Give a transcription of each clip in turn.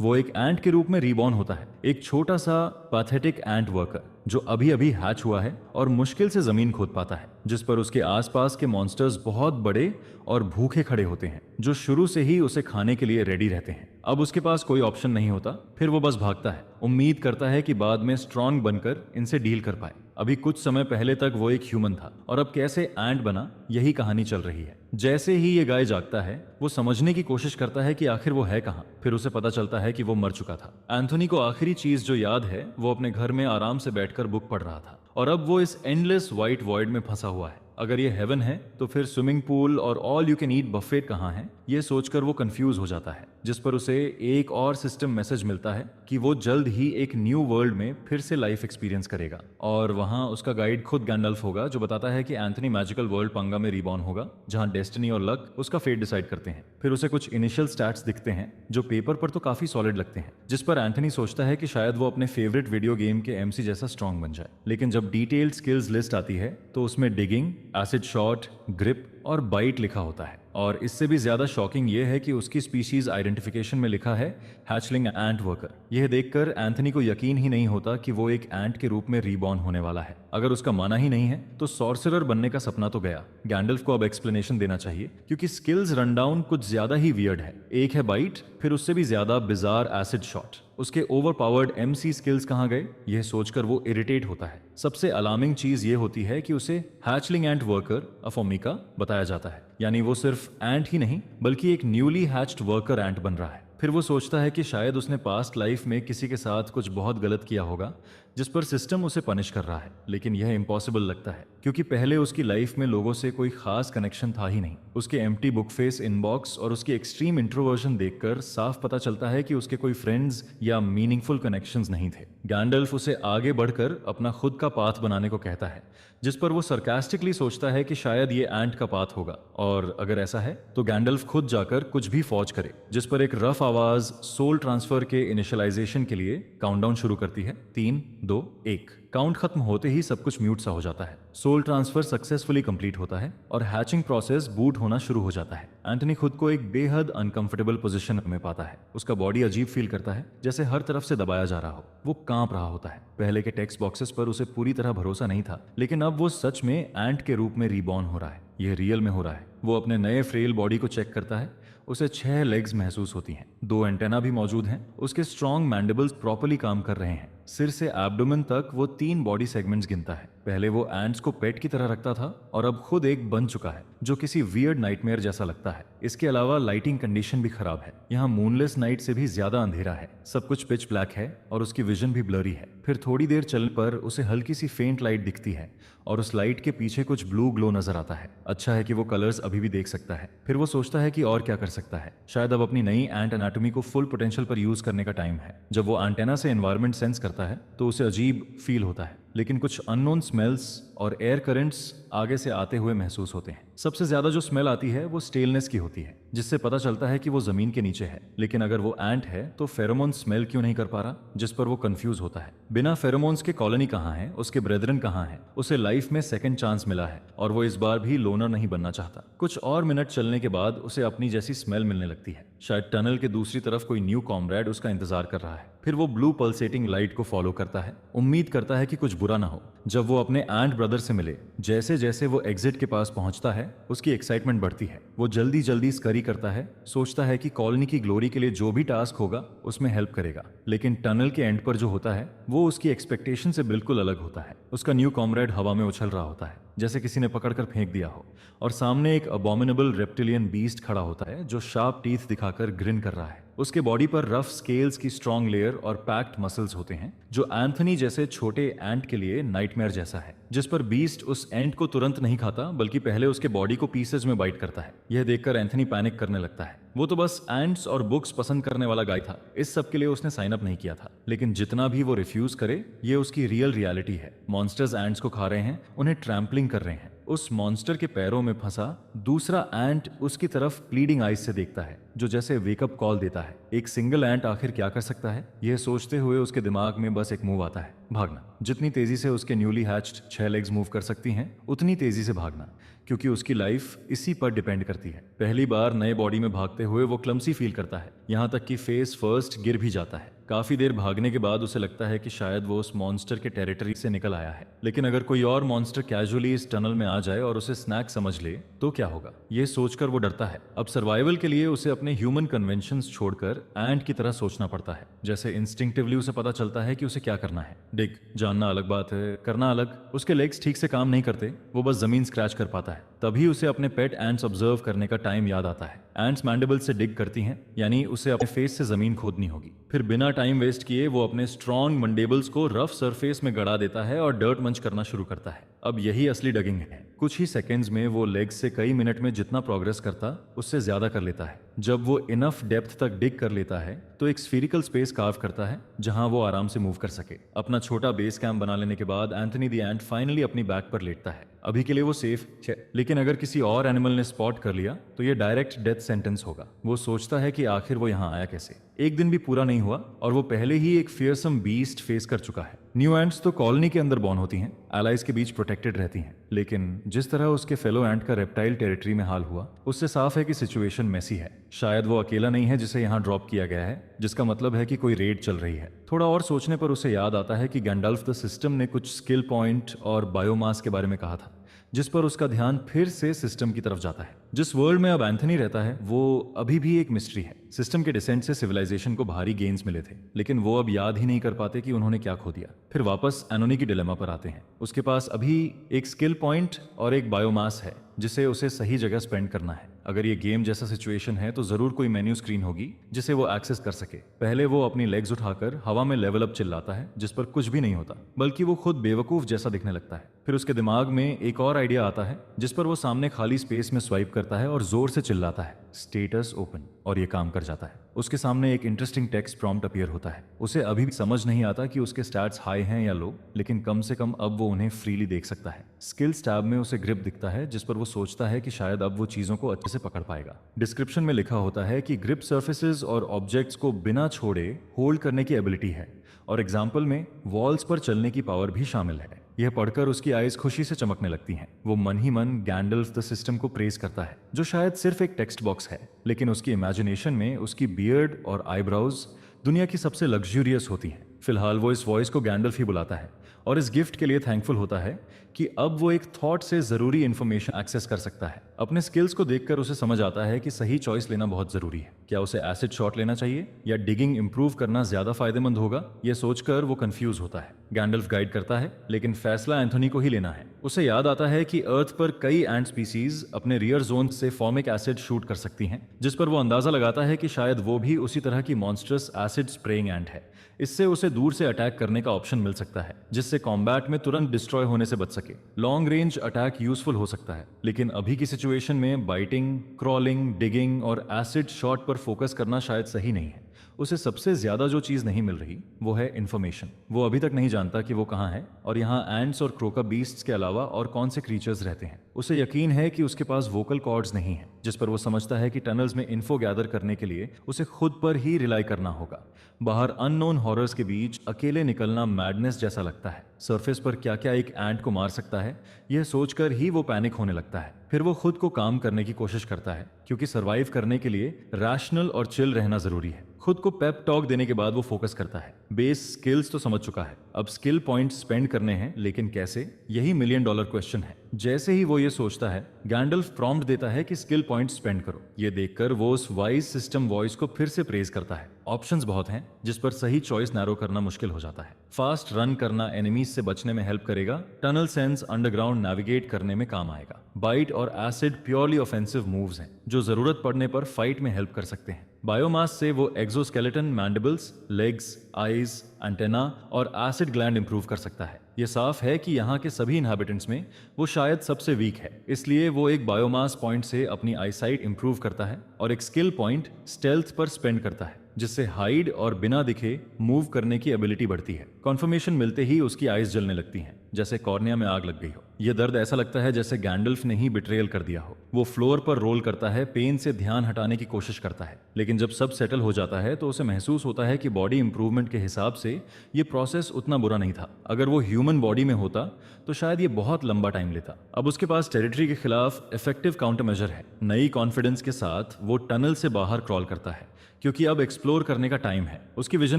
वो एक एंट के रूप में रीबॉर्न होता है, एक छोटा सा पैथेटिक एंट वर्कर जो अभी अभी हैच हुआ है और मुश्किल से जमीन खोद पाता है, जिस पर उसके आसपास के मॉन्स्टर्स बहुत बड़े और भूखे खड़े होते हैं, जो शुरू से ही उसे खाने के लिए रेडी रहते हैं। अब उसके पास कोई ऑप्शन नहीं होता, फिर वो बस भागता है, उम्मीद करता है कि बाद में स्ट्रांग बनकर इनसे डील कर पाए। अभी कुछ समय पहले तक वो एक ह्यूमन था और अब कैसे एंट बना, यही कहानी चल रही है। जैसे ही ये गाय जागता है, वो समझने की कोशिश करता है कि आखिर वो है कहाँ। फिर उसे पता चलता है कि वो मर चुका था। एंथोनी को आखिरी चीज जो याद है, वो अपने घर में आराम से बैठकर बुक पढ़ रहा था और अब वो इस एंडलेस व्हाइट वॉइड में फंसा हुआ है। अगर ये हेवन है तो फिर स्विमिंग पूल और all you can eat Buffett कहाँ है, ये सोचकर वो कंफ्यूज हो जाता है, जिस पर उसे एक और सिस्टम मैसेज मिलता है कि वो जल्द ही एक न्यू वर्ल्ड में फिर से लाइफ एक्सपीरियंस करेगा और वहाँ उसका गाइड खुद गैंडल्फ होगा, जो बताता है कि एंथनी मैजिकल वर्ल्ड पंगा में रिबॉर्न होगा, जहाँ डेस्टिनी और लक उसका फेट डिसाइड करते हैं। फिर उसे कुछ इनिशियल स्टैट्स दिखते हैं जो पेपर पर तो काफी सॉलिड लगते हैं, जिस पर एंथनी सोचता है कि शायद वो अपने फेवरेट वीडियो गेम के एमसी जैसा स्ट्रांग बन जाए। लेकिन जब डिटेल्ड स्किल्स लिस्ट आती है तो उसमें डिगिंग, एसिड शॉट, ग्रिप और बाइट लिखा होता है। और इससे भी ज्यादा शॉकिंग यह है कि उसकी स्पीशीज आइडेंटिफिकेशन में लिखा है हैचलिंग एंट वर्कर। यह देखकर एंथनी को यकीन ही नहीं होता कि वो एक एंट के रूप में रीबॉर्न होने वाला है। अगर उसका माना ही नहीं है तो सॉर्सरर बनने का सपना तो गया। गैंडल्फ को अब एक्सप्लेनेशन देना चाहिए, क्योंकि स्किल्स रनडाउन कुछ ज्यादा ही वियर्ड है। एक है बाइट, फिर उससे भी ज्यादा बिजार एसिड शॉट। उसके ओवरपावर्ड एमसी स्किल्स कहाँ गए, यह सोचकर वो इरिटेट होता है। सबसे अलार्मिंग चीज ये होती है कि उसे हैचलिंग एंट वर्कर अफोमिका बताया जाता है, यानी वो सिर्फ एंट ही नहीं बल्कि एक न्यूली हैच्ड वर्कर एंट बन रहा है। फिर वो सोचता है कि शायद उसने पास्ट लाइफ में किसी के साथ कुछ बहुत गलत किया होगा, जिस पर सिस्टम उसे पनिश कर रहा है। लेकिन यह इम्पॉसिबल लगता है, क्योंकि पहले उसकी लाइफ में लोगों से कोई खास कनेक्शन था ही नहीं। उसके एम्प्टी बुक फेस इनबॉक्स और उसकी एक्सट्रीम इंट्रोवर्जन देखकर साफ पता चलता है कि उसके कोई फ्रेंड्स या मीनिंगफुल कनेक्शंस नहीं थे। गैंडल्फ उसे आगे बढ़कर अपना खुद का पाथ बनाने को कहता है, जिस पर वो सरकास्टिकली सोचता है कि शायद ये एंट का पाथ होगा, और अगर ऐसा है तो गैंडल्फ खुद जाकर कुछ भी फौज करे, जिस पर एक रफ आवाज सोल ट्रांसफर के इनिशियलाइजेशन के लिए काउंटडाउन शुरू करती है। 3, 2, 1। काउंट खत्म होते ही सब कुछ म्यूट सा हो जाता है। सोल ट्रांसफर सक्सेसफुली कंप्लीट होता है और हैचिंग प्रोसेस बूट होना शुरू हो जाता है। एंथनी खुद को एक बेहद अनकंफर्टेबल पोजीशन में पाता है। उसका बॉडी अजीब फील करता है, जैसे हर तरफ से दबाया जा रहा हो। वो कांप रहा होता है। पहले के टेक्स्ट बॉक्सेस पर उसे पूरी तरह भरोसा नहीं था, लेकिन अब वो सच में एंट के रूप में रीबॉर्न हो रहा है। यह रियल में हो रहा है। वो अपने नए फ्रेल बॉडी को चेक करता है। उसे 6 लेग्स महसूस होती हैं, 2 एंटेना भी मौजूद हैं। उसके स्ट्रॉन्ग मैंडिबल्स प्रॉपर्ली काम कर रहे हैं। सिर से एब्डोमेन तक वो 3 बॉडी सेगमेंट्स गिनता है। पहले वो एंट्स को पेट की तरह रखता था और अब खुद एक बन चुका है, जो किसी वियर्ड नाइटमेयर जैसा लगता है। इसके अलावा लाइटिंग कंडीशन भी खराब है। यहाँ मूनलेस नाइट से भी ज्यादा अंधेरा है। सब कुछ पिच ब्लैक है और उसकी विजन भी ब्लरी है। फिर थोड़ी देर चलने पर उसे हल्की सी फेंट लाइट दिखती है और उस लाइट के पीछे कुछ ब्लू ग्लो नजर आता है। अच्छा है कि वो कलर्स अभी भी देख सकता है। फिर वो सोचता है कि और क्या कर सकता है। शायद अब अपनी नई एंट एनाटॉमी को फुल पोटेंशियल पर यूज करने का टाइम है। जब वो एंटेना से एनवायरनमेंट सेंस करता है तो उसे अजीब फील होता है, लेकिन कुछ अननोन स्मेल्स और एयर करंट्स आगे से आते हुए महसूस होते हैं। सबसे ज्यादा जो स्मेल आती है वो स्टेलनेस की होती है, जिससे पता चलता है कि वो जमीन के नीचे है। लेकिन अगर वो एंट है तो फेरोमोन स्मेल क्यों नहीं कर पा रहा, जिस पर वो कंफ्यूज होता है। बिना फेरोमोन्स के कॉलोनी कहाँ है, उसके ब्रेदरन कहाँ है। उसे लाइफ में सेकंड चांस मिला है और वो इस बार भी लोनर नहीं बनना चाहता। कुछ और मिनट चलने के बाद उसे अपनी जैसी स्मेल मिलने लगती है। शायद टनल के दूसरी तरफ कोई न्यू कॉमरेड उसका इंतजार कर रहा है। फिर वो ब्लू पल्सेटिंग लाइट को फॉलो करता है, उम्मीद करता है कि कुछ बुरा ना हो। जब वो अपने एंट ब्रदर से मिले, जैसे जैसे वो एग्जिट के पास पहुंचता है, उसकी एक्साइटमेंट बढ़ती है। वो जल्दी जल्दी स्करी करता है, सोचता है कि कॉलोनी की ग्लोरी के लिए जो भी टास्क होगा उसमें हेल्प करेगा। लेकिन टनल के एंड पर जो होता है वो उसकी एक्सपेक्टेशन से बिल्कुल अलग होता है। उसका न्यू कॉमरेड हवा में उछल रहा होता है, जैसे किसी ने पकड़कर फेंक दिया हो, और सामने एक अबॉमिनेबल रेप्टिलियन बीस्ट खड़ा होता है जो शार्प टीथ दिखाकर ग्रिन कर रहा है। उसके बॉडी पर रफ स्केल्स की स्ट्रॉन्ग लेयर और पैक्ड मसल्स होते हैं, जो एंथनी जैसे छोटे एंट के लिए नाइटमेयर जैसा है। जिस पर बीस्ट उस एंट को तुरंत नहीं खाता, बल्कि पहले उसके बॉडी को पीसेज में बाइट करता है। यह देखकर एंथनी पैनिक करने लगता है। वो तो बस एंट्स और बुक्स पसंद करने वाला गाय था। इस सब के लिए उसने साइन अप नहीं किया था। लेकिन जितना भी वो रिफ्यूज करे, ये उसकी रियल रियलिटी है। मॉन्स्टर्स एंट्स को खा रहे हैं, उन्हें ट्रैम्पलिंग कर रहे हैं। उस मॉन्स्टर के पैरों में फंसा दूसरा एंट उसकी तरफ प्लीडिंग आइज से देखता है। जो जैसे वेकअप कॉल देता है। एक सिंगल एंट आखिर क्या कर सकता है, यह सोचते हुए उसके दिमाग में बस एक मूव आता है, भागना। जितनी तेजी से उसके न्यूली हैच्ड 6 लेग्स मूव कर सकती हैं, उतनी तेजी से भागना, क्योंकि उसकी लाइफ इसी पर डिपेंड करती है। पहली बार नए बॉडी में भागते हुए वो क्लमसी फील करता है, यहाँ तक कि फेस फर्स्ट गिर भी जाता है। काफी देर भागने के बाद उसे लगता है कि शायद वो उस मॉन्स्टर के टेरिटरी से निकल आया है। लेकिन अगर कोई और मॉन्स्टर कैजुअली इस टनल में आ जाए और उसे स्नैक समझ ले तो क्या होगा, ये सोचकर वो डरता है। अब सर्वाइवल के लिए उसे अपने ह्यूमन कन्वेंशंस छोड़कर एंट की तरह सोचना पड़ता है। जैसे इंस्टिंक्टिवली उसे पता चलता है कि उसे क्या करना है। डिग जानना अलग बात है, करना अलग। उसके लेग्स ठीक से काम नहीं करते, वो बस जमीन स्क्रैच कर पाता है। तभी उसे अपने पेट एंट्स ऑब्जर्व करने का टाइम याद आता है। एंट्स मैंडिबल से डिग करती हैं, यानी उसे अपने फेस से जमीन खोदनी होगी। फिर बिना टाइम वेस्ट किए वो अपने स्ट्रॉन्ग मंडेबल्स को रफ सरफेस में गड़ा देता है और डर्ट मंच करना शुरू करता है। अब यही असली डगिंग है। कुछ ही सेकंड्स में वो लेग्स से कई मिनट में जितना प्रोग्रेस करता उससे ज्यादा कर लेता है। जब वो इनफ डेप्थ तक डिग कर लेता है तो एक स्फीरिकल स्पेस कार्व करता है जहां वो आराम से मूव कर सके। अपना छोटा बेस कैंप बना लेने के बाद एंथनी द एंट फाइनली अपनी बैक पर लेटता है। अभी के लिए वो सेफ है, लेकिन अगर किसी और एनिमल ने स्पॉट कर लिया तो ये डायरेक्ट डेथ सेंटेंस होगा। वो सोचता है कि आखिर वो यहाँ आया कैसे। एक दिन भी पूरा नहीं हुआ और वो पहले ही एक फियरसम बीस्ट फेस कर चुका है। न्यू एंट्स तो कॉलोनी के अंदर बॉर्न होती हैं, एलाइज के बीच प्रोटेक्टेड रहती हैं, लेकिन जिस तरह उसके फेलो एंट का रेप्टाइल टेरिटरी में हाल हुआ, उससे साफ है कि सिचुएशन मेसी है। शायद वो अकेला नहीं है जिसे यहाँ ड्रॉप किया गया है, जिसका मतलब है कि कोई रेड चल रही है। थोड़ा और सोचने पर उसे याद आता है कि गैंडल्फ द सिस्टम ने कुछ स्किल पॉइंट और बायोमास के बारे में कहा था, जिस पर उसका ध्यान फिर से सिस्टम की तरफ जाता है। जिस वर्ल्ड में अब एंथनी रहता है वो अभी भी एक मिस्ट्री है। सिस्टम के डिसेंट से सिविलाइजेशन को भारी गेन्स मिले थे, लेकिन वो अब याद ही नहीं कर पाते कि उन्होंने क्या खो दिया। फिर वापस एनोनी की डिलेमा पर आते हैं। उसके पास अभी एक स्किल पॉइंट और एक बायोमास है जिसे उसे सही जगह स्पेंड करना है। अगर ये गेम जैसा सिचुएशन है तो जरूर कोई मेन्यू स्क्रीन होगी जिसे वो एक्सेस कर सके। पहले वो अपनी लेग्स उठाकर हवा में लेवल अप चिल्लाता है, जिस पर कुछ भी नहीं होता, बल्कि वो खुद बेवकूफ जैसा दिखने लगता है। फिर उसके दिमाग में एक और आइडिया आता है, जिस पर वो सामने खाली स्पेस में स्वाइप करता है और जोर से चिल्लाता है, स्टेटस ओपन, और ये काम कर जाता है। उसके सामने एक इंटरेस्टिंग टेक्स्ट प्रॉम्प्ट अपीयर होता है। उसे अभी भी समझ नहीं आता कि उसके स्टैट्स हाई हैं या लो, लेकिन कम से कम अब वो उन्हें फ्रीली देख सकता है। स्किल्स टैब में उसे ग्रिप दिखता है, जिस पर वो सोचता है कि शायद अब वो चीजों को अच्छे से पकड़ पाएगा। डिस्क्रिप्शन में लिखा होता है कि ग्रिप सर्फेसेस और ऑब्जेक्ट्स को बिना छोड़े होल्ड करने की एबिलिटी है, और एग्जाम्पल में वॉल्स पर चलने की पावर भी शामिल है। यह पढ़कर उसकी आईज खुशी से चमकने लगती हैं। वो मन ही मन गैंडल्फ द सिस्टम को प्रेज करता है, जो शायद सिर्फ एक टेक्स्ट बॉक्स है, लेकिन उसकी इमेजिनेशन में उसकी बियर्ड और आईब्राउज दुनिया की सबसे लग्जूरियस होती हैं। फिलहाल वो इस वॉइस को गैंडल्फ ही बुलाता है और इस गिफ्ट के लिए थैंकफुल होता है कि अब वो एक थॉट से जरूरी इंफॉर्मेशन एक्सेस कर सकता है। अपने स्किल्स को देखकर उसे समझ आता है कि सही चॉइस लेना बहुत जरूरी है। क्या उसे एसिड शॉट लेना चाहिए या डिगिंग इंप्रूव करना ज्यादा फायदेमंद होगा, यह सोचकर वो कंफ्यूज होता है। गैंडल्फ गाइड करता है, लेकिन फैसला एंथोनी को ही लेना है। उसे याद आता है कि अर्थ पर कई एंट स्पीसीज अपने रियर जोन से फॉर्मिक एसिड शूट कर सकती हैं, जिस पर वो अंदाजा लगाता है कि शायद वो भी उसी तरह की मॉन्स्टरस एसिड स्प्रेइंग एंट है। इससे उसे दूर से अटैक करने का ऑप्शन मिल सकता है, जिससे कॉम्बैट में तुरंत डिस्ट्रॉय होने से बच सके। लॉन्ग रेंज अटैक यूजफुल हो सकता है, लेकिन अभी की सिचुएशन में बाइटिंग, क्रॉलिंग, डिगिंग और एसिड शॉट पर फोकस करना शायद सही नहीं है। उसे सबसे ज्यादा जो चीज नहीं मिल रही वो है इन्फॉर्मेशन। वो अभी तक नहीं जानता कि वो कहाँ है और यहाँ एंट्स और क्रोका बीस्ट्स के अलावा और कौन से क्रीचर्स रहते हैं। उसे यकीन है कि उसके पास वोकल कॉर्ड्स नहीं है, जिस पर वो समझता है कि टनल्स में इन्फो गैदर करने के लिए उसे खुद पर ही रिलाई करना होगा। बाहर अननोन हॉरर्स के बीच अकेले निकलना मैडनेस जैसा लगता है। सरफेस पर क्या क्या एक एंट को मार सकता है, यह सोचकर ही वो पैनिक होने लगता है। फिर वो खुद को काम करने की कोशिश करता है, क्योंकि सरवाइव करने के लिए रैशनल और चिल रहना जरूरी है। खुद को पेप टॉक देने के बाद वो फोकस करता है। बेस स्किल्स तो समझ चुका है, अब स्किल पॉइंट स्पेंड करने हैं, लेकिन कैसे, यही $1,000,000 क्वेश्चन है। जैसे ही वो ये सोचता है, गैंडल्फ प्रॉम्प्ट देता है कि स्किल पॉइंट स्पेंड करो। ये देखकर वो उस वाइज सिस्टम वॉइस को फिर से प्रेज करता है। ऑप्शंस बहुत हैं, जिस पर सही चॉइस नैरो करना मुश्किल हो जाता है। फास्ट रन करना एनिमीज से बचने में हेल्प करेगा। टनल सेंस अंडरग्राउंड नेविगेट करने में काम आएगा। बाइट और एसिड प्योरली ऑफेंसिव मूव्स हैं, जो जरूरत पड़ने पर फाइट में हेल्प कर सकते हैं। बायोमास से वो exoskeleton, mandibles, legs, eyes, antenna और एसिड ग्लैंड इंप्रूव कर सकता है। ये साफ है कि यहाँ के सभी इनहैबिटेंट्स में वो शायद सबसे वीक है, इसलिए वो एक बायोमास पॉइंट से अपनी आईसाइट इंप्रूव करता है और एक स्किल पॉइंट स्टेल्थ पर स्पेंड करता है। जिससे हाइड और बिना दिखे मूव करने की एबिलिटी बढ़ती है। कॉन्फर्मेशन मिलते ही उसकी आईज जलने लगती हैं, जैसे कॉर्निया में आग लग गई हो। यह दर्द ऐसा लगता है जैसे गैंडल्फ ने ही बिट्रेयल कर दिया हो। वो फ्लोर पर रोल करता है, पेन से ध्यान हटाने की कोशिश करता है, लेकिन जब सब सेटल हो जाता है तो उसे महसूस होता है कि बॉडी इंप्रूवमेंट के हिसाब से ये प्रोसेस उतना बुरा नहीं था। अगर वो ह्यूमन बॉडी में होता तो शायद ये बहुत लंबा टाइम लेता। अब उसके पास टेरिटरी के खिलाफ इफेक्टिव काउंटर मेजर है। नई कॉन्फिडेंस के साथ वो टनल से बाहर क्रॉल करता है, क्योंकि अब एक्सप्लोर करने का टाइम है। उसकी विजन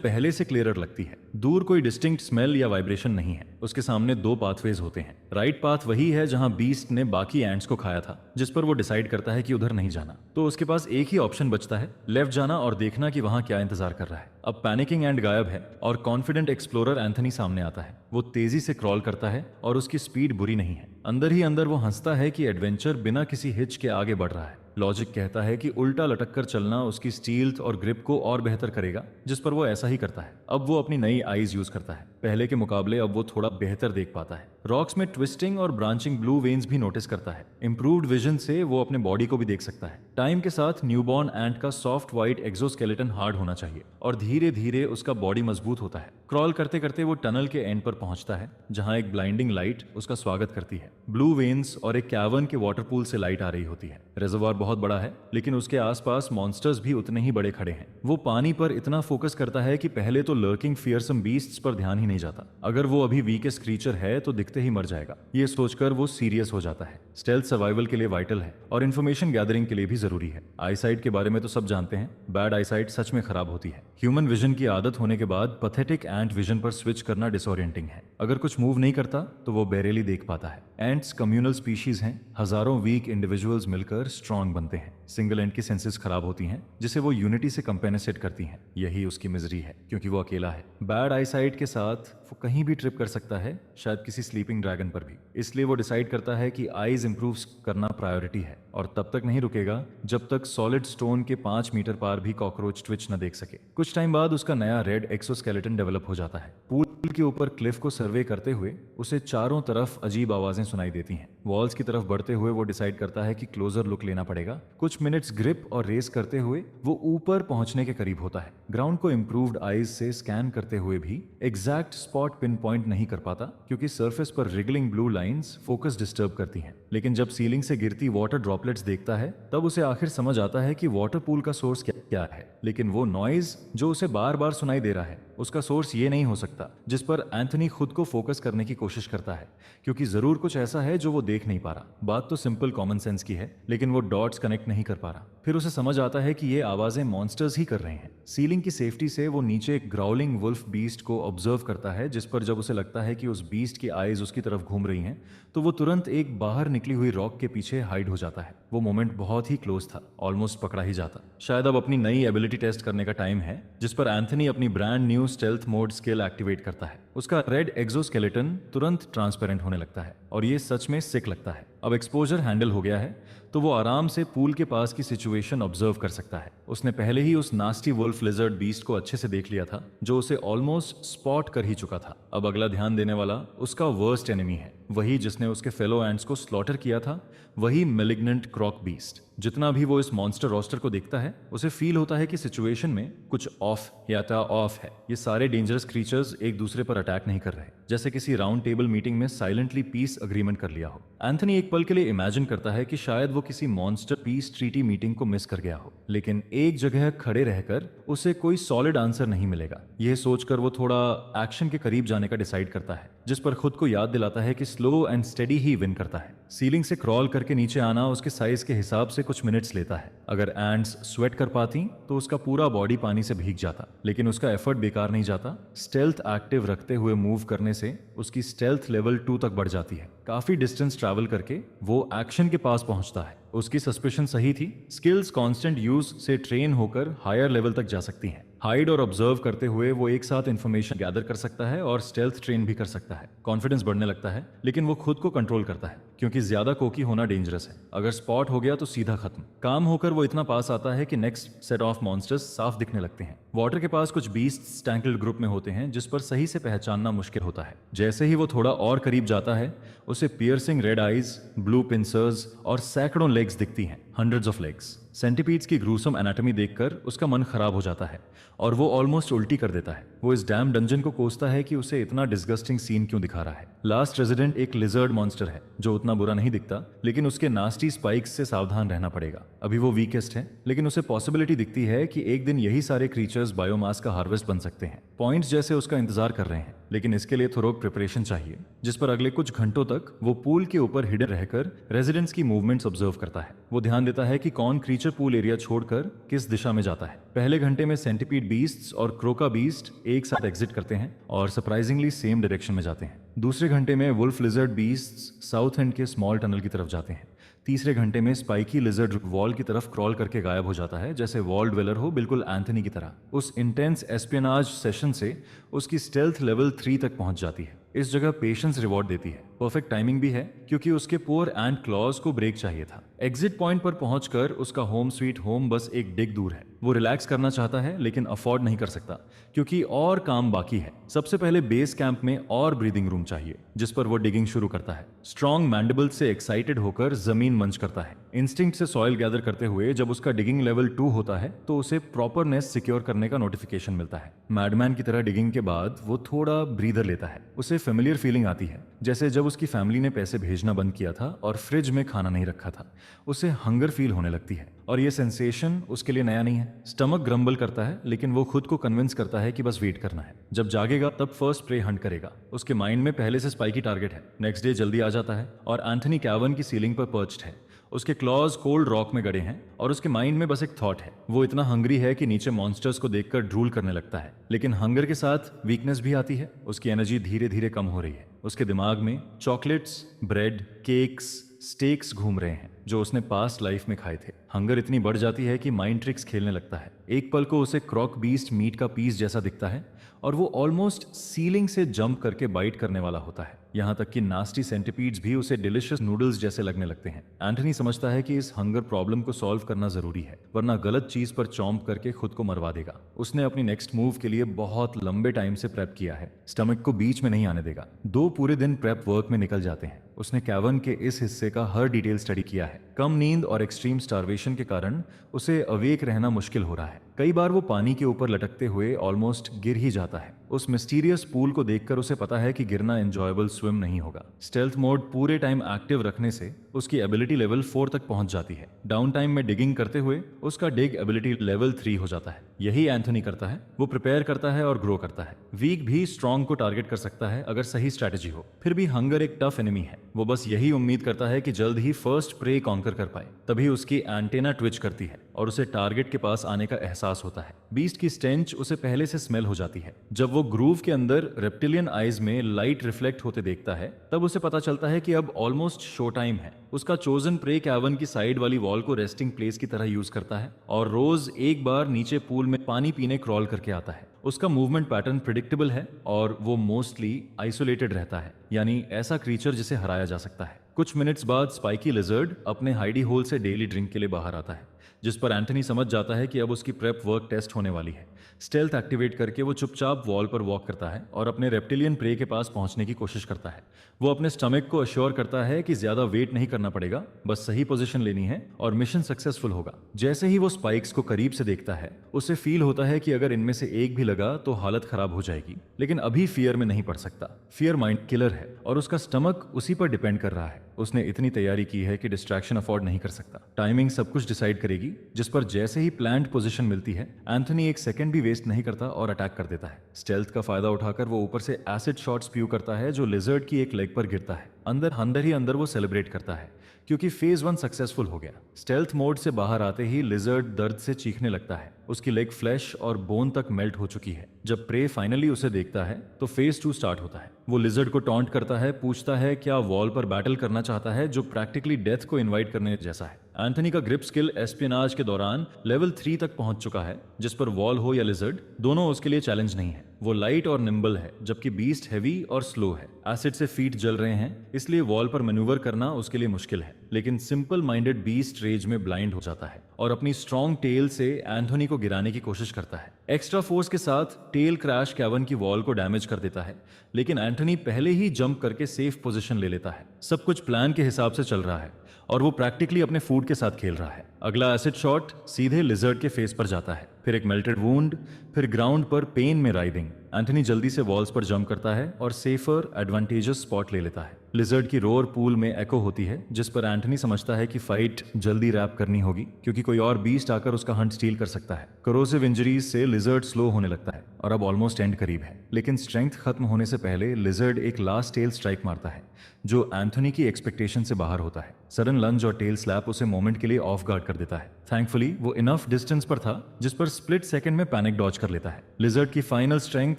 पहले से क्लियरर लगती है। दूर कोई डिस्टिंक्ट स्मेल या वाइब्रेशन नहीं है। उसके सामने 2 पाथवेज होते हैं। राइट पाथ वही है जहां बीस्ट ने बाकी एंट्स को खाया था, जिस पर वो डिसाइड करता है कि उधर नहीं जाना। तो उसके पास एक ही ऑप्शन बचता है, लेफ्ट जाना और देखना कि वहां क्या इंतजार कर रहा है। अब पैनिकिंग एंड गायब है और कॉन्फिडेंट एक्सप्लोरर एंथनी सामने आता है। वो तेजी से क्रॉल करता है और उसकी स्पीड बुरी नहीं है। अंदर ही अंदर वो हंसता है कि एडवेंचर बिना किसी हिच के आगे बढ़ रहा है। लॉजिक कहता है कि उल्टा लटक कर चलना उसकी स्टील्थ और ग्रिप को और बेहतर करेगा, जिस पर वो ऐसा ही करता है। अब वो अपनी नई आईज यूज करता है। पहले के मुकाबले अब वो थोड़ा बेहतर देख पाता है। रॉक्स में ट्विस्टिंग और ब्रांचिंग ब्लू वेन्स भी नोटिस करता है। इंप्रूव्ड विजन से वो अपने बॉडी को भी देख सकता है। टाइम के साथ न्यूबॉर्न एंट का सॉफ्ट व्हाइट एक्सोस्केलेटन हार्ड होना चाहिए और धीरे धीरे उसका बॉडी मजबूत होता है। क्रॉल करते करते वो टनल के एंड पर पहुंचता है, जहां एक ब्लाइंडिंग लाइट उसका स्वागत करती है। ब्लू वेन्स और एक कैवर्न के वाटरपूल से लाइट आ रही होती है। रिजर्वायर बहुत बड़ा है, लेकिन उसके आसपास मॉन्स्टर्स भी उतने ही बड़े खड़े हैं। वो पानी पर इतना फोकस करता है कि पहले तो लर्किंग फियरसम बीस्ट्स पर ध्यान ही नहीं जाता। अगर वो अभी वीकेस्ट क्रीचर है तो दिखते ही मर जाएगा। ये सोचकर वो सीरियस हो जाता है। स्टेल्थ सर्वाइवल के लिए वाइटल है और इन्फॉर्मेशन गैदरिंग के लिए भी जरूरी है। आईसाइट के बारे में तो सब जानते हैं, बैड आईसाइट सच में खराब होती है। ह्यूमन विजन की आदत होने के बाद पैथेटिक एंट विजन पर स्विच करना डिसोरिएंटिंग है। अगर कुछ मूव नहीं करता तो वो बेरेली देख पाता है। एंट्स कम्युनल स्पीशीज हैं। हजारों वीक इंडिविजुअल्स मिलकर स्ट्रांग बनते हैं। सिंगल एंट की सेंसेस खराब होती हैं, जिसे वो यूनिटी से कंपेंसेट करती हैं। यही उसकी मिजरी है, क्योंकि वो अकेला है। बैड आईसाइट के साथ वो कहीं भी ट्रिप कर सकता है, शायद किसी स्लीपिंग ड्रैगन पर भी। इसलिए वो डिसाइड करता है कि आईज इंप्रूव करना प्रायोरिटी है और तब तक नहीं रुकेगा जब तक सॉलिड स्टोन के 5 मीटर पार भी कॉकरोच ट्विच न देख सके। कुछ टाइम बाद उसका नया रेड एक्सोस्केलेटन डेवलप हो जाता है। पूल के ऊपर क्लिफ को सर्वे करते हुए उसे चारों तरफ अजीब आवाजें सुनाई देती हैं। वॉल्स की तरफ बढ़ते हुए वो डिसाइड करता है कि क्लोजर लुक लेना पड़ेगा। कुछ मिनट्स ग्रिप और रेस करते हुए वो ऊपर पहुंचने के करीब होता है। ग्राउंड को इंप्रूव्ड आईज से स्कैन करते हुए भी एग्जैक्ट स्पॉट पिन पॉइंट नहीं कर पाता, क्योंकि सरफेस पर wriggling blue lines focus disturb करती हैं। लेकिन जब सीलिंग से गिरती वाटर ड्रॉपलेट्स देखता है, तब उसे आखिर समझ आता है कि वाटर पूल का सोर्स क्या है। लेकिन वो नॉइज जो उसे बार बार सुनाई दे रहा है, उसका सोर्स ये नहीं हो सकता, जिस पर एंथनी खुद को फोकस करने की कोशिश करता है, क्योंकि जरूर कुछ ऐसा है जो वो देख नहीं पा रहा। बात तो सिंपल कॉमन सेंस की है, लेकिन वो डॉट्स कनेक्ट नहीं कर पा रहा। फिर उसे समझ आता है कि ये आवाजें मॉन्स्टर्स ही कर रहे हैं। सीलिंग की सेफ्टी से वो नीचे एक ग्राउलिंग वुल्फ बीस्ट को ऑब्जर्व करता है, जिस पर जब उसे लगता है कि उस बीस्ट की आईज उसकी तरफ घूम रही हैं, तो वो तुरंत एक बाहर निकली हुई रॉक के पीछे हाइड हो जाता है। वो मोमेंट बहुत ही क्लोज था, ऑलमोस्ट पकड़ा ही जाता। शायद अब अपनी नई एबिलिटी टेस्ट करने का टाइम है, जिस पर एंथनी अपनी brand new stealth mode skill activate करता है। उसका रेड एक्सोस्केलेटन तुरंत ट्रांसपेरेंट होने लगता है और ये सच में सिक लगता है। अब एक्सपोजर हैंडल हो गया है, तो वो आराम से पूल के पास की सिचुएशन ऑब्जर्व कर सकता है। उसने पहले ही उस नास्टी वुल्फ लिजर्ड बीस्ट को अच्छे से देख लिया था, जो उसे ऑलमोस्ट स्पॉट कर ही चुका था। अब अगला ध्यान देने वाला उसका वर्स्ट एनिमी है, वही जिसने उसके फेलो एंट्स को स्लॉटर किया था, वही मेलिग्नेंट क्रॉक बीस्ट। जितना भी वो इस मॉन्स्टर रोस्टर को देखता है, उसे फील होता है कि सिचुएशन में कुछ ऑफ या ऑफ है। ये सारे डेंजरस क्रीचर्स एक दूसरे पर अटैक नहीं कर रहे, जैसे किसी राउंड टेबल मीटिंग में साइलेंटली पीस अग्रीमेंट कर लिया हो। एंथनी एक पल के लिए इमेजिन करता है कि शायद वो किसी मॉन्स्टर पीस ट्रीटी मीटिंग को मिस कर गया हो, लेकिन एक जगह खड़े रहकर उसे कोई सॉलिड आंसर नहीं मिलेगा। यह सोचकर वो थोड़ा एक्शन के करीब जाने का डिसाइड करता है, जिस पर खुद को याद दिलाता है कि slow and steady he win करता है। सीलिंग से क्रॉल करके नीचे आना उसके साइज के हिसाब से कुछ मिनट्स लेता है। अगर एंट्स स्वेट कर पाती तो उसका पूरा बॉडी पानी से भीग जाता, लेकिन उसका एफर्ट बेकार नहीं जाता। स्टेल्थ एक्टिव रखते हुए मूव करने से उसकी स्टेल्थ लेवल 2 तक बढ़ जाती है। काफी डिस्टेंस ट्रैवल करके वो एक्शन के पास पहुंचता है। उसकी सस्पिशन सही थी, स्किल्स कांस्टेंट यूज से ट्रेन होकर हायर लेवल तक जा सकती हैं। हाइड और ऑब्जर्व करते हुए वो एक साथ इंफॉर्मेशन गैदर कर सकता है और स्टेल्थ ट्रेन भी कर सकता है। कॉन्फिडेंस बढ़ने लगता है, लेकिन वो खुद को कंट्रोल करता है। क्योंकि ज्यादा कोकी होना डेंजरस है। अगर स्पॉट हो गया तो सीधा खत्म। काम होकर वो इतना पास आता है कि नेक्स्ट सेट ऑफ मॉन्स्टर्स साफ दिखने लगते हैं। वॉटर के पास कुछ बीस्ट्स टैंकल्ड ग्रुप में होते हैं जिस पर सही से पहचानना मुश्किल होता है। जैसे ही वो थोड़ा और करीब जाता है उसे piercing red eyes, blue pincers और सैकड़ों लेग्स दिखती हैं, हंड्रेड्स ऑफ लेग्स। सेंटीपीड्स की ग्रूसम एनाटॉमी देखकर उसका मन खराब हो जाता है और वो ऑलमोस्ट उल्टी कर देता है। वो इस डैम डंजन को कोसता है कि उसे इतना डिस्गस्टिंग सीन क्यों दिखा रहा है। लास्ट रेजिडेंट एक लिजर्ड मॉन्स्टर है जो उतना बुरा नहीं दिखता, लेकिन उसके नास्टी स्पाइक्स से सावधान रहना पड़ेगा। अभी वो वीकेस्ट है, लेकिन उसे पॉसिबिलिटी दिखती है कि एक दिन यही सारे क्रीचर्स बायोमास का हार्वेस्ट बन सकते हैं। पॉइंट्स जैसे उसका इंतजार कर रहे हैं, लेकिन इसके लिए थोड़ा प्रिपरेशन चाहिए, जिस पर अगले कुछ घंटों तक वो पूल के ऊपर हिडन रहकर रेजिडेंट्स की मूवमेंट्स ऑब्जर्व करता है। वो ध्यान देता है कि कौन क्रीचर पूल एरिया छोड़कर किस दिशा में जाता है। पहले घंटे में सेंटीपीड बीस्ट्स और क्रोका बीस्ट एक साथ एग्जिट करते हैं और सरप्राइजिंगली सेम डायरेक्शन में जाते हैं। दूसरे घंटे में wolf lizard beasts south end के स्मॉल टनल की तरफ जाते हैं। तीसरे घंटे में स्पाइकी लिजर्ड वॉल की तरफ क्रॉल करके गायब हो जाता है, जैसे वॉल ड्वेलर हो, बिल्कुल एंथनी की तरह। उस इंटेंस एस्पियनाज सेशन से उसकी स्टेल्थ लेवल 3 तक पहुंच जाती है। इस जगह पेशेंस रिवॉर्ड देती है। परफेक्ट टाइमिंग भी है क्योंकि उसके पुअर एंड क्लॉज को ब्रेक चाहिए था। एग्जिट पॉइंट पर पहुंचकर उसका होम स्वीट होम बस एक डिग दूर है। वो रिलैक्स करना चाहता है लेकिन अफोर्ड नहीं कर सकता क्योंकि और काम बाकी है। सबसे पहले बेस कैंप में और ब्रीदिंग रूम चाहिए, जिस पर वो डिगिंग शुरू करता है। स्ट्रॉन्ग मैंडिबल से एक्साइटेड होकर जमीन मंच करता है। इंस्टिंक्ट से सॉइल गैदर करते हुए जब उसका डिगिंग लेवल 2 होता है तो उसे प्रॉपर नेस्ट सिक्योर करने का नोटिफिकेशन मिलता है। मैडमैन की तरह डिगिंग के बाद वो थोड़ा ब्रीदर लेता है। उसे फेमिलियर फीलिंग आती है, जैसे जब उसकी फैमिली ने पैसे भेजना बंद किया था और फ्रिज में खाना नहीं रखा था। उसे हंगर फील होने लगती है और ये सेंसेशन उसके लिए नया नहीं है। स्टमक ग्रम्बल करता है, लेकिन वो खुद को कन्विंस करता है कि बस वेट करना है। जब जागेगा तब फर्स्ट प्रे हंट करेगा। उसके माइंड में पहले से स्पाइकी टारगेट है। नेक्स्ट डे जल्दी आ जाता है और एंथनी कैवन की सीलिंग पर पर्च्ड है। उसके क्लॉज कोल्ड रॉक में गड़े हैं और उसके माइंड में बस एक थॉट है। वो इतना हंग्री है कि नीचे मॉन्स्टर्स को देखकर ड्रूल करने लगता है, लेकिन हंगर के साथ वीकनेस भी आती है। उसकी एनर्जी धीरे धीरे कम हो रही है। उसके दिमाग में चॉकलेट्स, ब्रेड, केक्स, स्टेक्स घूम रहे हैं जो उसने पास्ट लाइफ में खाए थे। हंगर इतनी बढ़ जाती है कि माइंड ट्रिक्स खेलने लगता है। एक पल को उसे क्रॉक बीस्ट मीट का पीस जैसा दिखता है और वो ऑलमोस्ट सीलिंग से जंप करके बाइट करने वाला होता है। यहाँ तक कि नास्टी सेंटीपीड्स भी उसे डिलिशियस नूडल्स जैसे लगने लगते हैं। एंथनी समझता है कि इस हंगर प्रॉब्लम को सॉल्व करना जरूरी है, वरना गलत चीज पर चॉम्प करके खुद को मरवा देगा। उसने अपनी नेक्स्ट मूव के लिए बहुत लंबे टाइम से प्रेप किया है। स्टमक को बीच में नहीं आने देगा। 2 पूरे दिन प्रेप वर्क में निकल जाते हैं। उसने कैवन के इस हिस्से का हर डिटेल स्टडी किया है। कम नींद और एक्सट्रीम स्टार्वेशन के कारण उसे अवेक रहना मुश्किल हो रहा है। कई बार वो पानी के ऊपर लटकते हुए ऑलमोस्ट गिर ही जाता है। उस मिस्टीरियस पूल को देखकर उसे पता है कि गिरना एंजॉयबल स्विम नहीं होगा। स्टेल्थ मोड पूरे टाइम एक्टिव रखने से उसकी एबिलिटी लेवल 4 तक पहुंच जाती है। डाउन टाइम में डिगिंग करते हुए उसका डिग एबिलिटी लेवल 3 हो जाता है। यही एंथनी करता है। वो प्रिपेयर करता है और ग्रो करता है। वीक भी स्ट्रॉन्ग को टारगेट कर सकता है अगर सही स्ट्रैटेजी हो। फिर भी हंगर एक टफ एनिमी है। वो बस यही उम्मीद करता है कि जल्द ही फर्स्ट प्रे कॉन्कर कर पाए। तभी उसकी एंटेना ट्विच करती है और उसे टारगेट के पास आने का एहसास होता है। बीस्ट की स्टेंच उसे पहले से स्मेल हो जाती है। जब वो ग्रूव के अंदर रेप्टिलियन आईज में लाइट रिफ्लेक्ट होते देखता है तब उसे पता चलता है कि अब ऑलमोस्ट शो टाइम है। उसका चोजन प्रे कैवन की साइड वाली वॉल को रेस्टिंग प्लेस की तरह यूज करता है और रोज एक बार नीचे पूल में पानी पीने क्रॉल करके आता है। उसका मूवमेंट पैटर्न प्रिडिक्टेबल है और वो मोस्टली आइसोलेटेड रहता है, यानी ऐसा क्रीचर जिसे हराया जा सकता है। कुछ मिनट्स बाद स्पाइकी लिजर्ड अपने हाइडी होल से डेली ड्रिंक के लिए बाहर आता है, जिस पर एंथनी समझ जाता है कि अब उसकी प्रेप वर्क टेस्ट होने वाली है। स्टेल्थ एक्टिवेट करके वो चुपचाप वॉल पर वॉक करता है और अपने रेप्टिलियन प्रे के पास पहुंचने की कोशिश करता है। वो अपने स्टमक को अश्योर करता है कि ज्यादा वेट नहीं करना पड़ेगा, बस सही पोजीशन लेनी है और मिशन सक्सेसफुल होगा। जैसे ही वो स्पाइक्स को करीब से देखता है उसे फील होता है कि अगर इनमें से एक भी लगा तो हालत खराब हो जाएगी, लेकिन अभी फियर में नहीं पड़ सकता। फियर माइंड किलर है और उसका स्टमक उसी पर डिपेंड कर रहा है। उसने इतनी तैयारी की है कि डिस्ट्रैक्शन अफोर्ड नहीं कर सकता। टाइमिंग सब कुछ डिसाइड करेगी, जिस पर जैसे ही प्लान्ड पोजीशन मिलती है एंथनी एक सेकंड भी वेस्ट नहीं करता और अटैक कर देता है। स्टेल्थ का फायदा उठाकर वो ऊपर से एसिड शॉट स्प्यू करता है जो लिजर्ड की एक लेग पर गिरता है। अंदर ही अंदर वो सेलिब्रेट करता है क्योंकि फेज 1 सक्सेसफुल हो गया। स्टेल्थ मोड से बाहर आते ही लिजर्ड दर्द से चीखने लगता है। उसकी लेग फ्लैश और बोन तक मेल्ट हो चुकी है। जब प्रे फाइनली उसे देखता है तो फेज 2 स्टार्ट होता है। वो लिजर्ड को टॉन्ट करता है, पूछता है क्या वॉल पर बैटल करना चाहता है, जो प्रैक्टिकली डेथ को इनवाइट करने जैसा है। एंथनी का ग्रिप स्किल एस्पियनाज के दौरान लेवल 3 तक पहुंच चुका है, जिस पर वॉल हो या लिजर्ड दोनों उसके लिए चैलेंज नहीं है। वो लाइट और निम्बल है, जबकि बीस्ट हैवी और स्लो है। एसिड से फीट जल रहे हैं, इसलिए वॉल पर मैन्यूवर करना उसके लिए मुश्किल है। लेकिन सिंपल माइंडेड बीस्ट रेज में ब्लाइंड हो जाता है और अपनी स्ट्रॉन्ग टेल से एंथोनी को गिराने की कोशिश करता है। एक्स्ट्रा फोर्स के साथ टेल क्रैश कैवन की वॉल को डैमेज कर देता है, लेकिन एंथोनी पहले ही जंप करके सेफ पोजीशन ले लेता है। सब कुछ प्लान के हिसाब से चल रहा है और वो प्रैक्टिकली अपने फूड के साथ खेल रहा है। अगला एसिड शॉट सीधे लिजर्ड के फेस पर जाता है, फिर एक मेल्टेड वुंड, फिर ग्राउंड पर पेन में राइडिंग। एंथोनी जल्दी से वॉल्स पर जंप करता है और सेफर एडवांटेजेस स्पॉट ले लेता है। लिजर्ड की रोर पूल में एको होती है, जिस पर एंथोनी समझता है कि फाइट जल्दी रैप करनी होगी क्योंकि कोई और बीस्ट आकर उसका हंट स्टील कर सकता है। करोसिव इंजरीज से लिजर्ड स्लो होने लगता है और अब ऑलमोस्ट एंड करीब है। लेकिन स्ट्रेंथ खत्म होने से पहले लिजर्ड एक लास्ट टेल स्ट्राइक मारता है जो एंथोनी की एक्सपेक्टेशन से बाहर होता है। सडन लंज और टेल स्लैप उसे मोमेंट के लिए ऑफ गार्ड कर देता है। थैंकफुली वो इनफ डिस्टेंस पर था जिस पर स्प्लिट सेकंड में पैनिक डॉज कर लेता है। लिजर्ड की फाइनल स्ट्रेंथ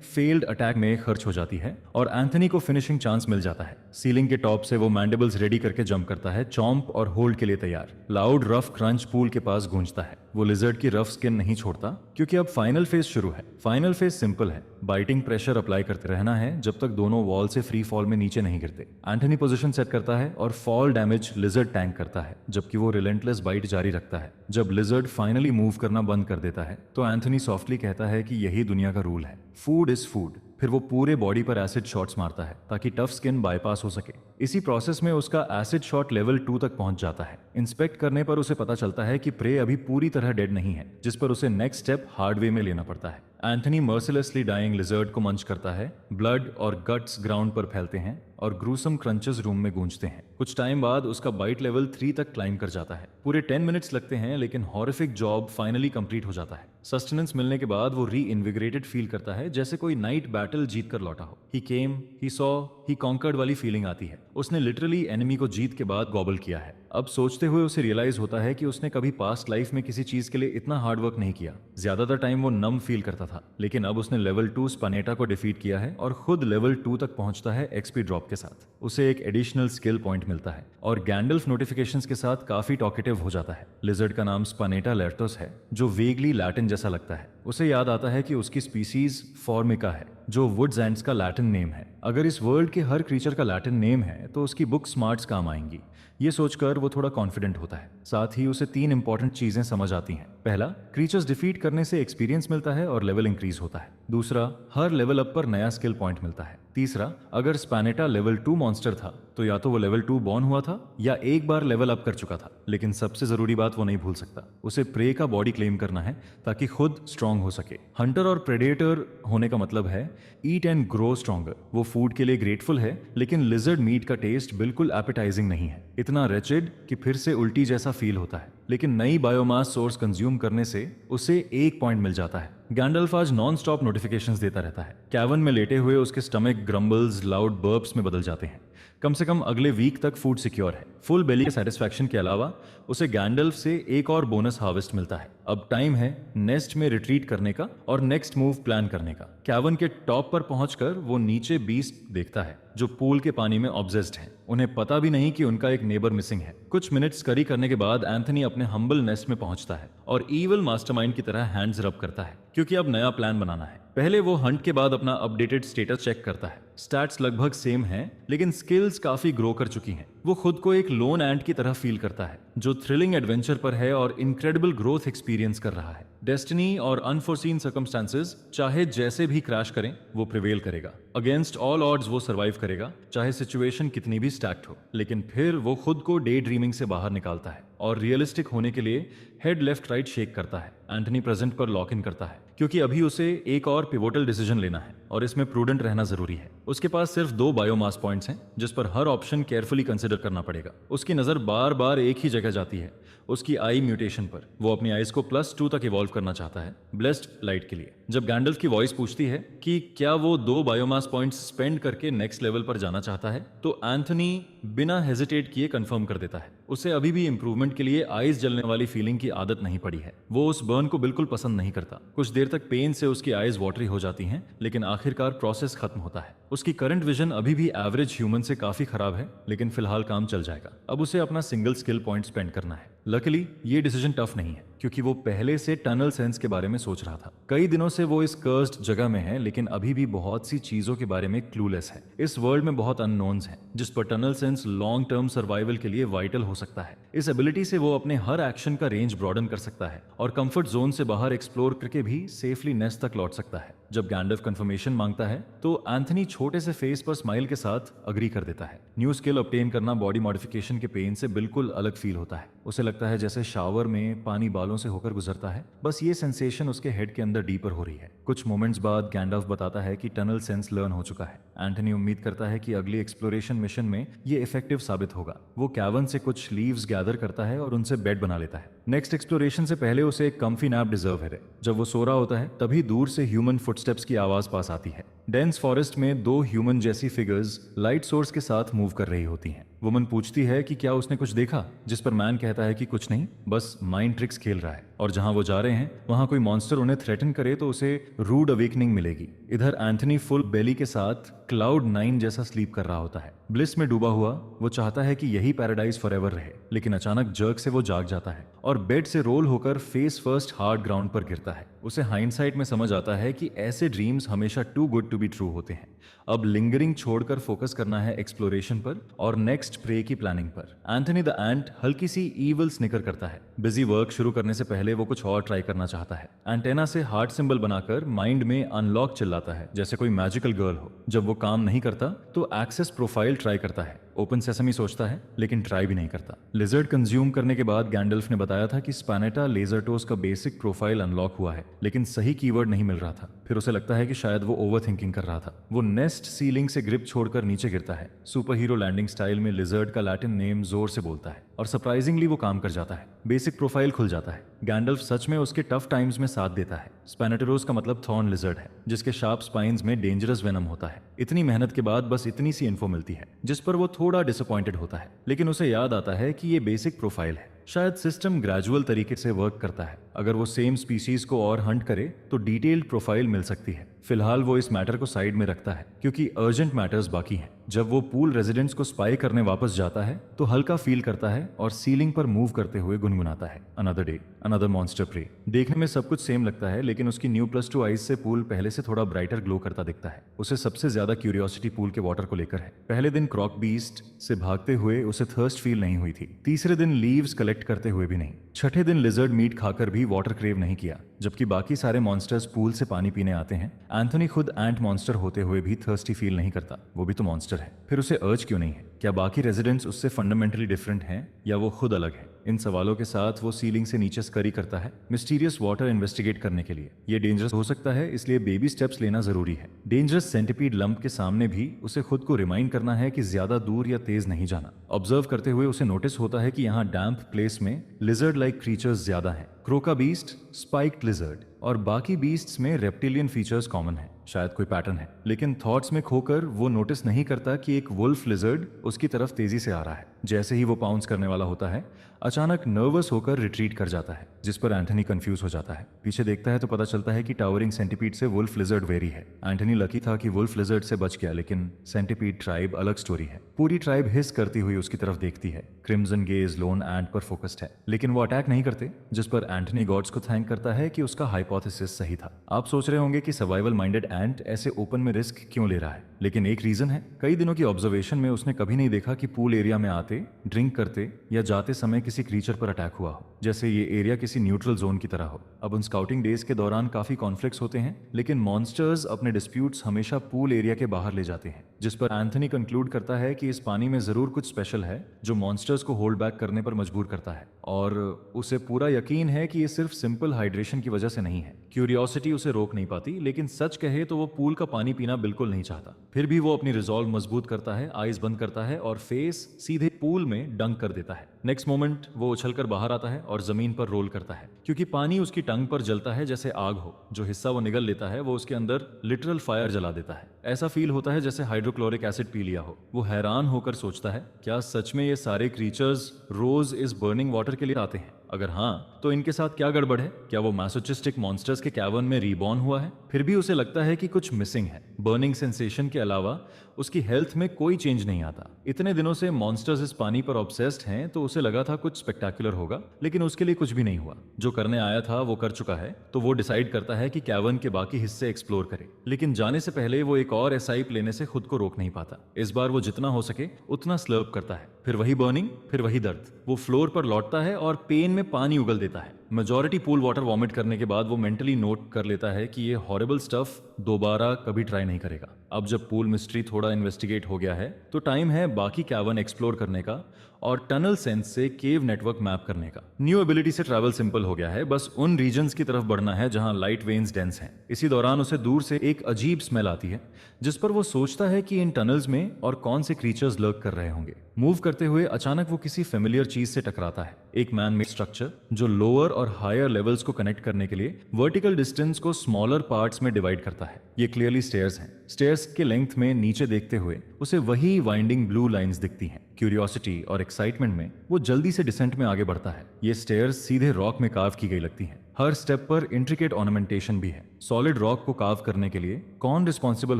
फेल्ड अटैक में खर्च हो जाती है और एंथोनी को फिनिशिंग चांस मिल जाता है। सीलिंग के टॉप से वो मैंडिबल्स रेडी करके जंप करता है, चॉम्प और होल्ड के लिए तैयार। लाउड रफ क्रंच पूल के पास गूंजता है। वो लिजर्ड की रफ स्किन नहीं छोड़ता क्योंकि अब फाइनल फेज शुरू है। फाइनल फेज सिंपल है, बाइटिंग प्रेशर अप्लाई करते रहना है जब तक दोनों वॉल से फ्री फॉल में नीचे नहीं गिरते। एंथोनी पोजीशन सेट करता है और फॉल डैमेज लिजर्ड टैंक करता है, जबकि वो रिलेंटलेस बाइट जारी रखता है। जब लिजर्ड फाइनली मूव करना बंद कर देता है तो एंथोनी सॉफ्टली कहता है कि यही दुनिया का रूल है, फूड इज फूड। फिर वो पूरे बॉडी पर एसिड शॉट्स मारता है ताकि टफ स्किन बाईपास हो सके। इसी प्रोसेस में उसका एसिड शॉट लेवल 2 तक पहुंच जाता है। इंस्पेक्ट करने पर उसे पता चलता है कि प्रे अभी पूरी तरह डेड नहीं है, जिस पर उसे नेक्स्ट स्टेप हार्ड वे में लेना पड़ता है। एंथोनी मर्सिलेसली डाइंग लिजर्ड को मंच करता है। ब्लड और गट्स ग्राउंड पर फैलते हैं और ग्रूसम क्रंचेस रूम में गूंजते हैं। कुछ टाइम बाद उसका बाइट लेवल 3 तक क्लाइम कर जाता है। पूरे 10 मिनट्स लगते हैं, लेकिन हॉरिफिक जॉब फाइनली कंप्लीट हो जाता है। सस्टेनेंस मिलने के बाद वो री इन्विगरेटेड फील करता है, जैसे कोई नाइट बैटल जीत कर लौटा हो। ही केम, ही सॉ, ही कॉन्कर्ड वाली फीलिंग आती है। उसने लिटरली एनिमी को जीत के बाद गॉबल किया है। अब सोचते हुए उसे रियलाइज होता है कि उसने कभी पास्ट लाइफ में किसी चीज के लिए इतना हार्ड वर्क नहीं किया। ज्यादातर टाइम वो नम फील करता था, लेकिन अब उसने लेवल 2 स्पानेटा को डिफीट किया है और खुद लेवल 2 तक पहुंचता है एक्सपी ड्रॉप के साथ। उसे एक एडिशनल स्किल पॉइंट मिलता है और गैंडल्फ नोटिफिकेशंस के साथ काफी टॉकेटिव हो जाता है। लिजर्ड का नाम स्पानेटा लेर्टोस है, जो वेगली लैटिन जैसा लगता है। उसे याद आता है कि उसकी स्पीसीज फॉर्मिका है, जो वुड्स एंड्स का लैटिन नेम है। अगर इस वर्ल्ड के हर क्रीचर का लैटिन नेम है तो उसकी बुक स्मार्ट्स काम आएंगी। ये सोचकर वो थोड़ा कॉन्फिडेंट होता है। साथ ही उसे 3 इंपॉर्टेंट चीजें समझ आती हैं। पहला, क्रीचर्स डिफीट करने से एक्सपीरियंस मिलता है और लेवल इंक्रीज होता है। दूसरा, हर लेवल अप पर नया स्किल पॉइंट मिलता है। तीसरा, अगर स्पानेटा लेवल 2 मॉन्स्टर था तो या तो वो लेवल 2 बॉर्न हुआ था या एक बार लेवल अप कर चुका था। लेकिन सबसे जरूरी बात वो नहीं भूल सकता, उसे प्रे का बॉडी क्लेम करना है ताकि खुद स्ट्रांग हो सके। हंटर और प्रेडेटर होने का मतलब है ईट एंड ग्रो स्ट्रॉन्गर। वो फूड के लिए ग्रेटफुल है, लेकिन लिजर्ड मीट का टेस्ट बिल्कुल एपेटाइजिंग नहीं है। इतना रेचिड कि फिर से उल्टी जैसा फील होता है। लेकिन नई बायोमास सोर्स कंज्यूम करने से उसे 1 पॉइंट मिल जाता है। गैंडल्फ आज नॉन स्टॉप नोटिफिकेशंस देता रहता है। कैवन में लेटे हुए उसके स्टमक ग्रम्बल्स लाउड बर्प्स में बदल जाते हैं। कम से कम अगले वीक तक फूड सिक्योर है। फुल बेली के सेटिस्फैक्शन के अलावा उसे गैंडल्फ से एक और बोनस हार्वेस्ट मिलता है। अब टाइम है नेस्ट में रिट्रीट करने का और नेक्स्ट मूव प्लान करने का। कैवन के टॉप पर पहुंचकर वो नीचे बीस्ट देखता है जो पूल के पानी में ऑब्सेस्ड है। उन्हें पता भी नहीं कि उनका एक नेबर मिसिंग है। कुछ मिनट्स करी करने के बाद एंथोनी अपने हम्बल नेस्ट में पहुंचता है और ईवल मास्टरमाइंड की तरह हैंड्स रब करता है, क्योंकि अब नया प्लान बनाना है। पहले वो हंट के बाद अपना अपडेटेड स्टेटस चेक करता है। स्टैट्स लगभग सेम हैं, लेकिन स्किल्स काफी ग्रो कर चुकी हैं। वो खुद को एक लोन एंट की तरह फील करता है जो थ्रिलिंग एडवेंचर पर है और इनक्रेडिबल ग्रोथ एक्सपीरियंस कर रहा है। डेस्टिनी और अनफोर्सीन सर्कमस्टेंसेस चाहे जैसे भी क्रैश करें, वो प्रिवेल करेगा। अगेंस्ट ऑल ऑड्स वो सर्वाइव करेगा, चाहे सिचुएशन कितनी भी स्टैक्ड हो। लेकिन फिर वो खुद को डे ड्रीमिंग से बाहर निकालता है और रियलिस्टिक होने के लिए हेड लेफ्ट राइट शेक करता है। एंथोनी प्रेजेंट पर लॉक इन करता है, क्योंकि अभी उसे एक और पिवोटल डिसीजन लेना है और इसमें प्रूडेंट रहना जरूरी है। उसके पास सिर्फ 2 बायोमास पॉइंट्स हैं, जिस पर हर ऑप्शन केयरफुली कंसिडर करना पड़ेगा। उसकी नजर बार बार एक ही जगह जाती है, उसकी आई म्यूटेशन पर। वो अपनी आईज को +2 तक इवॉल्व करना चाहता है, ब्लेस्ड लाइट के लिए। जब गैंडल्फ की वॉइस पूछती है कि क्या वो 2 बायोमास पॉइंट्स स्पेंड करके नेक्स्ट लेवल पर जाना चाहता है, तो एंथोनी बिना हेजिटेट किए कंफर्म कर देता है। उसे अभी भी इंप्रूवमेंट के लिए आईज जलने वाली फीलिंग की आदत नहीं पड़ी है। वो उस बर्न को बिल्कुल पसंद नहीं करता। कुछ देर तक पेन से उसकी आईज वाटरी हो जाती हैं, लेकिन आखिरकार प्रोसेस खत्म होता है। उसकी करंट विजन अभी भी एवरेज ह्यूमन से काफी खराब है, लेकिन फिलहाल काम चल जाएगा। अब उसे अपना सिंगल स्किल पॉइंट स्पेंड करना है। लकीली ये डिसीजन टफ नहीं है। क्योंकि वो पहले से टनल सेंस के बारे में सोच रहा था। कई दिनों से वो इस कर्स्ड जगह में है, लेकिन अभी भी बहुत सी चीजों के बारे में क्लूलेस है। इस वर्ल्ड में बहुत अननोन्स हैं, जिस पर tunnel sense long term survival के लिए वाइटल हो सकता है। इस एबिलिटी से वो अपने हर एक्शन का रेंज ब्रॉडन कर सकता है और कंफर्ट जोन से बाहर एक्सप्लोर करके भी सेफली नेस्ट तक लौट सकता है। जब गैंडल्फ कंफर्मेशन मांगता है तो एंथनी छोटे से फेस पर स्माइल के साथ अग्री कर देता है। न्यू स्किल ऑब्टेन करना बॉडी मॉडिफिकेशन के पेन से बिल्कुल अलग फील होता है। उसे लगता है जैसे शावर में पानी बालों से होकर गुजरता है, बस ये सेंसेशन उसके हेड के अंदर डीपर हो रही है। कुछ मोमेंट्स बाद गैंडल्फ बताता है कि टनल सेंस लर्न हो चुका है। एंथनी उम्मीद करता है कि अगली एक्सप्लोरेशन मिशन में ये इफेक्टिव साबित होगा। वो कैवर्न से कुछ लीव्स गैदर करता है और उनसे बेड बना लेता है। नेक्स्ट एक्सप्लोरेशन से पहले उसे एक कम्फी नैप डिजर्व है। जब वो सो रहा होता है तभी दूर से ह्यूमन फुटस्टेप्स की आवाज पास आती है। डेंस फॉरेस्ट में दो ह्यूमन जैसी फिगर्स लाइट सोर्स के साथ मूव कर रही होती हैं। वुमन पूछती है कि क्या उसने कुछ देखा, जिस पर मैन कहता है कि कुछ नहीं, बस माइंड ट्रिक्स खेल रहा है। और जहां वो जा रहे हैं वहां कोई मॉन्स्टर उन्हें थ्रेटन करे तो उसे रूड अवेकनिंग मिलेगी। इधर एंथनी फुल बेली के साथ क्लाउड 9 जैसा स्लीप कर रहा होता है। ब्लिस में डूबा हुआ वो चाहता है कि यही पैराडाइज फॉरएवर रहे, लेकिन अचानक जर्क से वो जाग जाता है और बेड से रोल होकर फेस फर्स्ट हार्ड ग्राउंड पर गिरता है। उसे हाइंडसाइट में समझ आता है कि ऐसे ड्रीम्स हमेशा too good to be true होते हैं। अब लिंगरिंग छोड़कर फोकस करना है एक्सप्लोरेशन पर और नेक्स्ट प्रे की प्लानिंग पर। एंथनी द एंट हल्की सी ईवल स्निकर करता है। बिजी वर्क शुरू करने से पहले वो कुछ और ट्राई करना चाहता है। एंटेना से हार्ट सिंबल बनाकर माइंड में अनलॉक चिल्लाता है, जैसे कोई मैजिकल गर्ल हो। जब वो काम नहीं करता तो एक्सेस प्रोफाइल ट्राई करता है। ओपन सेसमी सोचता है, लेकिन ट्राई भी नहीं करता। लिजर्ड कंज्यूम करने के बाद गैंडल्फ ने बताया था कि स्पैनेटा लेजरटोस का बेसिक प्रोफाइल अनलॉक हुआ है, लेकिन सही कीवर्ड नहीं मिल रहा था। फिर उसे लगता है कि शायद वो ओवरथिंकिंग कर रहा था। वो नेस्ट सीलिंग से ग्रिप छोड़कर नीचे गिरता है। सुपर हीरो लैंडिंग स्टाइल में लिजर्ड का लैटिन नेम जोर से बोलता है और सरप्राइजिंगली वो काम कर जाता है। बेसिक प्रोफाइल खुल जाता है। गैंडल्फ सच में उसके टफ टाइम्स में साथ देता है। स्पैनेटरोस का मतलब थॉर्न लिजर्ड है, जिसके शार्प स्पाइन्स में डेंजरस वेनम होता है। इतनी मेहनत के बाद बस इतनी सी इन्फो मिलती है, जिस पर वो थोड़ा डिसअपॉइंटेड होता है, लेकिन उसे याद आता है कि ये बेसिक प्रोफाइल है। शायद सिस्टम ग्रेजुअल तरीके से वर्क करता है। अगर वो सेम स्पीसीज को और हंट करे तो डिटेल्ड प्रोफाइल मिल सकती है। फिलहाल वो इस मैटर को साइड में रखता है क्योंकि अर्जेंट मैटर्स बाकी हैं। जब वो पूल रेजिडेंट्स को स्पाई करने वापस जाता है तो हल्का फील करता है और सीलिंग पर मूव करते हुए गुनगुनाता है, another day another monster prey. देखने में सब कुछ सेम लगता है, लेकिन उसकी न्यू +2 आइज से पूल पहले से थोड़ा ब्राइटर ग्लो करता दिखता है। उसे सबसे ज्यादा क्यूरियोसिटी पूल के वाटर को लेकर है। पहले दिन क्रॉक बीस्ट से भागते हुए उसे थर्स्ट फील नहीं हुई थी। तीसरे दिन लीव्स कलेक्ट करते हुए भी नहीं। छठे दिन लिजर्ड मीट खाकर भी वाटर क्रेव नहीं किया। जबकि बाकी सारे मॉन्स्टर्स पूल से पानी पीने आते हैं, एंथनी खुद एंट मॉन्स्टर होते हुए भी थर्स्टी फील नहीं करता। वो भी तो मॉन्स्टर है, फिर उसे अर्ज क्यों नहीं है? क्या बाकी रेजिडेंट्स उससे फंडामेंटली डिफरेंट हैं या वो खुद अलग है? इन सवालों के साथ वो सीलिंग से नीचे स्करी करता है मिस्टीरियस वाटर इन्वेस्टिगेट करने के लिए। ये डेंजरस हो सकता है, इसलिए बेबी स्टेप्स लेना जरूरी है। डेंजरस सेंटिपीड लंप के सामने भी उसे खुद को रिमाइंड करना है कि ज्यादा दूर या तेज नहीं जाना। ऑब्जर्व करते हुए उसे नोटिस होता है कि यहाँ डैम्प प्लेस में लिजर्ड लाइक क्रीचर्स ज्यादा हैं। क्रोका बीस्ट, स्पाइक्ड लिजर्ड और बाकी बीस्ट्स में रेप्टिलियन फीचर्स कॉमन है। शायद कोई पैटर्न है, लेकिन थॉट्स में खोकर वो नोटिस नहीं करता कि एक वुल्फ लिजर्ड उसकी तरफ तेजी से आ रहा है। जैसे ही वो पाउंस करने वाला होता है, अचानक नर्वस होकर रिट्रीट कर जाता है, जिस पर एंथनी कंफ्यूज हो जाता है। पीछे देखता है तो पता चलता है कि टावरिंग सेंटिपीड से वुल्फ लिजर्ड वेरी है। एंथनी लकी था कि वुल्फ लिजर्ड से बच गया, लेकिन सेंटिपीड ट्राइब अलग स्टोरी है। पूरी ट्राइब हिस करती हुई उसकी तरफ देखती है। क्रिम्सन गेज लोन एंट पर फोकस्ड है, लेकिन वो अटैक नहीं करते, जिस पर एंथनी गॉड्स को थैंक करता है कि उसका हाइपोथेसिस सही था। आप सोच रहे होंगे कि सर्वाइवल माइंडेड एंट ऐसे ओपन में रिस्क क्यों ले रहा है, लेकिन एक रीजन है। कई दिनों की ऑब्जर्वेशन में उसने कभी नहीं देखा कि पूल एरिया में आते, ड्रिंक करते या जाते समय किसी क्रीचर पर अटैक हुआ हो, जैसे ये एरिया किसी न्यूट्रल जोन की तरह हो। अब उन स्काउटिंग डेज के दौरान काफी कॉन्फ्लिक्ट्स होते हैं, लेकिन मॉन्स्टर्स अपने डिस्प्यूट्स हमेशा पूल एरिया के बाहर ले जाते हैं, जिस पर एंथनी कंक्लूड करता है कि इस पानी में जरूर कुछ स्पेशल है जो मॉन्स्टर्स को होल्ड बैक करने पर मजबूर करता है। और उसे पूरा यकीन है कि ये सिर्फ सिंपल हाइड्रेशन की वजह से नहीं है। क्यूरियोसिटी उसे रोक नहीं पाती, लेकिन सच कहे तो वो पूल का पानी पीना बिल्कुल नहीं चाहता। फिर भी वो अपनी रिजॉल्व मजबूत करता है, आइज बंद करता है और फेस सीधे पूल में डंक कर देता है। नेक्स्ट मोमेंट वो उछलकर बाहर आता है और जमीन पर रोल करता है, क्योंकि पानी उसकी टंग पर जलता है जैसे आग हो। जो हिस्सा वो निगल लेता है वो उसके अंदर लिटरल फायर जला देता है। ऐसा फील होता है जैसे हाइड्रोक्लोरिक एसिड पी लिया हो। वो हैरान होकर सोचता है, क्या सच में ये सारे क्रीचर्स रोज इस बर्निंग वाटर के लिए आते हैं? अगर हाँ, तो इनके साथ क्या गड़बड़ है? क्या वो मैसोचिस्टिक मॉन्स्टर्स के कैवर्न में रीबॉर्न हुआ है? फिर भी उसे लगता है कि कुछ मिसिंग है। बर्निंग सेंसेशन के अलावा उसकी हेल्थ में कोई चेंज नहीं आता। इतने दिनों से मॉन्स्टर्स इस पानी पर ऑब्सेस्ड हैं, तो उसे लगा था कुछ स्पेक्टाकुलर होगा, लेकिन उसके लिए कुछ भी नहीं हुआ। जो करने आया था वो कर चुका है, तो वो डिसाइड करता है कि कैवर्न के बाकी हिस्से एक्सप्लोर करे। लेकिन जाने से पहले वो एक और एसआईप लेने से खुद को रोक नहीं पाता। इस बार वो जितना हो सके उतना स्लर्प करता है। फिर वही बर्निंग, फिर वही दर्द। वो फ्लोर पर लौटता है और पेन में पानी उगल देता है। मेजॉरिटी पूल वाटर वॉमिट करने के बाद वो मेंटली नोट कर लेता है कि ये हॉरिबल स्टफ दोबारा कभी ट्राई नहीं करेगा। अब जब पूल मिस्ट्री थोड़ा इन्वेस्टिगेट हो गया है, तो टाइम है बाकी कैवर्न एक्सप्लोर करने का और टनल सेंस से केव नेटवर्क मैप करने का। न्यू एबिलिटी से ट्रैवल सिंपल हो गया है, बस उन रीजन्स की तरफ बढ़ना है जहां लाइट वेन्स डेंस हैं। इसी दौरान उसे दूर से एक अजीब स्मेल आती है, जिस पर वो सोचता है कि इन टनल्स में और कौन से क्रीचर्स लर्क कर रहे होंगे। मूव करते हुए अचानक वो किसी फेमिलियर चीज से टकराता है, एक मैन मेड स्ट्रक्चर जो लोअर और हायर लेवल्स को कनेक्ट करने के लिए वर्टिकल डिस्टेंस को स्मॉलर पार्ट्स में डिवाइड करता है। ये क्लियरली स्टेयर्स हैं। स्टेयर्स के लेंथ में नीचे देखते हुए उसे वही वाइंडिंग ब्लू लाइंस दिखती हैं। क्यूरियोसिटी और एक्साइटमेंट में वो जल्दी से डिसेंट में आगे बढ़ता है। ये स्टेयर्स सीधे रॉक में कार्व की गई लगती हैं। हर स्टेप पर इंट्रिकेट ऑर्नामेंटेशन भी है। सॉलिड रॉक को कार्व करने के लिए कौन रिस्पॉन्सिबल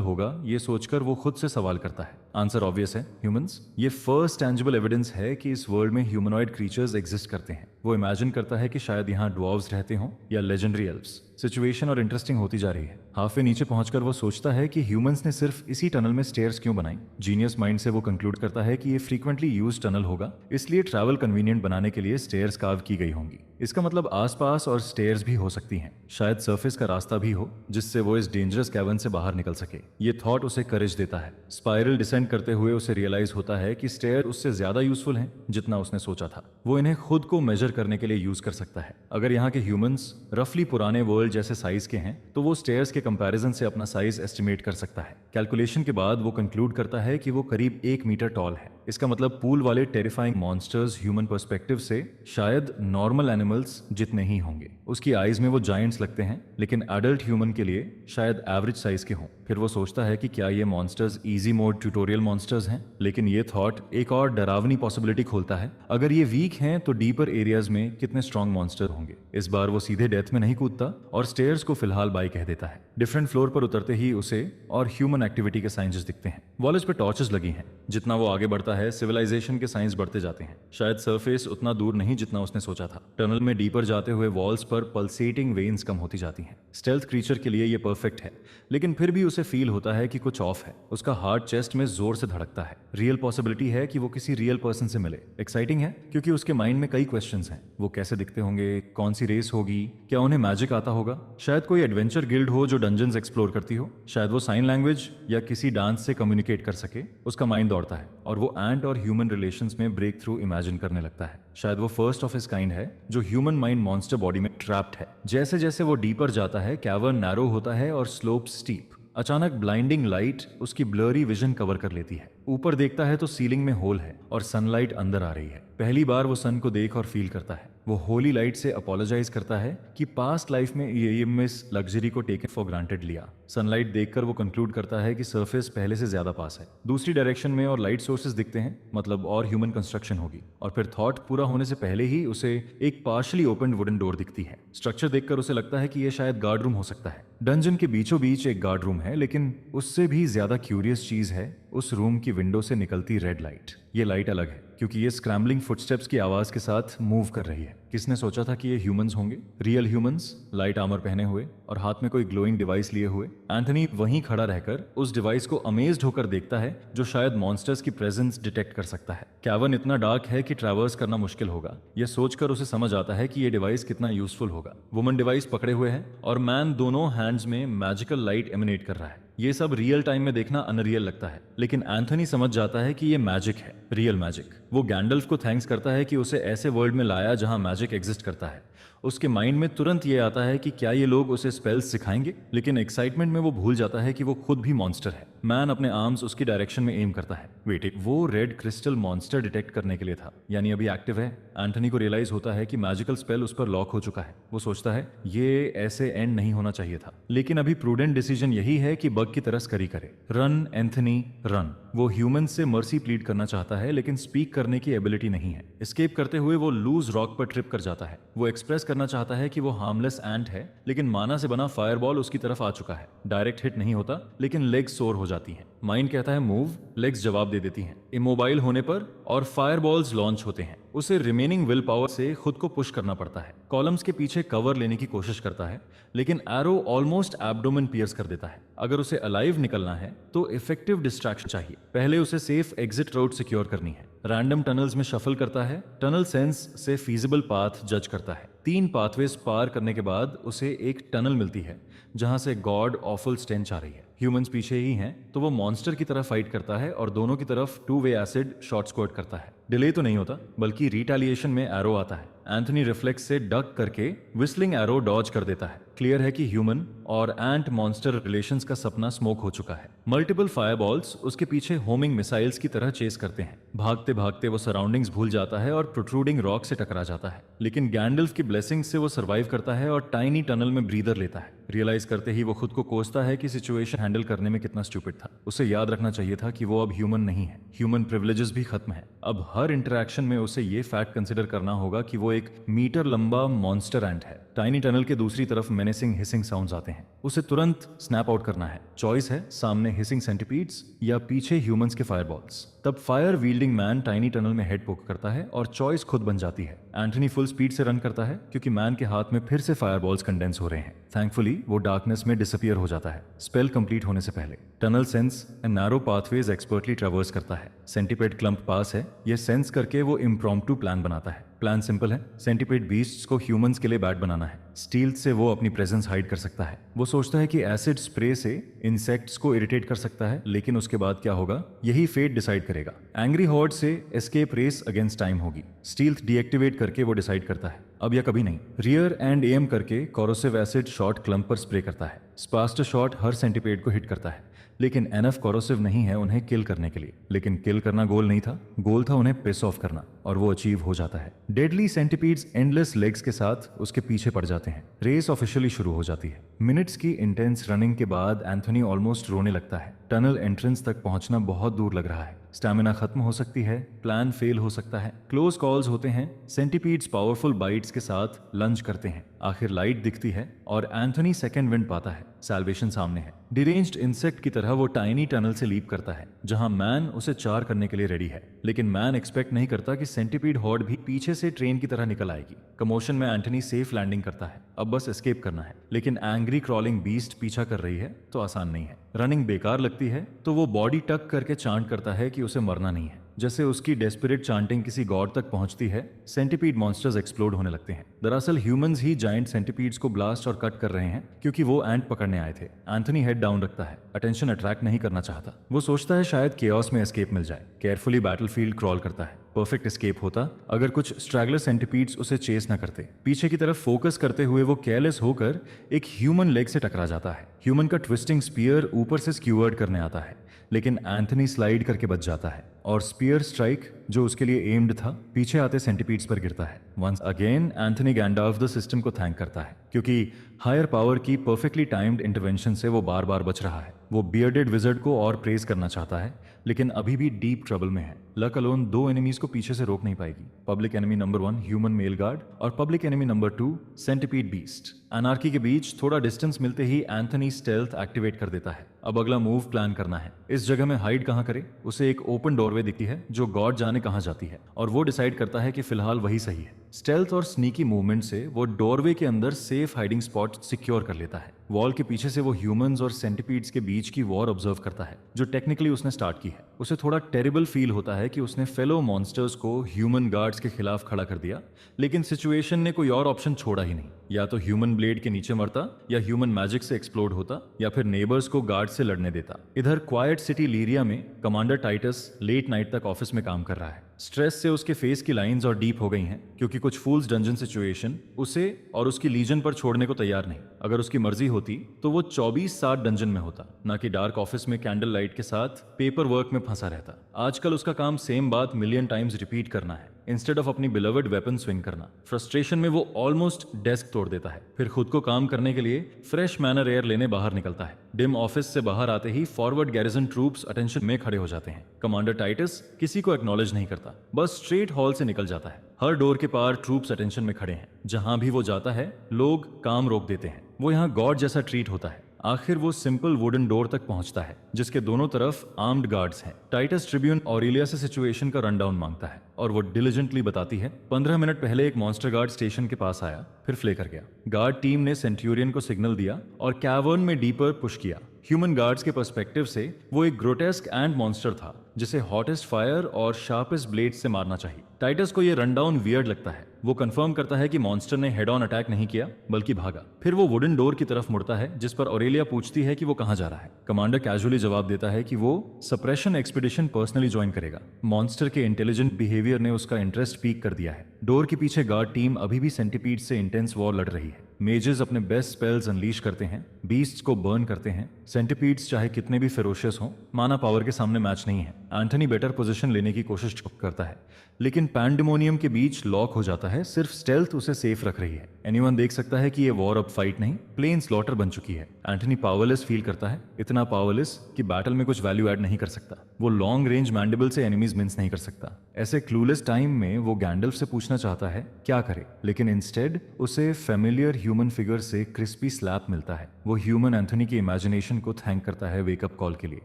होगा, ये सोचकर वो खुद से सवाल करता है। आंसर ऑब्वियस है, ह्यूमंस। ये फर्स्ट टैंजिबल एविडेंस है कि इस वर्ल्ड में ह्यूमनॉइड क्रीचर्स एग्जिस्ट करते हैं। वो इमेजिन करता है कि शायद यहाँ ड्वार्व्स रहते हों या लेजेंडरी एल्व्स। सिचुएशन और इंटरेस्टिंग होती जा रही है। हाफवे नीचे पहुंचकर वो सोचता है कि ह्यूमंस ने सिर्फ इसी टनल में स्टेयर्स क्यों बनाई। जीनियस माइंड से वो कंक्लूड करता है कि ये फ्रीक्वेंटली यूज टनल होगा, इसलिए ट्रैवल कन्वीनियंट बनाने के लिए स्टेयर्स कार्व की गई होंगी। इसका मतलब आसपास और स्टेयर्स भी हो सकती हैं। शायद सरफेस का रास्ता भी हो जिससे वो इस डेंजरस कैवर्न से बाहर निकल सके। ये थॉट उसे करेज देता है। स्पाइरल डिसेंड करते हुए उसे रियलाइज होता है कि स्टेयर उससे ज्यादा यूजफुल हैं जितना उसने सोचा था। वो इन्हें खुद को मेजर करने के लिए यूज कर सकता है। अगर यहाँ के ह्यूमंस रफली पुराने वर्ल्ड जैसे साइज के हैं, तो वो स्टेयर्स के कंपैरिजन से अपना साइज एस्टिमेट कर सकता है। कैलकुलेशन के बाद वो कंक्लूड करता है कि वो करीब 1 मीटर टॉल है। इसका मतलब पूल वाले टेरिफाइंग मॉन्स्टर्स ह्यूमन पर्सपेक्टिव से शायद नॉर्मल एनिमल्स जितने ही होंगे। उसकी आईज में वो जायंट्स लगते हैं, लेकिन एडल्ट ह्यूमन के लिए शायद एवरेज साइज के हों। फिर वो सोचता है कि क्या ये monsters easy mode tutorial monsters हैं, लेकिन ये थॉट एक और डरावनी पॉसिबिलिटी खोलता है। अगर ये वीक हैं तो डीपर एरियाज में कितने स्ट्रॉन्ग मॉन्स्टर होंगे। इस बार वो सीधे डेथ में नहीं कूदता और स्टेयर्स को फिलहाल बाय कह देता है। डिफरेंट फ्लोर पर उतरते ही उसे और ह्यूमन एक्टिविटी के साइंस दिखते हैं। वॉलेज पे टॉर्चेस लगी हैं। जितना वो आगे बढ़ता है, सिविलाइजेशन के साइंस बढ़ते जाते हैं। शायद सरफेस उतना दूर नहीं जितना उसने सोचा था। टनल में डीपर जाते हुए वॉल्स पर पल्सेटिंग वेन्स कम होती जाती हैं। स्टेल्थ क्रीचर के लिए ये परफेक्ट है, लेकिन फिर भी उसे फील होता है कि कुछ ऑफ है। उसका हार्ट चेस्ट में जोर से धड़कता है। रियल पॉसिबिलिटी है कि वो किसी रियल पर्सन से मिले। एक्साइटिंग है क्योंकि उसके माइंड में कई क्वेश्चंस हैं। वो कैसे दिखते होंगे, कौन सी रेस होगी, क्या उन्हें मैजिक आता होगा, शायद कोई एडवेंचर गिल्ड हो जो डंजन्स एक्सप्लोर करती हो, शायद वो साइन लैंग्वेज या किसी डांस से कम्युनिकेट कर सके। उसका माइंड दौड़ता है और वो एंट और ह्यूमन रिलेशंस में ब्रेक थ्रू इमेजिन करने लगता है। शायद वो फर्स्ट ऑफ हिज काइंड है जो ह्यूमन माइंड मॉन्स्टर बॉडी में ट्रैप्ड है। जैसे जैसे वो डीपर जाता है, कैवर्न नैरो होता है और स्लोप स्टीप। अचानक ब्लाइंडिंग लाइट उसकी ब्लरी विजन कवर कर लेती है। ऊपर देखता है तो सीलिंग में होल है और सनलाइट अंदर आ रही है। पहली बार वो सन को देख और फील करता है। वो होली लाइट से अपोलोजाइज करता है कि पास्ट लाइफ में ये मिस लग्जरी को टेकन फॉर ग्रांटेड लिया। सनलाइट देखकर वो कंक्लूड करता है कि सरफेस पहले से ज्यादा पास है। दूसरी डायरेक्शन में और लाइट सोर्सेज दिखते हैं, मतलब और ह्यूमन कंस्ट्रक्शन होगी। और फिर थॉट पूरा होने से पहले ही उसे एक पार्शली ओपन वुडन डोर दिखती है। स्ट्रक्चर देखकर उसे लगता है कि ये शायद गार्ड रूम हो सकता है। डंजन के बीचों बीच एक गार्ड रूम है, लेकिन उससे भी ज्यादा क्यूरियस चीज है उस रूम की विंडो से निकलती रेड लाइट। ये लाइट अलग है क्योंकि ये स्क्रैम्बलिंग फुटस्टेप्स की आवाज के साथ मूव कर रही है। किसने सोचा था कि ये ह्यूमंस होंगे, रियल ह्यूमंस, लाइट आर्मर पहने हुए और हाथ में कोई ग्लोइंग डिवाइस लिए हुए। एंथनी वहीं खड़ा रहकर उस डिवाइस को अमेज्ड होकर देखता है, जो शायद मॉन्स्टर्स की प्रेजेंस डिटेक्ट कर सकता है। कैवर्न इतना डार्क है कि ट्रैवर्स करना मुश्किल होगा। यह सोचकर उसे समझ आता है कि ये डिवाइस कितना यूजफुल होगा। वुमन डिवाइस पकड़े हुए है और मैन दोनों हैंड्स में मैजिकल लाइट एमिनेट कर रहा है। ये सब रियल टाइम में देखना अनरियल लगता है, लेकिन एंथनी समझ जाता है कि ये मैजिक है, रियल मैजिक। वो गैंडल्फ को थैंक्स करता है कि उसे ऐसे वर्ल्ड में लाया जहां मैजिक एग्जिस्ट करता है उसके माइंड में तुरंत ये आता है कि क्या ये लोग उसे स्पेल्स सिखाएंगे, लेकिन एक्साइटमेंट में वो भूल जाता है कि वो खुद भी मॉन्स्टर है। मैन अपने आर्म्स उसकी डायरेक्शन में एम करता है। वेट, वो रेड क्रिस्टल मॉन्स्टर डिटेक्ट करने के लिए था, यानी अभी एक्टिव है। एंथनी को रियलाइज होता है कि मैजिकल स्पेल उस पर लॉक हो चुका है। वो सोचता है ये ऐसे एंड नहीं होना चाहिए था, लेकिन अभी प्रूडेंट डिसीजन यही है कि बग की तरह स्करी करे। Run Anthony run. वो ह्यूमन से मर्सी प्लीड करना चाहता है, लेकिन स्पीक करने की एबिलिटी नहीं है। एस्केप करते हुए वो लूज रॉक पर ट्रिप कर जाता है। वो एक्सप्रेस करना चाहता है कि वो हार्मलेस एंट है, लेकिन माना से बना फायरबॉल उसकी तरफ आ चुका है। डायरेक्ट हिट नहीं होता, लेकिन लेग्स सोर हो जाती हैं। माइंड कहता है मूव, लेग्स जवाब दे देती हैं इमोबाइल होने पर, और फायरबॉल्स लॉन्च होते हैं। उसे रिमेनिंग विल पावर से खुद को पुश करना पड़ता है। कॉलम्स के पीछे कवर लेने की कोशिश करता है, लेकिन एरो ऑलमोस्ट एब्डोमेन पियर्स कर देता है। अगर उसे अलाइव निकलना है तो इफेक्टिव डिस्ट्रैक्शन चाहिए। पहले उसे सेफ एग्जिट रूट सिक्योर करनी है। रैंडम टनल्स में शफल करता है। टनल सेंस से फीजिबल पाथ जज करता है। 3 पाथवेज पार करने के बाद उसे एक टनल मिलती है जहां से गॉड ऑफुल स्टेंच आ रही है। ह्यूमंस पीछे ही हैं, तो वो मॉन्स्टर की तरफ फाइट करता है और दोनों की तरफ 2 वे एसिड शॉर्ट स्क्वाट करता है। डिले तो नहीं होता, बल्कि रिटेलिएशन में एरो आता है। एंथनी रिफ्लेक्स से डक करके विस्लिंग एरो डॉज कर देता है। क्लियर है कि ह्यूमन और एंट मॉन्स्टर रिलेशंस का सपना स्मोक हो चुका है। मल्टीपल फायरबॉल्स उसके पीछे होमिंग मिसाइल्स की तरह चेस करते हैं। भागते भागते वो सराउंडिंग्स भूल जाता है और प्रोट्रूडिंग रॉक से टकरा जाता है, लेकिन गैंडल्फ की ब्लेसिंग से वो सर्वाइव करता है और टाइनी टनल में ब्रीदर लेता है। रियलाइज करते ही वो खुद को कोसता है कि सिचुएशन हैंडल करने में कितना स्टूपिड था। उसे याद रखना चाहिए था कि वो अब ह्यूमन नहीं है। ह्यूमन प्रिविलेजेस भी खत्म है। अब हर इंटरेक्शन में उसे ये फैक्ट कंसिडर करना होगा कि वो एक मीटर लंबा मॉन्स्टर एंट है। टाइनी टनल के दूसरी तरफ मेनेसिंग हिसिंग साउंड्स आते हैं। उसे तुरंत स्नैप आउट करना है। चॉइस है, सामने हिसिंग सेंटिपीड्स या पीछे ह्यूमंस के फायरबॉल्स। तब फायर वील्डिंग मैन टाइनी टनल में हेड पोक करता है और चॉइस खुद बन जाती है। एंथनी फुल स्पीड से रन करता है क्योंकि मैन के हाथ में फिर से फायरबॉल्स कंडेंस हो रहे हैं। थैंकफुली वो डार्कनेस में डिसअपियर हो जाता है स्पेल कंप्लीट होने से पहले। Tunnel sense and narrow pathways expertly traverse करता है। सेंटिपेड क्लम्प पास है। ये सेंस करके वो इम्प्रॉम्प्टू प्लान बनाता है। प्लान सिंपल है, सेंटिपेड बीस्ट्स को ह्यूमंस के लिए बैट बनाना है। स्टील्थ से वो अपनी प्रेजेंस हाइड कर सकता है। वो सोचता है कि एसिड स्प्रे से इंसेक्ट्स को इरिटेट कर सकता है, लेकिन उसके बाद क्या होगा यही फेट डिसाइड करेगा। एंग्री हॉर्ड से एस्केप रेस अगेंस्ट टाइम होगी। स्टील्थ डीएक्टिवेट करके वो डिसाइड करता है अब या कभी नहीं। रियर एंड एम करके कोरोसिव एसिड शॉट क्लम्प पर स्प्रे करता है। स्पास्टर शॉट हर सेंटिपेड को हिट करता है, लेकिन एनफ कोरोसिव नहीं है उन्हें किल करने के लिए। लेकिन किल करना गोल नहीं था, गोल था उन्हें पिस ऑफ करना, और वो अचीव हो जाता है। डेडली सेंटिपीड्स एंडलेस लेग्स के साथ उसके पीछे पड़ जाते हैं। रेस ऑफिशियली शुरू हो जाती है। मिनट्स की इंटेंस रनिंग के बाद एंथनी ऑलमोस्ट रोने लगता है। टनल एंट्रेंस तक पहुंचना बहुत दूर लग रहा है। स्टैमिना खत्म हो सकती है, प्लान फेल हो सकता है। क्लोज कॉल्स होते हैं। सेंटिपीड्स पावरफुल बाइट्स के साथ लंच करते हैं। आखिर लाइट दिखती है और एंथनी सेकंड विंड पाता है। सैल्वेशन सामने है। डिरेंज्ड इंसेक्ट की तरह वो टाइनी टनल से लीप करता है जहां मैन उसे चार करने के लिए रेडी है। लेकिन मैन एक्सपेक्ट नहीं करता कि सेंटिपीड हॉर्ड भी पीछे से ट्रेन की तरह निकल आएगी। कमोशन में एंथनी सेफ लैंडिंग करता है। अब बस एस्केप करना है, लेकिन एंग्री क्रॉलिंग बीस्ट पीछा कर रही है तो आसान नहीं है। रनिंग बेकार लगती है तो वो बॉडी टक करके चांट करता है कि उसे मरना नहीं है। जैसे उसकी डेस्परेट चांटिंग किसी गॉड तक पहुंचती है, सेंटिपीड मॉन्स्टर्स एक्सप्लोड होने लगते हैं। दरअसल ह्यूमंस ही जायंट सेंटिपीड्स को ब्लास्ट और कट कर रहे हैं क्योंकि वो एंट पकड़ने आए थे। एंथनी हेड डाउन रखता है, अटेंशन अट्रैक्ट नहीं करना चाहता। वो सोचता है शायद केओस में एस्केप मिल जाए। केयरफुली बैटलफील्ड क्रॉल करता है। परफेक्ट एस्केप होता अगर कुछ स्ट्रैगलर सेंटिपीड्स उसे चेस न करते। पीछे की तरफ फोकस करते हुए वो केयरलेस होकर एक ह्यूमन लेग से टकरा जाता है। ह्यूमन का ट्विस्टिंग स्पीयर ऊपर से स्क्यूअर्ड करने आता है, लेकिन एंथनी स्लाइड करके बच जाता है और स्पीयर स्ट्राइक जो उसके लिए एम्ड था पीछे आते सेंटिपीड्स पर गिरता है। Once again Anthony Gandalf the system को थैंक करता है क्योंकि हायर पावर की परफेक्टली टाइम्ड इंटरवेंशन से वो बार बार बच रहा है। वो बियर्डेड विजर्ड को और प्रेज करना चाहता है, लेकिन अभी भी डीप ट्रबल में है। लक अलोन दो एनिमीज को पीछे से रोक नहीं पाएगी। Public enemy number 1 human male guard और public enemy number 2 centipede beast. Anarchy के बीच थोड़ा डिस्टेंस मिलते ही एंथनी स्टेल्थ एक्टिवेट कर देता है। अब अगला मूव प्लान करना है। इस जगह में हाइड कहां करे? उसे एक ओपन डोरवे दिखती है जो गॉड जाने कहां जाती है, और वो डिसाइड करता है कि फिलहाल वही सही है। स्टेल्थ और स्नीकी मूवमेंट से वो डोरवे के अंदर सेफ हाइडिंग स्पॉट सिक्योर कर लेता है। वॉल के पीछे से वो ह्यूमंस और सेंटिपीड्स के बीच की वॉर ऑब्जर्व करता है जो टेक्निकली उसने स्टार्ट की है। उसे थोड़ा टेरिबल फील होता है कि उसने फेलो मॉन्स्टर्स को ह्यूमन गार्ड्स के खिलाफ खड़ा कर दिया, लेकिन सिचुएशन ने कोई और ऑप्शन छोड़ा ही नहीं। या तो ह्यूमन ब्लेड के नीचे मरता, या ह्यूमन मैजिक से एक्सप्लोड होता, या फिर नेबर्स को गार्ड से लड़ने देता। इधर क्वाइट सिटी लीरिया में कमांडर टाइटस लेट नाइट तक ऑफिस में काम कर रहा है। स्ट्रेस से उसके फेस की लाइंस और डीप हो गई हैं क्योंकि कुछ फूल्स डंजन सिचुएशन उसे और उसकी लीजन पर छोड़ने को तैयार नहीं। अगर उसकी मर्जी होती तो वो 24/7 डंजन में होता, ना कि डार्क ऑफिस में कैंडल लाइट के साथ पेपर वर्क में फंसा रहता। आजकल उसका काम सेम बात मिलियन टाइम्स रिपीट करना है इंस्टेड ऑफ अपनी बिलवर्ड वेपन स्विंग करना। फ्रस्ट्रेशन में वो ऑलमोस्ट डेस्क तोड़ देता है, फिर खुद को काम करने के लिए फ्रेश मैनर एयर लेने बाहर निकलता है। डिम ऑफिस से बाहर आते ही फॉरवर्ड गैरिजन ट्रूप्स अटेंशन में खड़े हो जाते हैं। कमांडर टाइटस किसी को एक्नॉलेज नहीं करता, बस स्ट्रेट हॉल से निकल जाता है। हर डोर के पार ट्रूप्स अटेंशन में खड़े हैं। जहां भी वो जाता है लोग काम रोक देते हैं। वो यहाँ गॉड जैसा ट्रीट होता है। आखिर वो सिंपल वुडन डोर तक पहुंचता है जिसके दोनों तरफ आर्म्ड गार्ड्स हैं। टाइटस ट्रिब्यून ऑरेलिया से सिचुएशन का रनडाउन मांगता है और वो डिलिजेंटली बताती है 15 मिनट पहले एक मॉन्स्टर गार्ड स्टेशन के पास आया, फिर फ्ले कर गया। गार्ड टीम ने सेंट्यूरियन को सिग्नल दिया और कैवर्न में डीपर पुश किया। ह्यूमन गार्ड्स के पर्सपेक्टिव से वो एक ग्रोटेस्क एंड मॉन्स्टर था जिसे हॉटेस्ट फायर और शार्पेस्ट ब्लेड से मारना चाहिए। टाइटस को ये रनडाउन वियर्ड लगता है। वो कंफर्म करता है कि मॉन्स्टर ने हेड ऑन अटैक नहीं किया बल्कि भागा। फिर वो वुडन डोर की तरफ मुड़ता है जिस पर ऑरेलिया पूछती है कि वो कहां जा रहा है। कमांडर कैजुअली जवाब देता है कि वो सप्रेशन एक्सपीडिशन पर्सनली ज्वाइन करेगा। मॉन्स्टर के इंटेलिजेंट बिहेवियर ने उसका इंटरेस्ट पीक कर दिया है। डोर के पीछे गार्ड टीम अभी भी सेंटीपीड से इंटेंस वॉर लड़ रही है। मेजेस अपने बेस्ट स्पेल्स अनलीश करते हैं, बीस्ट्स को बर्न करते हैं। सेंटीपीड्स चाहे कितने भी फेरोशियस हों, माना पावर के सामने मैच नहीं है। एंथनी बेटर पोजीशन लेने की कोशिश करता है लेकिन पैंडेमोनियम के बीच लॉक हो जाता है। सिर्फ स्टेल्थ उसे सेफ रख रही है। एनीवन देख सकता है कि ये वॉर अब फाइट नहीं, प्लेन स्लॉटर बन चुकी है। एंथनी पावरलेस फील करता है, इतना पावरलेस कि बैटल में कुछ वैल्यू ऐड नहीं कर सकता। वो लॉन्ग रेंज मैंडिबल से एनिमीज मिन्स नहीं कर सकता। ऐसे क्लूलेस टाइम में वो गैंडल्फ से पूछना चाहता है क्या करे, लेकिन इंस्टेड उसे फेमिलियर ह्यूमन फिगर से क्रिस्पी स्लैप मिलता है। वो ह्यूमन एंथनी की इमेजिनेशन को थैंक करता है वेकअप कॉल के लिए।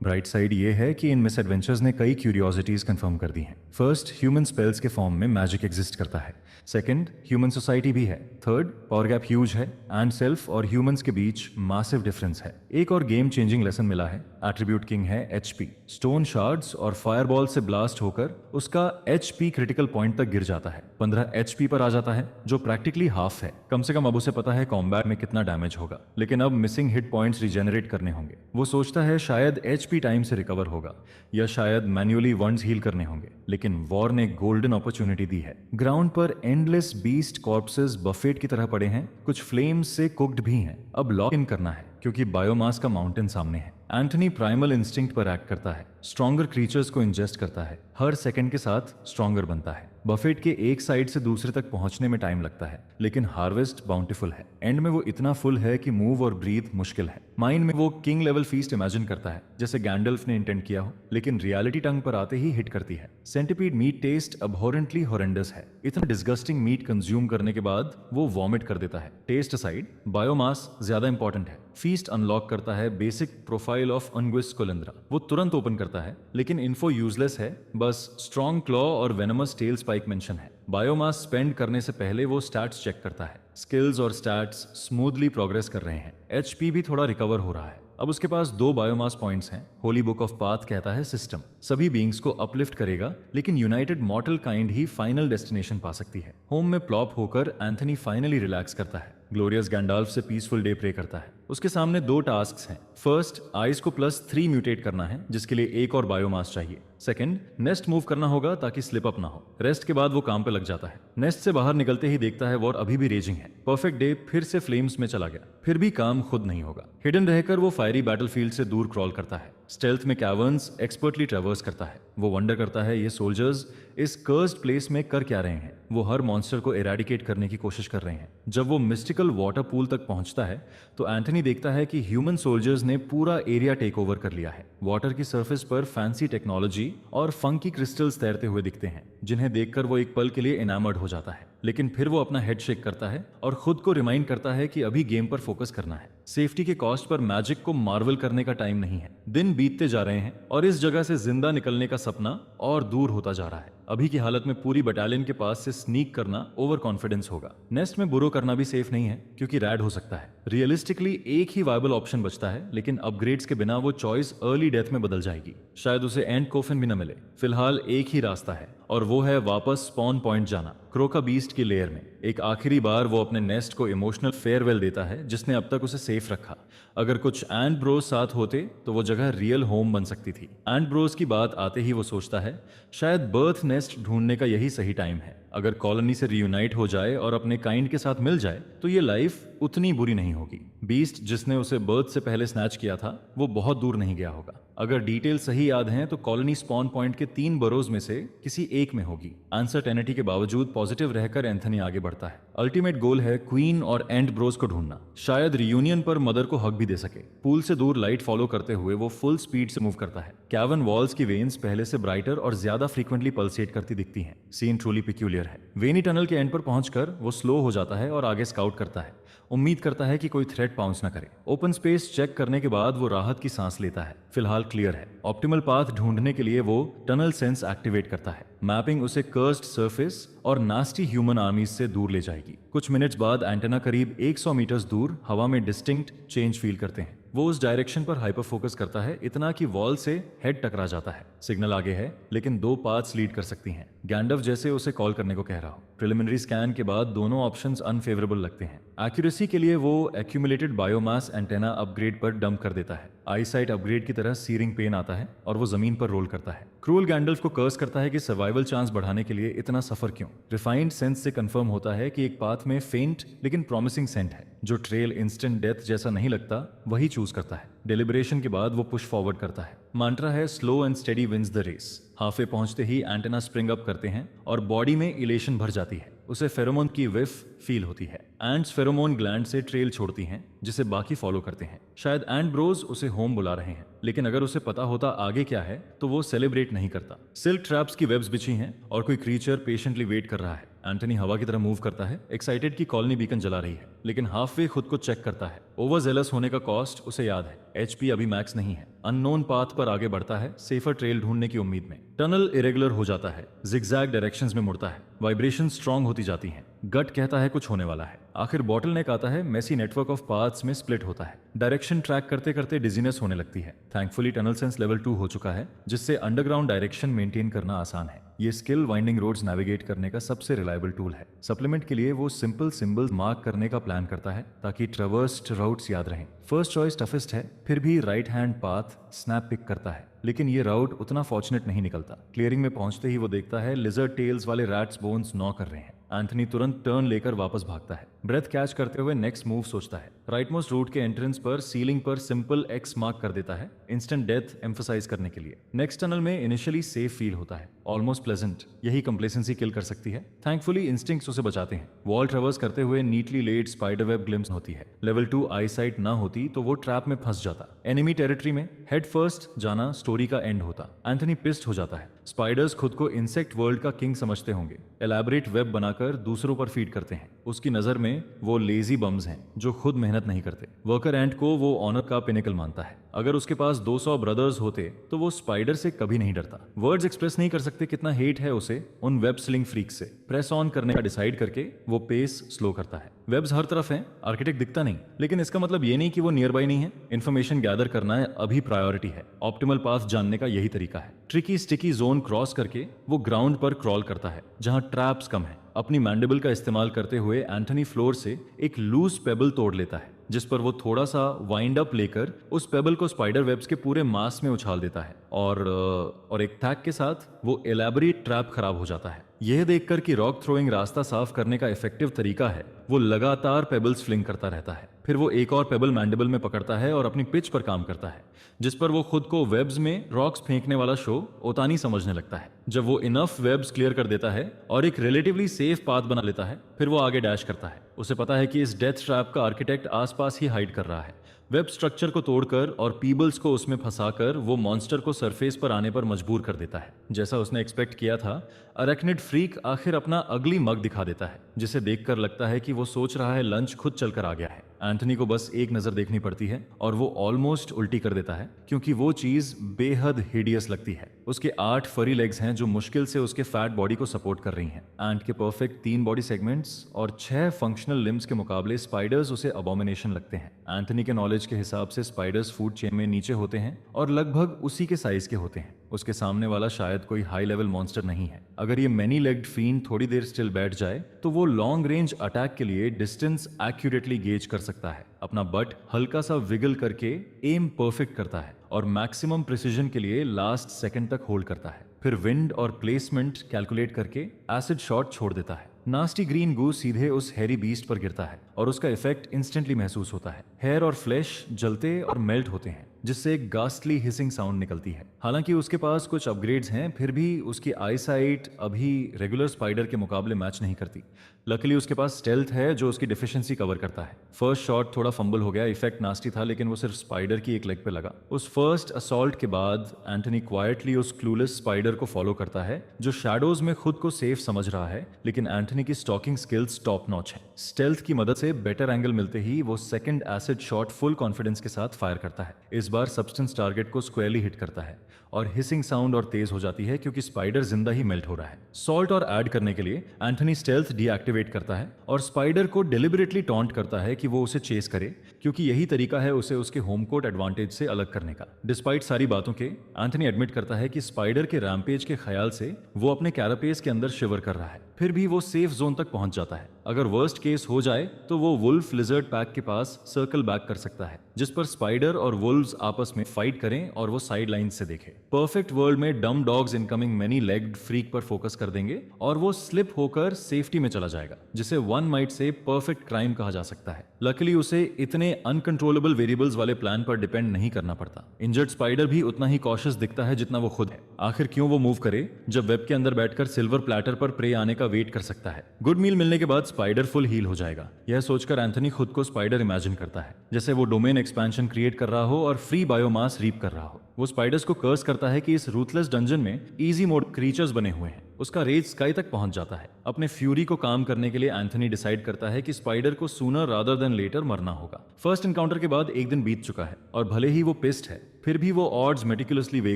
ब्राइट साइड ये है कि इन मिस एडवेंचर्स ने कई क्यूरियोसिटीज कंफर्म कर दी हैं। फर्स्ट, ह्यूमन स्पेल्स के फॉर्म में मैजिक एग्जिस्ट करता है। सेकंड, ह्यूमन सोसाइटी भी है। थर्ड, पावर गैप ह्यूज है एंड सेल्फ और ह्यूमंस के बीच मासिव डिफरेंस है। एक और गेम चेंजिंग लेसन मिला है। एट्रीब्यूट किंग है एचपी। स्टोन शार्ड्स और फायरबॉल से ब्लास्ट होकर उसका एचपी क्रिटिकल पॉइंट तक गिर जाता है। 15 एचपी पर आ जाता है जो प्रैक्टिकली हाफ है। कम से कम अब उसे पता है कॉम्बैट में कितना डैमेज होगा, लेकिन अब मिसिंग हिट पॉइंट्स रिजेनरेट करने होंगे। वो सोचता है शायद एचपी टाइम से रिकवर होगा या शायद मैन्युअली वंड्स हील करने होंगे, लेकिन वॉर ने गोल्डन अपॉर्चुनिटी दी है। ग्राउंड पर एंडलेस बीस्ट कॉर्प्सेस बफेट की तरह पड़े हैं, कुछ फ्लेम्स से कुक्ड भी हैं। अब लॉक इन करना है क्योंकि बायोमास का माउंटेन सामने है। एंथनी प्राइमल इंस्टिंक्ट पर एक्ट करता है, स्ट्रॉन्गर क्रीचर्स को इंजेस्ट करता है, हर सेकंड के साथ स्ट्रॉन्गर बनता है। बफेट के एक साइड से दूसरे तक पहुंचने में टाइम लगता है, लेकिन हार्वेस्ट बाउंटीफुल है। एंड में वो इतना फुल है कि मूव और ब्रीथ मुश्किल है। माइंड में वो किंग लेवल फीस्ट इमेजिन करता है जैसे गैंडल्फ ने इंटेंट किया हो, लेकिन रियलिटी टंग पर आते ही हिट करती है। सेंटीपीड मीट टेस्ट अबहॉरेंटली हॉरेंडस है। इतना डिस्गस्टिंग मीट कंज्यूम करने के बाद वो वॉमिट कर देता है। टेस्ट असाइड, बायोमास ज्यादा इंपॉर्टेंट है। फीस्ट अनलॉक करता है बेसिक प्रोफाइल ऑफ अंगुइस कोलिंद्रा। वो तुरंत ओपन करता है, लेकिन इन्फो यूजलेस है, बस स्ट्रॉन्ग क्लॉ और वेनमस टेल स्पाइक मेंशन है। बायोमास स्पेंड करने से पहले वो स्टैट्स चेक करता है। स्किल्स और स्टैट्स स्मूथली प्रोग्रेस कर रहे हैं। एचपी भी थोड़ा रिकवर हो रहा है। अब उसके पास 2 बायोमास पॉइंट्स हैं। होली बुक ऑफ पाथ कहता है सिस्टम सभी बीइंग्स को अपलिफ्ट करेगा, लेकिन United मॉर्टल kind he final destination पा सकती है। होम में प्लॉप होकर एंथनी फाइनली रिलैक्स करता है। ग्लोरियस गैंडाल्फ से पीसफुल डे प्रे करता है। उसके सामने 2 टास्क्स हैं। फर्स्ट, आइस को +3 म्यूटेट करना है जिसके लिए एक और बायोमास चाहिए। सेकंड, नेस्ट मूव करना होगा ताकि स्लिप अप ना हो। रेस्ट के बाद वो काम पे लग जाता है। नेस्ट से बाहर निकलते ही देखता है वॉर अभी भी रेजिंग है। परफेक्ट डे फिर से फ्लेम्स में चला गया, फिर भी काम खुद नहीं होगा। हिडन रहकर वो फायरी बैटलफील्ड से दूर क्रॉल करता है। स्टेल्थ में कैवर्न्स एक्सपर्टली ट्रैवर्स करता है। वो वंडर करता है ये सोल्जर्स इस कर्स्ड प्लेस में कर क्या रहे हैं। वो हर मॉन्स्टर को एराडिकेट करने की कोशिश कर रहे हैं। जब वो मिस्टिकल वाटर पूल तक पहुंचता है तो एंथनी देखता है कि ह्यूमन सोल्जर्स ने पूरा एरिया टेक ओवर कर लिया है। वाटर की सरफेस पर फैंसी टेक्नोलॉजी और फंकी क्रिस्टल्स तैरते हुए दिखते हैं, जिन्हें देखकर वो एक पल के लिए इनामर्ड हो जाता है। लेकिन फिर वो अपना हेड शेक करता है और खुद को रिमाइंड करता है कि अभी गेम पर फोकस करना है। सेफ्टी के कॉस्ट पर मैजिक को मार्वल करने का टाइम नहीं है। दिन बीतते जा रहे हैं और इस जगह से जिंदा निकलने का सपना और दूर होता जा रहा है। अभी की हालत में पूरी बटालियन के पास से स्नीक करना ओवर कॉन्फिडेंस होगा। नेस्ट में बुरो करना भी सेफ नहीं है क्योंकि रैड हो सकता है। रियलिस्टिकली एक ही वायबल ऑप्शन बचता है, लेकिन अपग्रेड्स के बिना वो चॉइस अर्ली डेथ में बदल जाएगी। शायद उसे एंड कोफिन भी न मिले। फिलहाल एक ही रास्ता है और वो है वापस स्पॉन पॉइंट जाना, क्रोका बीस्ट की लेयर में। एक आखिरी बार वो अपने नेस्ट को इमोशनल फेयरवेल देता है जिसने अब तक उसे सेफ रखा। अगर कुछ एंट ब्रोस साथ होते तो वो जगह रियल होम बन सकती थी। एंट ब्रोस की बात आते ही वो सोचता है शायद बर्थ नेस्ट ढूंढने का यही सही टाइम है। अगर कॉलोनी से रियूनाइट हो जाए और अपने काइंड के साथ मिल जाए तो ये लाइफ उतनी बुरी नहीं होगी। बीस्ट जिसने उसे बर्थ से पहले स्नैच किया था वो बहुत दूर नहीं गया होगा। अगर डिटेल सही याद हैं तो कॉलोनी स्पॉन पॉइंट के 3 बरोज में से किसी एक में होगी। अनसर्टेनिटी के बावजूद पॉजिटिव रहकर एंथनी आगे बढ़ता है। अल्टीमेट गोल है क्वीन और एंट ब्रोस को ढूंढना। शायद रियूनियन पर मदर को हक भी दे सके। पूल से दूर लाइट फॉलो करते हुए वो फुल स्पीड से मूव करता है। कैवन वॉल्स की वेन्स पहले से ब्राइटर और ज्यादा फ्रीक्वेंटली पल्सेट करती दिखती हैं। सीन ट्रूली पिक्यूलियर है। वेनी टनल के एंड पर पहुंचकर वो स्लो हो जाता है और आगे स्काउट करता है। उम्मीद करता है कि कोई थ्रेट बाउंस न करे। ओपन स्पेस चेक करने के बाद वो राहत की सांस लेता है। फिलहाल क्लियर है। ऑप्टिमल पाथ ढूंढने के लिए वो टनल सेंस एक्टिवेट करता है। मैपिंग उसे कर्स्ड सरफेस और नास्टी ह्यूमन आर्मीज से दूर ले जाएगी। कुछ मिनट्स बाद एंटेना करीब 100 मीटर्स दूर हवा में डिस्टिंक्ट चेंज फील करते हैं। वो उस डायरेक्शन पर हाइपर फोकस करता है, इतना कि वॉल से हेड टकरा जाता है। सिग्नल आगे है लेकिन 2 पाथ्स लीड कर सकती हैं। गैंडल्फ जैसे उसे कॉल करने को कह रहा हो। प्रिलिमिनरी स्कैन के बाद दोनों ऑप्शंस अनफेवरेबल लगते हैं। एक्यूरेसी के लिए वो एक्यूमुलेटेड बायोमास एंटेना अपग्रेड पर डंप कर देता है। आईसाइट अपग्रेड की तरह सीरिंग पेन आता है और वो जमीन पर रोल करता है। क्रूअल गैंडल्फ को कर्स करता है कि सर्वाइवल चांस बढ़ाने के लिए इतना सफर क्यों। रिफाइंड सेंस से कंफर्म होता है कि एक पाथ में फेंट लेकिन प्रॉमिसिंग सेंट है। जो ट्रेल इंस्टेंट डेथ जैसा नहीं लगता वही चूज करता है। डिलिब्रेशन के बाद वो पुश फॉरवर्ड करता है। मंत्रा है slow and steady wins the race. हाफे पहुंचते ही एंटेना स्प्रिंग अप करते हैं और बॉडी में इलेशन भर जाती है। उसे फेरोमोन की विफ फील होती है। एंट्स फेरोमोन ग्लैंड से ट्रेल छोड़ती हैं जिसे बाकी फॉलो करते हैं। शायद एंट ब्रोज उसे होम बुला रहे हैं, लेकिन अगर उसे पता होता आगे क्या है तो वो सेलिब्रेट नहीं करता। सिल्क ट्रैप्स की वेब्स बिछी हैं और कोई क्रीचर पेशेंटली वेट कर रहा है। एंटनी हवा की तरह मूव करता है, एक्साइटेड की कॉलोनी बीकन जला रही है, लेकिन हाफ वे खुद को चेक करता है। ओवर जेलस होने का कॉस्ट उसे याद है। एचपी अभी मैक्स नहीं है। अननोन पाथ पर आगे बढ़ता है, सेफर ट्रेल ढूंढने की उम्मीद में। टनल इरेगुलर हो जाता है, जिगजैग डायरेक्शंस में मुड़ता है। वाइब्रेशन स्ट्रांग होती जाती हैं। गट कहता है कुछ होने वाला है। आखिर बॉटल नेक आता है, मेसी नेटवर्क ऑफ पाथ्स में स्प्लिट होता है। डायरेक्शन ट्रैक करते करते डिजीनेस होने लगती है। थैंकफुली टनल सेंस लेवल 2 हो चुका है, जिससे अंडरग्राउंड डायरेक्शन मेंटेन करना आसान है। ये स्किल वाइंडिंग रोड्स नेविगेट करने का सबसे रिलायबल टूल है। सप्लीमेंट के लिए वो सिंपल सिंबल्स मार्क करने का प्लान करता है ताकि ट्रेवर्स्ड राउट्स याद रहें। फर्स्ट चॉइस टफेस्ट है, फिर भी right hand path snap pick करता है, लेकिन ये राउट उतना फॉर्चुनेट नहीं निकलता। क्लियरिंग में पहुंचते ही वो देखता है लिजर्ड टेल्स वाले रैट्स बोन्स नॉ कर रहे हैं। एंथनी तुरंत टर्न लेकर वापस भागता है। ब्रेथ कैच करते हुए नेक्स्ट मूव सोचता है। राइटमोस्ट रूट के एंट्रेंस पर सीलिंग पर सिंपल एक्स मार्क कर देता है, इंस्टेंट डेथ एम्फसाइज करने के लिए। नेक्स्ट टनल में इनिशियली सेफ फील होता है, ऑलमोस्ट प्लेजेंट। यही कंप्लेसेंसी किल कर सकती है। थैंकफुली इंस्टिंक्ट्स उसे बचाते हैं। वॉल ट्रेवर्स करते हुए neatly laid spider web glimpse होती है। लेवल 2 आईसाइट ना होती तो वो ट्रैप में फंस जाता। एनिमी टेरिटरी में हेड फर्स्ट जाना स्टोरी का एंड होता। एंथनी पिस्ट हो जाता है। स्पाइडर्स खुद को इंसेक्ट वर्ल्ड का किंग समझते होंगे। एलैबोरेट वेब बनाकर दूसरों पर फीड करते हैं। उसकी नजर में वो लेजी बम्स हैं जो खुद मेहनत नहीं करते। वर्कर एंट को वो ऑनर का पिनेकल मानता है। अगर उसके पास 200 ब्रदर्स होते तो वो स्पाइडर से कभी नहीं डरता। वर्ड्स एक्सप्रेस नहीं कर सकते कितना हेट है उसे उन वेब स्लिंग फ्रीक से। प्रेस ऑन करने का डिसाइड करके वो पेस स्लो करता है। वेब्स हर तरफ हैं, आर्किटेक्ट दिखता नहीं, लेकिन इसका मतलब ये नहीं कि वो नियर बाई नहीं है। इन्फॉर्मेशन गैदर करना है अभी प्रायोरिटी है। ऑप्टिमल पाथ जानने का यही तरीका है। ट्रिकी स्टिकी जोन क्रॉस करके वो ग्राउंड पर क्रॉल करता है जहां ट्रैप्स कम है। अपनी मैंडिबल का इस्तेमाल करते हुए एंथनी फ्लोर से एक लूज पेबल तोड़ लेता है, जिस पर वो थोड़ा सा वाइंड अप लेकर उस पेबल को स्पाइडर वेब्स के पूरे मास में उछाल देता है और एक थैक के साथ वो एलैबोरेट ट्रैप खराब हो जाता है। यह देखकर कि रॉक थ्रोइंग रास्ता साफ करने का इफेक्टिव तरीका है, वो लगातार पेबल्स फ्लिंग करता रहता है। फिर वो एक और पेबल मैंडिबल में पकड़ता है और अपनी पिच पर काम करता है, जिस पर वो खुद को वेब्स में रॉक्स फेंकने वाला शो ओतानी समझने लगता है। जब वो इनफ वेब्स क्लियर कर देता है और एक रिलेटिवली सेफ पाथ बना लेता है, फिर वो आगे डैश करता है। उसे पता है कि इस डेथ ट्रैप का आर्किटेक्ट आसपास ही हाइड कर रहा है। वेब स्ट्रक्चर को तोड़कर और पीबल्स को उसमें फंसाकर वो मॉन्स्टर को सरफेस पर आने पर मजबूर कर देता है। जैसा उसने एक्सपेक्ट किया था, अरेक्निड फ्रीक आखिर अपना अगली मग दिखा देता है, जिसे देखकर लगता है कि वो सोच रहा है लंच खुद चलकर आ गया है। एंथनी को बस एक नजर देखनी पड़ती है और वो ऑलमोस्ट उल्टी कर देता है, क्योंकि वो चीज बेहद हिडियस लगती है। उसके 8 फरी लेग्स हैं जो मुश्किल से उसके फैट बॉडी को सपोर्ट कर रही हैं। एंट के परफेक्ट 3 बॉडी सेगमेंट्स और 6 फंक्शनल लिम्स के मुकाबले स्पाइडर्स उसे अबोमिनेशन लगते हैं। एंथनी के नॉलेज के हिसाब से स्पाइडर्स फूड चेन में नीचे होते हैं और लगभग उसी के साइज के होते हैं। उसके सामने वाला शायद कोई हाई लेवल मॉन्स्टर नहीं है। अगर ये मैनी लेग्ड फीन थोड़ी देर स्टिल बैठ जाए तो वो लॉन्ग रेंज अटैक के लिए डिस्टेंस एक्यूरेटली गेज कर सकता है। अपना बट हल्का सा विगल करके एम परफेक्ट करता है और मैक्सिमम प्रिसीजन के लिए लास्ट सेकंड तक होल्ड करता है। फिर विंड और प्लेसमेंट कैलकुलेट करके एसिड शॉट छोड़ देता है। नास्टी ग्रीन गू सीधे उस हैरी बीस्ट पर गिरता है और उसका इफेक्ट इंस्टेंटली महसूस होता है। हेयर और फ्लैश जलते और मेल्ट होते हैं जिससे एक गास्टली हिसिंग साउंड निकलती है। हालांकि उसके पास कुछ अपग्रेड्स हैं, फिर भी उसकी आईसाइट अभी रेगुलर स्पाइडर के मुकाबले मैच नहीं करती। लकीली उसके पास स्टेल्थ है जो उसकी डिफिशिएंसी कवर करता है। फर्स्ट शॉट थोड़ा फंबल हो गया, इफेक्ट नास्टी था लेकिन वो सिर्फ स्पाइडर की एक लेग पे लगा। उस फर्स्ट असॉल्ट के बाद एंथनी क्वाइटली उस क्लूलेस स्पाइडर को फॉलो करता है जो शैडोज में खुद को सेफ समझ रहा है, लेकिन एंथनी की स्टॉकिंग स्किल्स टॉप नॉच है। स्टेल्थ की मदद से बेटर एंगल मिलते ही वो second acid shot full confidence के साथ फायर करता है। इस बार सब्सटेंस टारगेट को स्क्वायरली हिट करता है और हिसिंग साउंड और तेज हो जाती है क्योंकि स्पाइडर जिंदा ही मेल्ट हो रहा है। सॉल्ट और ऐड करने के लिए एंथनी स्टेल्थ डीएक्टिवेट करता है और स्पाइडर को डिलिबरेटली टॉन्ट करता है कि वो उसे चेस करे, क्योंकि यही तरीका है उसे उसके होम कोर्ट एडवांटेज से अलग करने का। डिस्पाइट सारी बातों के, एंथनी एडमिट करता है कि स्पाइडर के रैम्पेज के ख्याल से वो अपने कैरापेस के अंदर शिवर कर रहा है। फिर भी वो सेफ जोन तक पहुंच जाता है। अगर वर्स्ट केस हो जाए तो वो वुल्फ लिजर्ड पैक के पास सर्कल बैक कर सकता है, जिस पर स्पाइडर और वुल्व्स आपस में फाइट करें और वो साइड लाइन से देखें। परफेक्ट वर्ल्ड में डम dogs incoming many legged freak पर फोकस कर देंगे और वो स्लिप होकर सेफ्टी में चला जाएगा, जिसे one might say perfect crime कहा जा सकता है। लकीली उसे इतने अनकंट्रोलेबल वेरिएबल्स वाले प्लान पर डिपेंड नहीं करना पड़ता। इंजर्ड स्पाइडर भी उतना ही कॉशियस दिखता है जितना वो खुद है। आखिर क्यों वो मूव करे जब वेब के अंदर बैठकर सिल्वर प्लैटर पर प्रे आने का वेट कर सकता है। गुड मील मिलने के बाद स्पाइडर फुल हील हो जाएगा। यह सोचकर एंथनी खुद को स्पाइडर इमेजिन करता है, जैसे वो डोमेन एक्सपेंशन क्रिएट कर रहा हो और फ्री बायोमास रीप कर रहा हो। वो स्पाइडर्स को कर्स करता है कि इस रूथलेस डंजन में इजी मोड क्रीचर्स बने हुए हैं। उसका रेज स्काई तक पहुंच जाता है। अपने फ्यूरी को काम करने के लिए एंथनी डिसाइड करता है कि स्पाइडर को सूनर रादर देन लेटर मरना होगा। फर्स्ट एनकाउंटर के बाद एक दिन बीत चुका है और भले ही वो पिस्ड है, फिर भी वो ऑड्स मेटिकुलसली वे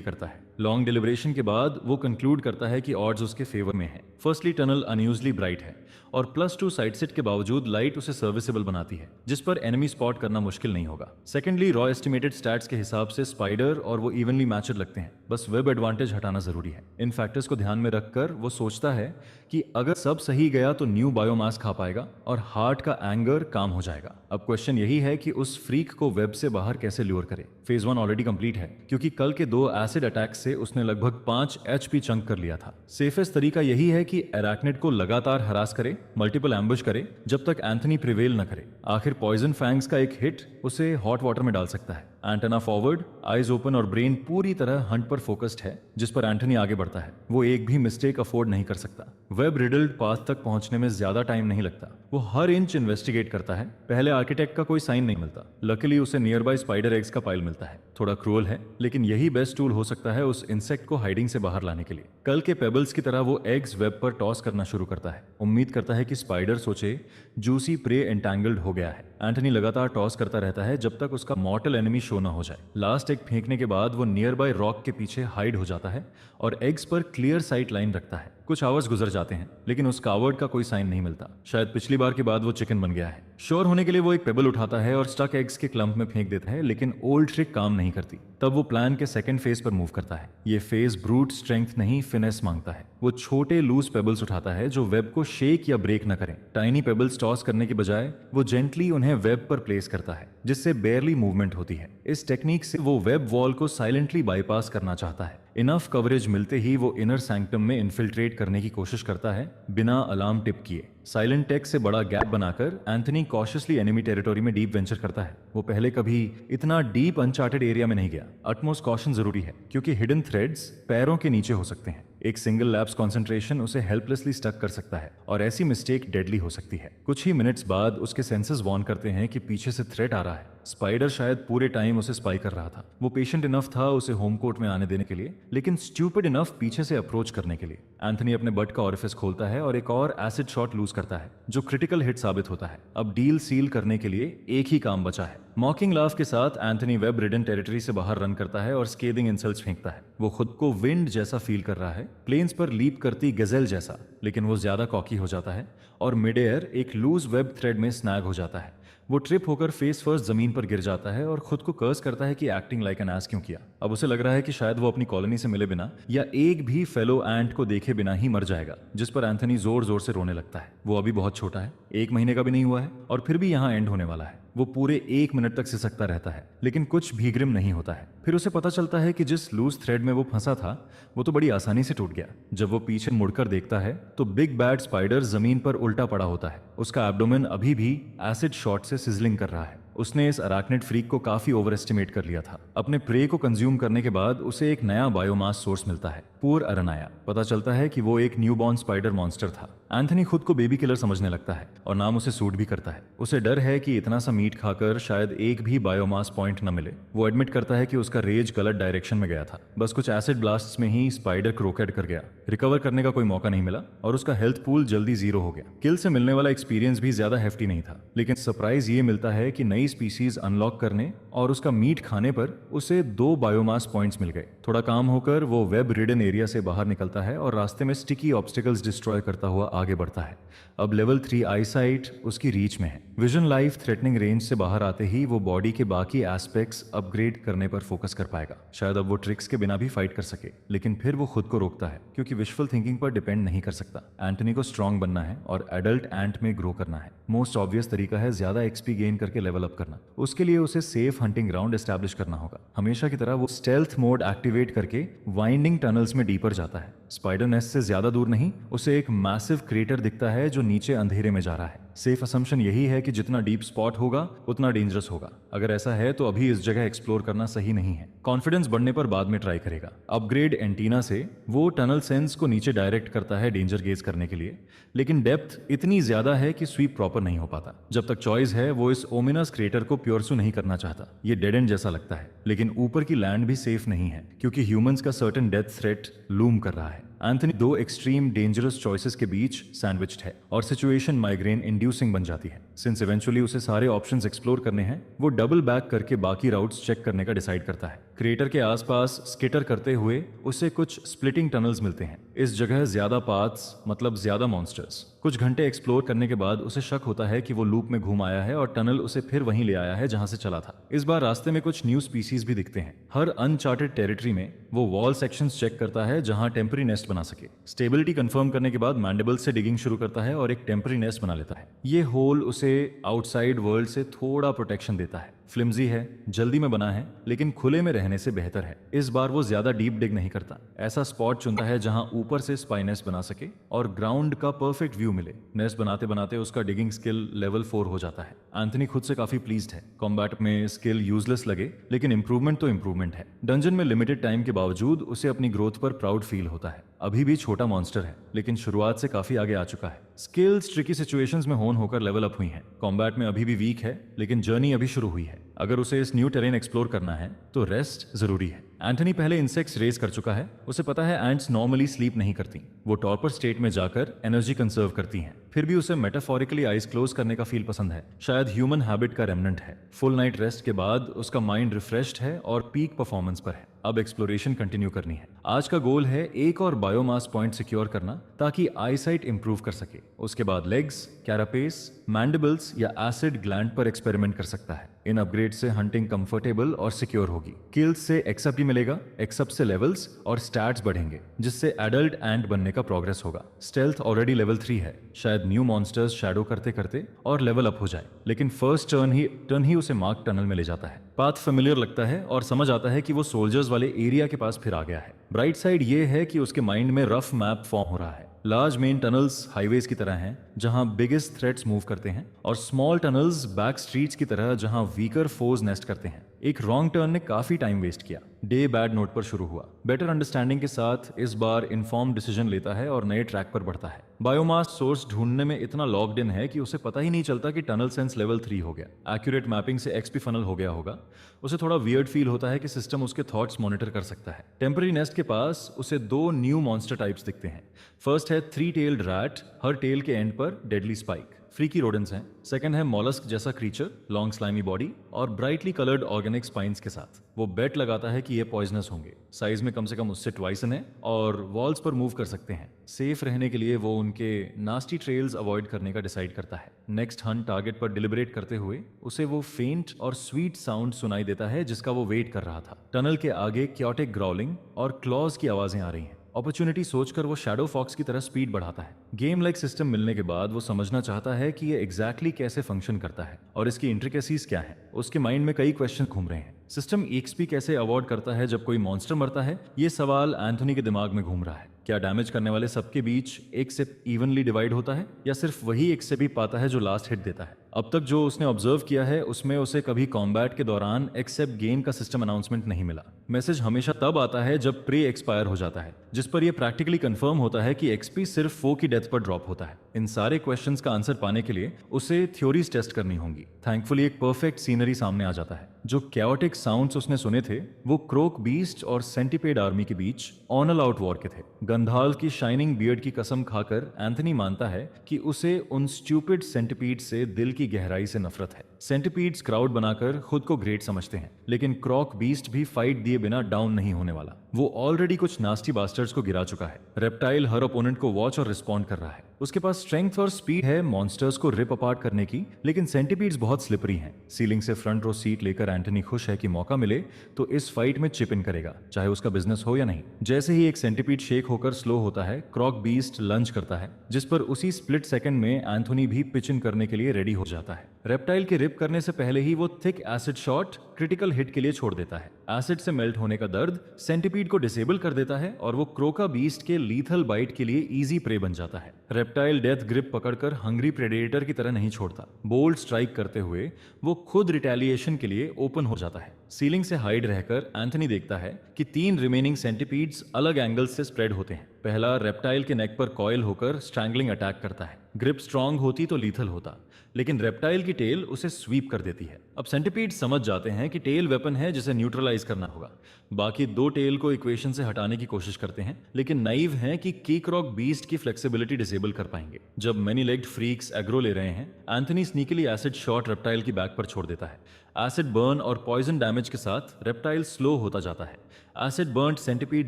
करता है। लॉन्ग डिलिब्रेशन के बाद वो कंक्लूड करता है कि ऑड्स उसके फेवर में है। फर्स्टली टनल अनयूजली ब्राइट है और +2 साइड सेट के बावजूद लाइट उसे सर्विसेबल बनाती है, जिस पर एनिमी स्पॉट करना मुश्किल नहीं होगा। सेकेंडली रॉ एस्टिमेटेड स्टैट्स के हिसाब से स्पाइडर और वो इवनली मैचड लगते हैं, बस वेब एडवांटेज हटाना जरूरी है। इन फैक्टर्स को ध्यान में रखकर वो सोचता है कि अगर सब सही गया तो न्यू बायोमास खा पाएगा और हार्ट का एंगर काम हो जाएगा। अब क्वेश्चन यही है कि उस फ्रीक को वेब से बाहर कैसे ल्योर करे। फेज 1 ऑलरेडी कंप्लीट है क्योंकि कल के 2 एसिड अटैक से उसने लगभग 5 HP चंक कर लिया था। सेफेस्ट तरीका यही है कि एराक्निड को लगातार हरास करे, मल्टीपल एम्बुश करे जब तक एंथनी प्रिवेल न करे। आखिर पॉइजन फैंग्स का एक हिट उसे हॉट वाटर में डाल सकता है। एंटेना फॉरवर्ड, आईज ओपन और ब्रेन पूरी तरह हंट पर फोकस्ड है, जिस पर एंथनी आगे बढ़ता है। वो एक भी मिस्टेक अफोर्ड नहीं कर सकता। वेब रिडल्ड पाथ तक पहुंचने में ज्यादा टाइम नहीं लगता। वो हर इंच इन्वेस्टिगेट करता है। पहले आर्किटेक्ट का कोई साइन नहीं मिलता। लकीली उसे नियर बाय स्पाइडर एग्स का पाइल मिलता है। थोड़ा क्रूअल है लेकिन यही बेस्ट टूल हो सकता है उस इंसेक्ट को हाइडिंग से बाहर लाने के लिए। कल के पेबल्स की तरह वो एग्स वेब पर टॉस करना शुरू करता है। उम्मीद करता है कि स्पाइडर सोचे जूसी प्रे एंटैंगल्ड हो गया है। एंथनी लगातार टॉस करता रहता है जब तक उसका मॉर्टल एनिमी शो न हो जाए। लास्ट एग फेंकने के बाद वो नियर बाय रॉक के पीछे हाइड हो जाता है और एग्स पर क्लियर साइट लाइन रखता है। कुछ आवर्स गुजर जाते हैं लेकिन उस कावर्ड का कोई साइन नहीं मिलता। शायद पिछली बार के बाद वो चिकन बन गया है। श्योर होने के लिए वो एक पेबल उठाता है और स्टक एग्स के क्लम्प में फेंक देता है, लेकिन ओल्ड ट्रिक काम नहीं करती। तब वो प्लान के सेकंड फेज पर मूव करता है। ये फेज ब्रूट स्ट्रेंथ नहीं फिनेस मांगता है। वो छोटे लूज पेबल्स उठाता है जो वेब को शेक या ब्रेक न करें। टाइनी पेबल्स टॉस करने की बजाय वो जेंटली उन्हें वेब पर प्लेस करता है, जिससे बेयरली मूवमेंट होती है। इस टेक्निक से वो वेब वॉल को साइलेंटली बाईपास करना चाहता है। इनफ कवरेज मिलते ही वो इनर सैंक्टम में इन्फिल्ट्रेट करने की कोशिश करता है बिना अलार्म टिप किए। साइलेंट टेक से बड़ा गैप बनाकर एंथनी कॉशियसली एनिमी टेरिटोरी में डीप वेंचर करता है। वो पहले कभी इतना डीप अनचार्टेड एरिया में नहीं गया। अटमोस्ट कॉशन जरूरी है क्योंकि हिडन थ्रेड्स पैरों के नीचे हो सकते हैं। एक सिंगल लैप्स कंसंट्रेशन उसे हेल्पलेसली स्टक कर सकता है और ऐसी मिस्टेक डेडली हो सकती है। कुछ ही मिनट्स बाद उसके सेंसेस वार्न करते हैं कि पीछे से थ्रेट आ रहा है। स्पाइडर शायद पूरे टाइम उसे स्पाई कर रहा था। वो पेशेंट इनफ था उसे होम कोर्ट में आने देने के लिए, लेकिन स्टूपिड इनफ पीछे से अप्रोच करने के लिए। एंथनी अपने बट का ऑरिफिस खोलता है और एक और एसिड शॉट लूज करता है, जो क्रिटिकल हिट साबित होता है। अब डील सील करने के लिए एक ही काम बचा है। मॉकिंग लाफ के साथ एंथनी वेब रिडन टेरिटरी से बाहर रन करता है और स्केदिंग इंसल्ट्स फेंकता है। वो खुद को विंड जैसा फील कर रहा है, प्लेन्स पर लीप करती गजेल जैसा, लेकिन वो ज्यादा कॉकी हो जाता है और मिड एयर एक लूज वेब थ्रेड में स्नैग हो जाता है। वो ट्रिप होकर फेस फर्स्ट जमीन पर गिर जाता है और खुद को कर्स करता है कि एक्टिंग लाइक एन एस क्यों किया। अब उसे लग रहा है कि शायद वो अपनी कॉलोनी से मिले बिना या एक भी फेलो एंट को देखे बिना ही मर जाएगा, जिस पर एंथनी जोर जोर से रोने लगता है। वो अभी बहुत छोटा है, 1 महीने का भी नहीं हुआ है और फिर भी यहाँ एंड होने वाला है। वो पूरे 1 मिनट तक सिसकता रहता है, लेकिन कुछ भी ग्रिम नहीं होता है। फिर उसे पता चलता है कि जिस लूज थ्रेड में वो फंसा था वो तो बड़ी आसानी से टूट गया। जब वो पीछे मुड़कर देखता है तो बिग बैड स्पाइडर जमीन पर उल्टा पड़ा होता है। उसका एब्डोमेन अभी भी एसिड शॉट से सिजलिंग कर रहा है। उसने इस अराक्निड फ्रीक को काफी ओवर एस्टिमेट कर लिया था। अपने प्रे को कंज्यूम करने के बाद उसे एक नया बायोमास सोर्स मिलता है, पुअर अरनाया। पता चलता है कि वो एक न्यूबॉर्न स्पाइडर मॉन्स्टर था। एंथनी खुद को बेबी किलर समझने लगता है और नाम उसे सूट भी करता है। उसे डर है कि इतना सा मीट खाकर शायद एक भी बायोमास पॉइंट न मिले। वो एडमिट करता है कि उसका रेज गलत डायरेक्शन में गया था। बस कुछ एसिड ब्लास्ट्स में ही स्पाइडर क्रोकेड कर गया। रिकवर करने का कोई मौका नहीं मिला और उसका हेल्थ पूल जल्दी 0 हो गया। किल से मिलने वाला एक्सपीरियंस भी ज्यादा हेफ्टी नहीं था, लेकिन सरप्राइज ये मिलता है कि नई स्पीसीज अनलॉक करने और उसका मीट खाने पर उसे 2 बायोमास पॉइंट्स मिल गए। थोड़ा काम होकर वो वेब रिडन एरिया से बाहर निकलता है और रास्ते में स्टिकी ऑब्स्टिकल्स डिस्ट्रॉय करता हुआ आगे बढ़ता है। अब लेवल 3 आईसाइट उसकी रीच में है। विजन लाइफ थ्रेटनिंग रेंज से बाहर आते ही वो बॉडी के बाकी एस्पेक्ट्स अपग्रेड करने पर फोकस कर पाएगा। शायद अब वो ट्रिक्स के बिना भी फाइट कर सके, लेकिन फिर वो खुद को रोकता है क्योंकि विजुअल थिंकिंग पर डिपेंड नहीं कर सकता। एंटनी को स्ट्रांग बनना है और एडल्ट एंट में ग्रो करना है। मोस्ट ऑब्वियस तरीका है ज्यादा एक्सपी गेन करके लेवल अप करना। उसके लिए उसे सेफ हंटिंग ग्राउंड एस्टैब्लिश करना होगा। हमेशा की तरह वो स्टेल्थ मोड एक्टिवेट करके वाइंडिंग टनल्स में डीपर जाता है। स्पाइडर नेस्ट से ज्यादा दूर नहीं, उसे एक मैसिव क्रेटर दिखता है जो नीचे अंधेरे में जा रहा है। सेफ असम्पशन यही है कि जितना डीप स्पॉट होगा उतना डेंजरस होगा। अगर ऐसा है तो अभी इस जगह एक्सप्लोर करना सही नहीं है। कॉन्फिडेंस बढ़ने पर बाद में ट्राई करेगा। अपग्रेड एंटीना से वो टनल सेंस को नीचे डायरेक्ट करता है डेंजर गेज करने के लिए, लेकिन डेप्थ इतनी ज्यादा है कि स्वीप प्रॉपर नहीं हो पाता। जब तक चॉइस है वो इस ओमिनस क्रेटर को प्योरसू नहीं करना चाहता। ये डेड एंड जैसा लगता है, लेकिन ऊपर की लैंड भी सेफ नहीं है क्योंकि ह्यूमंस का सर्टेन डेथ थ्रेट लूम कर रहा है। एंथनी 2 एक्सट्रीम डेंजरस चॉइसेस के बीच सैंडविच्ड है और सिचुएशन माइग्रेन इंड्यूसिंग बन जाती है। सिंस इवेंचुअली उसे सारे ऑप्शंस एक्सप्लोर करने हैं, वो डबल बैक करके बाकी राउट्स चेक करने का डिसाइड करता है। क्रिएटर के आसपास स्किटर करते हुए उसे कुछ स्प्लिटिंग टनल्स मिलते हैं। इस जगह ज्यादा पाथ्स मतलब ज्यादा मॉन्स्टर्स। कुछ घंटे एक्सप्लोर करने के बाद उसे शक होता है कि वो लूप में घूम आया है और टनल उसे फिर वहीं ले आया है जहां से चला था। इस बार रास्ते में कुछ न्यू स्पीसीज भी दिखते हैं। हर अनचार्टेड टेरिटरी में वो वॉल सेक्शंस चेक करता है जहां टेम्पररी नेस्ट बना सके। स्टेबिलिटी कंफर्म करने के बाद मैंडिबल से डिगिंग शुरू करता है और एक टेम्पररी नेस्ट बना लेता है। ये होल उसे आउटसाइड वर्ल्ड से थोड़ा प्रोटेक्शन देता है। फ्लिम्जी है, जल्दी में बना है, लेकिन खुले में रहने से बेहतर है। इस बार वो ज्यादा डीप डिग नहीं करता। ऐसा स्पॉट चुनता है जहां ऊपर से स्पाई नेस्ट बना सके और ग्राउंड का परफेक्ट व्यू मिले। नेस्ट बनाते बनाते उसका डिगिंग स्किल लेवल 4 हो जाता है। एंथनी खुद से काफी प्लीज्ड है। कॉम्बैट में स्किल यूजलेस लगे, लेकिन इंप्रूवमेंट तो इंप्रूवमेंट है। डंजन में लिमिटेड टाइम के बावजूद उसे अपनी ग्रोथ पर प्राउड फील होता है। अभी भी छोटा मॉन्स्टर है, लेकिन शुरुआत से काफी आगे आ चुका है। स्किल्स ट्रिकी सिचुएशंस में होन होकर लेवल अप हुई हैं। कॉम्बैट में अभी भी वीक है, लेकिन जर्नी अभी शुरू हुई है। अगर उसे इस न्यू टेरेन एक्सप्लोर करना है तो रेस्ट जरूरी है। एंथनी पहले इंसेक्ट्स रेज कर चुका है। उसे पता है एंट्स नॉर्मली स्लीप नहीं करती। वो टॉर्पर स्टेट में जाकर एनर्जी कंजर्व करती हैं। फिर भी उसे मेटाफोरिकली आइज क्लोज करने का फील पसंद है। शायद ह्यूमन हैबिट का रेमनेंट है। फुल नाइट रेस्ट के बाद उसका माइंड रिफ्रेश्ड है और पीक परफॉर्मेंस पर है। अब एक्सप्लोरेशन कंटिन्यू करनी है। आज का गोल है एक और बायोमास पॉइंट सिक्योर करना ताकि आईसाइट इंप्रूव कर सके। उसके बाद लेग्स, कैरापेस, मैंडिबल्स या एसिड ग्लैंड पर एक्सपेरिमेंट कर सकता है। इन अपग्रेड से हंटिंग कंफर्टेबल और सिक्योर होगी। किल्स से एक्सेप्ट भी मिलेगा, एक्सेप्ट से लेवल्स और स्टैट्स बढ़ेंगे, जिससे एडल्ट एंट बनने का प्रोग्रेस होगा। स्टेल्थ ऑलरेडी लेवल 3 है। शायद न्यू मॉन्स्टर्स शैडो करते करते और लेवल अप हो जाए, लेकिन फर्स्ट टर्न ही उसे मार्क टनल में ले जाता है। पाथ फेमिलियर लगता है और समझ आता है कि वो सोल्जर्स वाले एरिया के पास फिर आ गया है। ब्राइट साइड ये है कि उसके माइंड में रफ मैप फॉर्म हो रहा है। लार्ज मेन टनल्स हाईवेज की तरह हैं जहां बिगेस्ट थ्रेट्स मूव करते हैं और स्मॉल टनल्स बैक स्ट्रीट्स की तरह जहां वीकर फोर्स नेस्ट करते हैं। एक रॉन्ग टर्न ने काफी टाइम वेस्ट किया। डे बैड नोट पर शुरू हुआ। बेटर अंडरस्टैंडिंग के साथ इस बार इन्फॉर्म डिसीजन लेता है और नए ट्रैक पर बढ़ता है। बायोमास सोर्स ढूंढने में इतना लॉक्ड इन है कि उसे पता ही नहीं चलता कि टनल सेंस लेवल 3 हो गया। एक्यूरेट मैपिंग से एक्सपी फनल हो गया होगा। उसे थोड़ा वियर्ड फील होता है कि सिस्टम उसके थॉट्स मॉनिटर कर सकता है। टेम्पररी नेस्ट के पास उसे 2 न्यू मॉन्स्टर टाइप्स दिखते हैं। फर्स्ट है 3-tailed रैट, हर टेल के एंड पर डेडली स्पाइक, फ्रीकी रोडेंट्स हैं। सेकंड है मॉलस्क जैसा क्रीचर, लॉन्ग स्लाइमी बॉडी और ब्राइटली कलर्ड ऑर्गेनिक स्पाइन्स के साथ। वो बेट लगाता है कि ये पॉइजनस होंगे। साइज में कम से कम उससे ट्वाइसन है और वॉल्स पर मूव कर सकते हैं। सेफ रहने के लिए वो उनके नास्टी ट्रेल्स अवॉइड करने का डिसाइड करता है। नेक्स्ट हंट टारगेट पर डिलिबरेट करते हुए उसे वो फेंट और स्वीट साउंड सुनाई देता है जिसका वो वेट कर रहा था। टनल के आगे क्योटिक ग्राउलिंग और क्लॉज की आवाजें आ रही हैं। अपॉर्चुनिटी सोचकर वो शैडो फॉक्स की तरह स्पीड बढ़ाता है। गेम लाइक सिस्टम मिलने के बाद वो समझना चाहता है कि ये एग्जैक्टली कैसे फंक्शन करता है और इसकी इंट्रिकेसीज क्या है। उसके माइंड में कई क्वेश्चन घूम रहे हैं। सिस्टम एक्सपी कैसे अवॉर्ड करता है जब कोई मॉन्स्टर मरता है, ये सवाल एंथोनी के दिमाग में घूम रहा है। क्या डैमेज करने वाले सबके बीच एक से इवनली डिवाइड होता है या सिर्फ वही एक से भी पाता है जो लास्ट हिट देता है। अब तक जो उसने ऑब्जर्व किया है उसमें उसे कभी कॉम्बैट के दौरान एक्सेप्ट गेन का सिस्टम अनाउंसमेंट नहीं मिला। मैसेज हमेशा तब आता है जब प्रे एक्सपायर हो जाता है, जिस पर यह प्रैक्टिकली कंफर्म होता है कि एक्सपी सिर्फ फो की डेथ पर ड्रॉप होता है। इन सारे क्वेश्चंस का आंसर पाने के लिए उसे थ्योरीज टेस्ट करनी होंगी। थैंकफुली एक परफेक्ट सीनरी सामने आ जाता है। जो कैओटिक साउंड्स उसने सुने थे वो क्रोक बीस्ट और सेंटिपेड आर्मी के बीच ऑन आउट वॉर के थे। गंधाल की शाइनिंग बियर्ड की कसम खाकर एंथनी मानता है कि उसे उन स्टूपिड सेंटिपीड से दिल की गहराई से नफरत है। सेंटिपीड्स क्राउड बनाकर खुद को ग्रेट समझते हैं, लेकिन क्रॉक बीस्ट भी फाइट दिए बिना डाउन नहीं होने वाला। वो ऑलरेडी कुछ नास्टी बास्टर्स को गिरा चुका है। रेप्टाइल हर ओपोनेंट को वॉच और रिस्पॉन्ड कर रहा है। उसके पास स्ट्रेंथ और स्पीड है मॉन्स्टर्स को रिप अपार्ट करने की, लेकिन सेंटिपीड्स बहुत स्लिपरी हैं। सीलिंग से फ्रंट रो सीट लेकर एंटनी खुश है कि मौका मिले तो इस फाइट में चिप इन करेगा, चाहे उसका बिजनेस हो या नहीं। जैसे ही एक सेंटिपीड शेक होकर स्लो होता है, क्रॉक बीस्ट लंच करता है, जिस पर उसी स्प्लिट सेकंड में एंथोनी भी पिच इन करने के लिए रेडी हो जाता है। रेप्टाइल के रिप करने से पहले ही वो thick acid shot critical hit के लिए छोड़ देता है। एसिड से मेल्ट होने का दर्द सेंटिपीड को डिसेबल कर देता है और वो क्रोका बीस्ट के लीथल बाइट के लिए इजी प्रे बन जाता है। रेप्टाइल डेथ ग्रिप पकड़कर हंग्री प्रेडेटर की तरह नहीं छोड़ता। बोल्ड स्ट्राइक करते हुए वो खुद रिटेलिएशन के लिए ओपन हो जाता है। सीलिंग से हाइड रहकर एंथनी देखता है कि 3 रिमेनिंग सेंटिपीड्स अलग एंगल्स से स्प्रेड होते हैं। पहला रेप्टाइल के नेक पर कॉइल होकर स्ट्रैंगलिंग अटैक करता है। ग्रिप स्ट्रांग होती तो लीथल होता, लेकिन रेप्टाइल की टेल उसे स्वीप कर देती है। अब सेंटिपीड समझ जाते हैं कि टेल वेपन है जिसे न्यूट्रलाइज करना होगा। बाकी 2 टेल को इक्वेशन से हटाने की कोशिश करते हैं, लेकिन नाइव हैं कि कीक्रॉक बीस्ट की फ्लेक्सिबिलिटी डिसेबल कर पाएंगे। जब मैनी लेग्ड फ्रीक्स एग्रो ले रहे हैं, एंथनी स्नीकली एसिड शॉट रेप्टाइल की बैक पर छोड़ देता है। एसिड बर्न और पॉइजन डैमेज के साथ रेप्टाइल स्लो होता जाता है। एसिड बर्न सेंटिपीड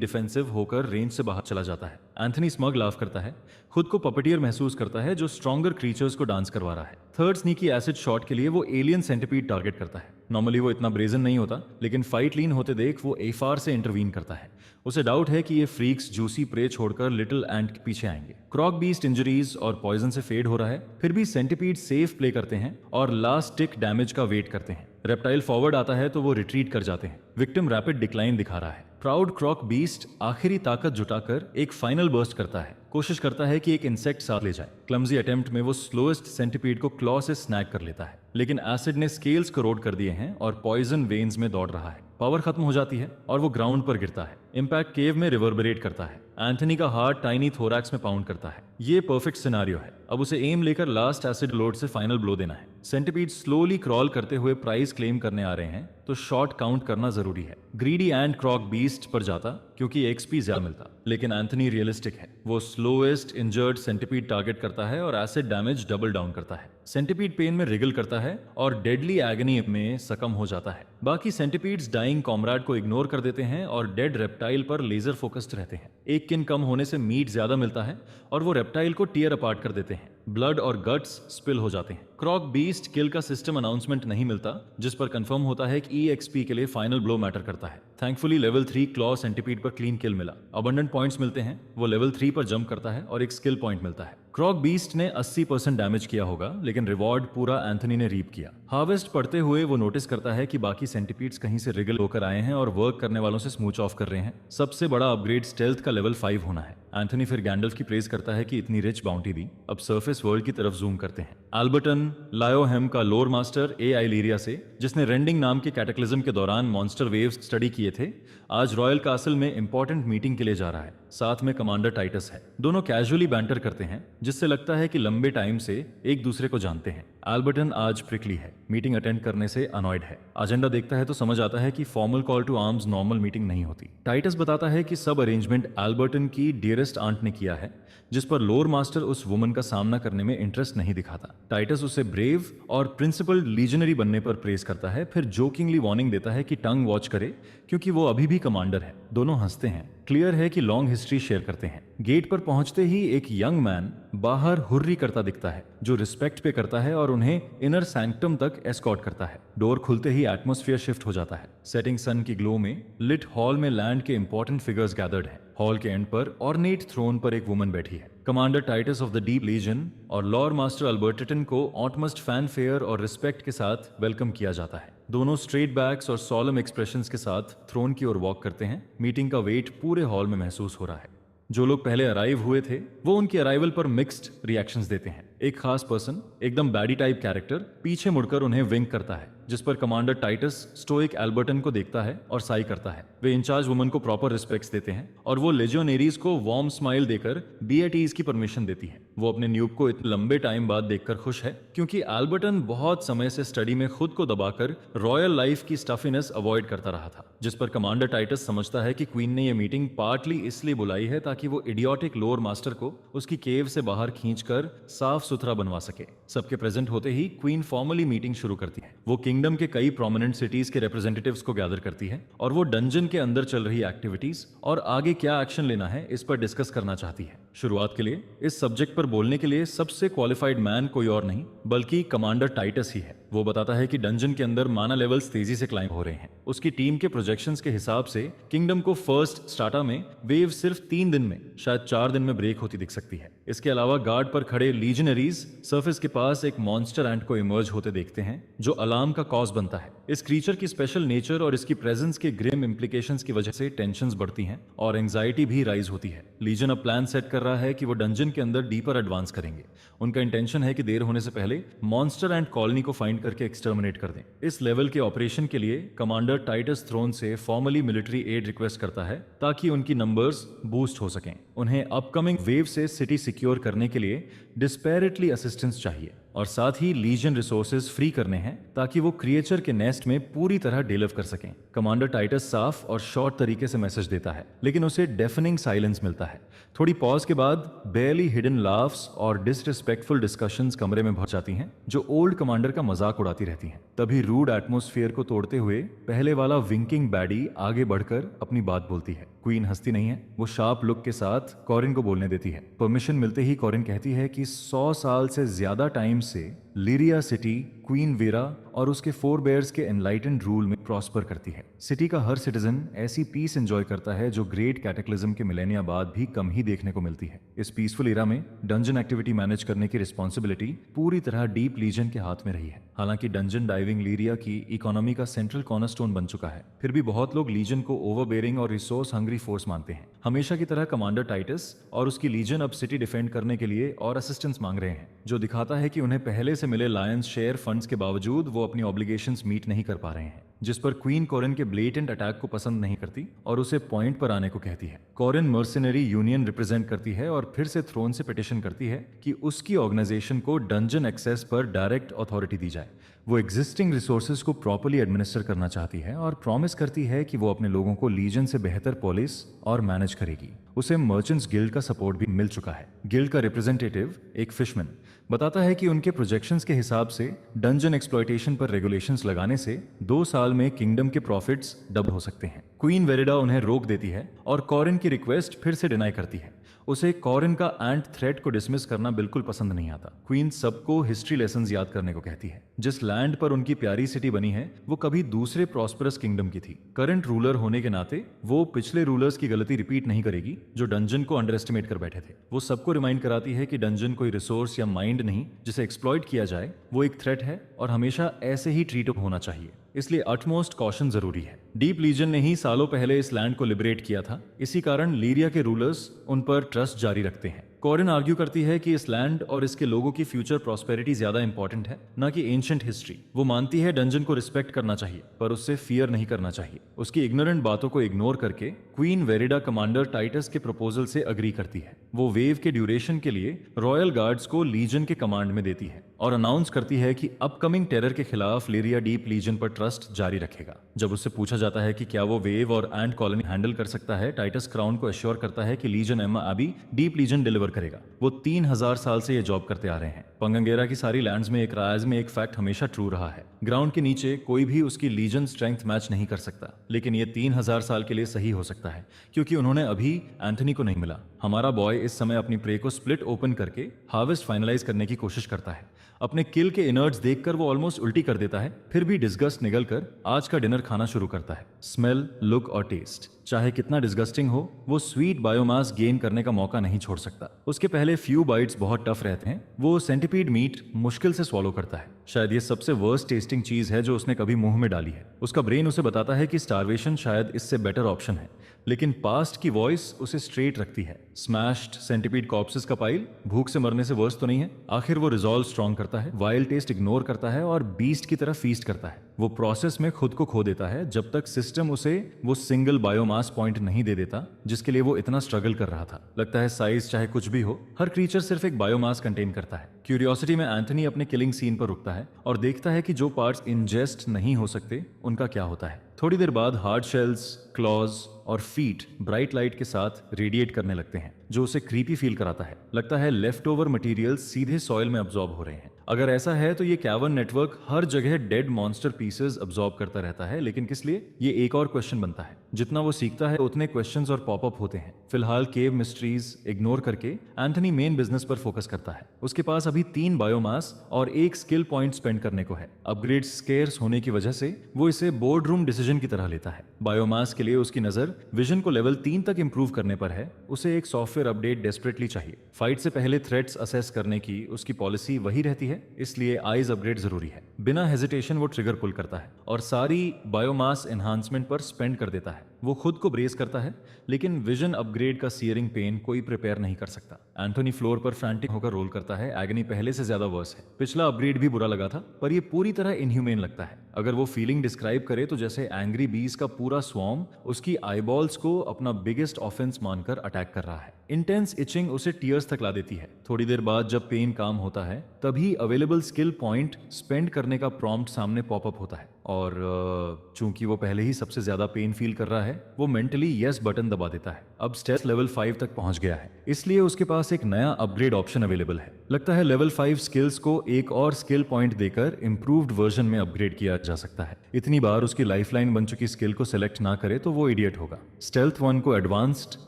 डिफेंसिव होकर रेंज से बाहर चला जाता है। एंथनी स्मग लाफ करता है, खुद को पपटियर महसूस करता है जो स्ट्रॉन्गर क्रीचर्स को डांस करवा रहा है। थर्ड स्नीकी एसिड शॉट के लिए वो एलियन सेंटिपीड टारगेट करता है। नॉर्मली वो इतना ब्रेजन नहीं होता, लेकिन फाइट लीन होते देख वो एफआर से इंटरवीन करता है। उसे डाउट है कि ये फ्रीक्स जूसी प्रे छोड़कर लिटिल एंट के पीछे आएंगे। क्रॉक बीस्ट इंजरीज और पॉइजन से फेड हो रहा है, फिर भी सेंटिपीड सेफ प्ले करते हैं और लास्ट टिक डैमेज का वेट करते हैं। रेप्टाइल फॉरवर्ड आता है तो वो रिट्रीट कर जाते हैं। विक्टिम रैपिड डिक्लाइन दिखा रहा है। प्राउड क्रॉक बीस्ट आखिरी ताकत जुटाकर एक फाइनल बर्स्ट करता है। कोशिश करता है कि एक इंसेक्ट साथ ले जाए। क्लमजी अटेम्प्ट में वो स्लोएस्ट सेंटिपीड को क्लॉ से स्नैक कर लेता है, लेकिन एसिड ने स्केल्स करोड कर दिए हैं और पॉइजन वेन्स में दौड़ रहा है। पावर खत्म हो जाती है और वो ग्राउंड पर गिरता है। इम्पैक्ट केव में रिवर्बरेट करता है। एंथनी का हार्ट टाइनी थोरैक्स में पाउंड करता है। ये परफेक्ट सिनेरियो है। अब उसे एम लेकर लास्ट एसिड लोड से फाइनल ब्लो देना है। सेंटिपीड स्लोली क्रॉल करते हुए प्राइज क्लेम करने आ रहे हैं, तो शॉट काउंट करना जरूरी है। ग्रीडी एंड क्रॉक बीस्ट पर जाता क्योंकि एक्सपी ज्यादा मिलता, लेकिन एंथनी रियलिस्टिक है। वो स्लोएस्ट इंजर्ड सेंटिपीड टारगेट करता है और एसिड डैमेज डबल डाउन करता है। सेंटिपीड पेन में रिगल करता है और डेडली एगनी में सकम हो जाता है। बाकी सेंटिपीड्स डाइंग कॉमरेड को इग्नोर कर देते हैं और डेड रेप्टाइल पर लेजर फोकस्ड रहते हैं। एक किन कम होने से मीट ज्यादा मिलता है और वो रेप्टाइल को टीयर अपार्ट कर देते हैं। ब्लड और गट्स स्पिल हो जाते हैं। क्रॉक बीस्ट किल का सिस्टम अनाउंसमेंट नहीं मिलता, जिस पर कंफर्म होता है कि EXP के लिए फाइनल ब्लो मैटर करता है। थैंकफुली लेवल 3 क्लॉ सेंटिपीड पर क्लीन किल मिला। अबंडेंट पॉइंट्स मिलते हैं। वो लेवल 3 पर जंप करता है और एक स्किल पॉइंट मिलता है। क्रॉक बीस्ट ने 80% डैमेज किया होगा, लेकिन रिवॉर्ड पूरा एंथनी ने रीप किया। हार्वेस्ट पढ़ते हुए वो नोटिस करता है कि बाकी सेंटिपीड्स कहीं से रिगल होकर आए हैं और वर्क करने वालों से स्मूच ऑफ कर रहे हैं। सबसे बड़ा अपग्रेड स्टेल्थ का लेवल 5 होना है। एंथनी फिर गैंडल्फ की प्रेज करता है कि इतनी रिच बाउंटी दी। अब सरफेस वर्ल्ड की तरफ जूम करते हैं। एल्बर्टन लायोहेम का लोर मास्टर एआई लीरिया से, जिसने रेंडिंग नाम के कैटेक्लिज्म के दौरान मॉन्स्टर वेव्स स्टडी किए थे, आज रॉयल कासल में इंपॉर्टेंट मीटिंग के लिए जा रहा है। साथ में कमांडर टाइटस है। दोनों कैजुअली बैंटर करते हैं, जिससे लगता है कि लंबे टाइम से एक दूसरे को जानते हैं। एल्बर्टन आज प्रिकली है, मीटिंग अटेंड करने से अनॉयड है। एजेंडा देखता है तो समझ आता है कि formal call to arms normal meeting नहीं होती। टाइटस बताता है कि सब अरेंजमेंट एल्बर्टन की डियरेस्ट आंट ने किया है, जिस पर लोर मास्टर उस वुमन का सामना करने में इंटरेस्ट नहीं दिखाता। टाइटस उसे ब्रेव और प्रिंसिपल्ड लीजनरी बनने पर प्रेज करता है, फिर जोकिंगली वार्निंग देता है कि टंग वॉच करे, क्योंकि वो अभी भी कमांडर है। दोनों हंसते हैं। क्लियर है कि लॉन्ग हिस्ट्री शेयर करते हैं। गेट पर पहुंचते ही एक यंग मैन बाहर हुर्री करता दिखता है, जो रिस्पेक्ट पे करता है और उन्हें इनर सैंक्टम तक एस्कॉर्ट करता है। डोर खुलते ही एटमॉस्फेयर शिफ्ट हो जाता है। सेटिंग सन की ग्लो में लिट हॉल में लैंड के इंपॉर्टेंट फिगर्स गैदर्ड हैं। हॉल के एंड पर ऑर्नेट थ्रोन पर एक वुमन बैठी है। Commander Titus of the deep legion और लॉर मास्टर अल्बर्टन को ऑटमस्ट फैनफेयर और रिस्पेक्ट के साथ वेलकम किया जाता है। दोनों स्ट्रेट बैक्स और सॉलम एक्सप्रेशंस के साथ थ्रोन की ओर वॉक करते हैं। मीटिंग का वेट पूरे हॉल में महसूस हो रहा है। जो लोग पहले अराइव हुए थे वो उनकी अराइवल पर मिक्स्ड रिएक्शंस देते हैं। एक खास पर्सन, एकदम बैडी टाइप कैरेक्टर, पीछे मुड़कर उन्हें विंक करता है, जिस पर कमांडर टाइटस स्टोइक एल्बर्टन को देखता है और साई करता है। वे इंचार्ज वुमन को प्रॉपर रिस्पेक्ट्स देते हैं और वो लेजियोनेरीज को वार्म स्माइल देकर बी एट ईज की परमिशन देती है। वो अपने न्यूब को इतने लंबे टाइम बाद देखकर खुश है, क्योंकि एल्बर्टन बहुत समय से स्टडी में खुद को दबाकर रॉयल लाइफ की स्टफिनेस अवॉइड करता रहा था। जिस पर कमांडर टाइटस समझता है कि क्वीन ने यह मीटिंग पार्टली इसलिए बुलाई है ताकि वो इडियोटिक लोअर मास्टर को उसकी केव से बाहर खींचकर साफ सुथरा बनवा सके। सबके प्रेजेंट होते ही क्वीन फॉर्मली मीटिंग शुरू करती है। वो किंगडम के कई प्रोमिनेंट सिटीज के रिप्रेजेंटेटिव्स को गैदर करती है और वो डंजन के अंदर चल रही एक्टिविटीज और आगे क्या एक्शन लेना है इस पर डिस्कस करना चाहती है। शुरुआत के लिए इस सब्जेक्ट पर बोलने के लिए सबसे क्वालिफाइड मैन कोई और नहीं बल्कि कमांडर टाइटस ही है। वो बताता है कि डंजन के अंदर माना लेवल्स तेजी से क्लाइंब हो रहे हैं। उसकी टीम के प्रोजेक्शंस के हिसाब से किंगडम को फर्स्ट स्टार्टा में वेव सिर्फ 3 दिन में, शायद 4 दिन में ब्रेक होती दिख सकती है। इसके अलावा गार्ड पर खड़े लीजनरीज सरफेस के पास एक मॉन्स्टर एंट को इमर्ज होते देखते हैं, जो अलार्म का कॉज बनता है। इस क्रीचर की स्पेशल नेचर और इसकी प्रेजेंस के ग्रिम इंप्लीकेशंस की वजह से टेंशंस बढ़ती हैं और एंजाइटी भी राइज होती है। लीजन अब प्लान सेट कर रहा है कि वो डंजन के अंदर डीपर एडवांस करेंगे। उनका इंटेंशन है कि देर होने से पहले मॉन्स्टर एंड कॉलोनी को फाइंड करके एक्सटर्मिनेट कर दें। इस लेवल के ऑपरेशन के लिए कमांडर टाइटस थ्रोन से फॉर्मली मिलिट्री एड रिक्वेस्ट करता है ताकि उनकी नंबर्स बूस्ट हो सकें। उन्हें अपकमिंग वेव से सिटी सिक्योर करने के लिए डिस्पैरेटली असिस्टेंस चाहिए और साथ ही लीजन रिसोर्सेज फ्री करने हैं ताकि वो क्रिएचर के नेस्ट में पूरी तरह डिलीव कर सकें। कमांडर टाइटस साफ और शॉर्ट तरीके से मैसेज देता है, लेकिन उसे डेफनिंग साइलेंस मिलता है। थोड़ी पॉज के बाद बेयरली हिडन लाफ्स और डिसरिस्पेक्टफुल डिस्कशंस कमरे में भर जाती हैं, जो ओल्ड कमांडर का मजाक उड़ाती रहती हैं। तभी रूड एटमॉस्फेयर को तोड़ते हुए पहले वाला विंकिंग बैडी आगे बढ़कर अपनी बात बोलती है। क्वीन हंसती नहीं है, वो शार्प लुक के साथ कॉरिन को बोलने देती है। परमिशन मिलते ही कॉरिन कहती है कि 100 साल से ज्यादा टाइम से लिरिया सिटी क्वीन वेरा और उसके 4 बेयर्स के एनलाइटेंड रूल में प्रॉस्पर करती है। सिटी का हर सिटीजन ऐसी पीस एंजॉय करता है जो ग्रेट कैटेक्लिज्म के मिलेनिया बाद भी कम ही देखने को मिलती है। इस पीसफुल एरा में डंजन एक्टिविटी मैनेज करने की रिस्पॉन्सिबिलिटी पूरी तरह डीप लीजन के हाथ में रही है। हालांकि डंजन डाइविंग लिरिया की इकोनॉमी का सेंट्रल कॉर्नरस्टोन बन चुका है, फिर भी बहुत लोग लीजन को ओवरबेयरिंग और रिसोर्स हंग्री फोर्स मानते हैं। हमेशा की तरह कमांडर टाइटस और उसकी लीजन अब सिटी डिफेंड करने के लिए और असिस्टेंस मांग रहे हैं, जो दिखाता है कि उन्हें पहले से मिले लायंस शेयर फंड्स के बावजूद वो अपनी ऑब्लिगेशंस मीट नहीं कर पा रहे हैं। जिस पर क्वीन कॉरिन के ब्लेटेंट अटैक को पसंद नहीं करती और उसे पॉइंट पर आने को कहती है। कॉरिन मर्सिनरी यूनियन रिप्रेजेंट करती है और फिर से थ्रोन से पिटिशन करती है कि उसकी ऑर्गेनाइजेशन को डंजन एक्सेस पर डायरेक्ट अथॉरिटी दी जाए। वो एग्जिस्टिंग रिसोर्सेज को प्रॉपर्ली एडमिनिस्टर करना चाहती है और प्रॉमिस करती है कि वो अपने लोगों को लीजन से बेहतर पॉलिस और मैनेज करेगी। उसे मर्चेंट्स गिल्ड का सपोर्ट भी मिल चुका है। गिल्ड का रिप्रेजेंटेटिव, एक फिशमैन, बताता है कि उनके प्रोजेक्शंस के हिसाब से डंजन एक्सप्लॉयटेशन पर रेगुलेशंस लगाने से 2 साल में किंगडम के प्रॉफिट्स डबल हो सकते हैं। क्वीन वेरिडा उन्हें रोक देती है और कॉरिन की रिक्वेस्ट फिर से डिनाई करती है। उसे कॉरिन का एंट थ्रेट को डिसमिस करना बिल्कुल पसंद नहीं आता। क्वीन सबको हिस्ट्री लेसन्स याद करने को कहती है। जिस लैंड पर उनकी प्यारी सिटी बनी है वो कभी दूसरे प्रॉस्परस किंगडम की थी। करंट रूलर होने के नाते वो पिछले रूलर्स की गलती रिपीट नहीं करेगी जो डंजन को अंडर एस्टिमेट कर बैठे थे। वो सबको रिमाइंड कराती है कि डंजन कोई रिसोर्स या माइंड नहीं जिसे एक्सप्लॉइट किया जाए, वो एक थ्रेट है और हमेशा ऐसे ही ट्रीट होना चाहिए। इसलिए अटमोस्ट कॉशन जरूरी है। डीप लीजन ने ही सालों पहले इस लैंड को लिबरेट किया था, इसी कारण लीरिया के रूलर्स उन पर ट्रस्ट जारी रखते हैं। कॉरिन आर्ग्यू करती है कि इस लैंड और इसके लोगों की फ्यूचर प्रॉस्पेरिटी ज्यादा इंपॉर्टेंट है, ना कि एंशिएंट हिस्ट्री। वो मानती है डंजन को रिस्पेक्ट करना चाहिए, पर उससे फियर नहीं करना चाहिए। उसकी इग्नोरेंट बातों को इग्नोर करके क्वीन वेरिडा कमांडर टाइटस के प्रपोजल से अग्री करती है। वो वेव के ड्यूरेशन के लिए रॉयल गार्ड्स को लीजन के कमांड में देती है और अनाउंस करती है कि अपकमिंग टेरर के खिलाफ लिरिया डीप लीजन पर ट्रस्ट जारी रखेगा। जब उससे पूछा जाता है कि क्या वो वेव और एंट कॉलोनी हैंडल कर सकता है, टाइटस क्राउन को एश्योर करता है कि लीजन एम्मा अभी डीप लीजन डिलीवर करेगा। वो 3000 साल से ये जॉब करते आ रहे हैं। पंगंगेरा की सारी लैंड्स में एक राज में एक फैक्ट हमेशा ट्रू रहा है, ग्राउंड के नीचे कोई भी उसकी लीजन स्ट्रेंथ मैच नहीं कर सकता। लेकिन ये 3000 साल के लिए सही हो सकता है, क्योंकि उन्होंने अभी एंथनी को नहीं मिला। हमारा बॉय इस समय अपनी प्रे को स्प्लिट ओपन करके हार्वेस्ट फाइनलाइज करने की कोशिश करता है। अपने किल के इनर्ट्स देखकर वो ऑलमोस्ट उल्टी कर देता है, फिर भी डिस्गस्ट निगलकर आज का डिनर खाना शुरू करता है। स्मेल, लुक और टेस्ट चाहे कितना डिस्गस्टिंग हो, वो स्वीट बायोमास गेन करने का मौका नहीं छोड़ सकता। उसके पहले फ्यू बाइट्स बहुत टफ रहते हैं। वो सेंटिपीड मीट मुश्किल से स्वॉलो करता है। शायद ये सबसे वर्स्ट टेस्टिंग चीज है जो उसने कभी मुंह में डाली है। उसका ब्रेन उसे बताता है कि स्टारवेशन शायद इससे बेटर ऑप्शन है, लेकिन पास्ट की वॉइस उसे स्ट्रेट रखती है। स्मैश्ड सेंटिपीड कॉर्प्सेस का पाइल भूख से मरने से वर्स तो नहीं है। आखिर वो रिजॉल्व स्ट्रॉन्ग करता है, वाइल्ड टेस्ट इग्नोर करता है और बीस्ट की तरह फीस्ट करता है। वो प्रोसेस में खुद को खो देता है जब तक सिस्टम उसे वो सिंगल बायोमास पॉइंट नहीं दे देता जिसके लिए वो इतना स्ट्रगल कर रहा था। लगता है साइज चाहे कुछ भी हो, हर क्रीचर सिर्फ एक बायोमास कंटेन करता है। क्यूरियोसिटी में एंथनी अपने किलिंग सीन पर रुकता है और देखता है कि जो पार्ट्स इंजेस्ट नहीं हो सकते उनका क्या होता है। थोड़ी देर बाद हार्ड शेल्स, क्लॉज और फीट ब्राइट लाइट के साथ रेडिएट करने लगते हैं, जो उसे क्रीपी फील कराता है। लगता है लेफ्ट ओवर मटेरियल सीधे सॉइल में अब्सॉर्ब हो रहे हैं। अगर ऐसा है तो ये कैवर्न नेटवर्क हर जगह डेड मॉन्स्टर पीसेस अब्सॉर्ब करता रहता है, लेकिन किस लिए? ये एक और क्वेश्चन बनता है। जितना वो सीखता है उतने क्वेश्चंस और पॉपअप होते हैं। फिलहाल केव मिस्ट्रीज इग्नोर करके एंथनी मेन बिजनेस पर फोकस करता है। उसके पास अभी 3 बायोमास और 1 स्किल पॉइंट स्पेंड करने को है। अपग्रेड स्केर्स होने की वजह से वो इसे बोर्ड रूम डिसीजन की तरह लेता है। बायोमास के लिए उसकी नजर विजन को लेवल 3 तक इंप्रूव करने पर है। उसे एक सॉफ्टवेयर अपडेट डेस्परेटली चाहिए। फाइट से पहले थ्रेट्स असेस करने की उसकी पॉलिसी वही रहती है, इसलिए आइज अपग्रेड जरूरी है। बिना हेजिटेशन वो ट्रिगर पुल करता है और सारी बायोमास एनहांसमेंट पर स्पेंड कर देता है। वो खुद को ब्रेस करता है, लेकिन विजन अपग्रेड का सीयरिंग पेन कोई प्रिपेयर नहीं कर सकता। एंथोनी फ्लोर पर फ्रैंटिक होकर रोल करता है। एगनी पहले से ज्यादा वर्स है। पिछला अपग्रेड भी बुरा लगा था, पर ये पूरी तरह इनह्यूमेन लगता है। अगर वो फीलिंग डिस्क्राइब करे तो जैसे एंग्री बीज का पूरा स्वॉर्म उसकी आईबॉल्स को अपना बिगेस्ट ऑफेंस मानकर अटैक कर रहा है। इंटेंस इचिंग उसे टीयर्स तक ला देती है। थोड़ी देर बाद जब पेन काम होता है, तभी अवेलेबल स्किल पॉइंट स्पेंड करने का प्रॉम्प्ट सामने पॉपअप होता है और चूंकि वो पहले ही सबसे ज्यादा पेन फील कर रहा है, वो मेंटली यस बटन दबा देता है। अब स्टेल्थ लेवल 5 तक पहुंच गया है, इसलिए उसके पास एक नया अपग्रेड ऑप्शन अवेलेबल है। लगता है लेवल 5 स्किल्स को एक और स्किल पॉइंट देकर इंप्रूव्ड वर्जन में अपग्रेड किया जा सकता है। इतनी बार उसकी लाइफलाइन बन चुकी स्किल को सिलेक्ट ना करे तो वो इडियट होगा। स्टेल्थ 1 को एडवांस्ड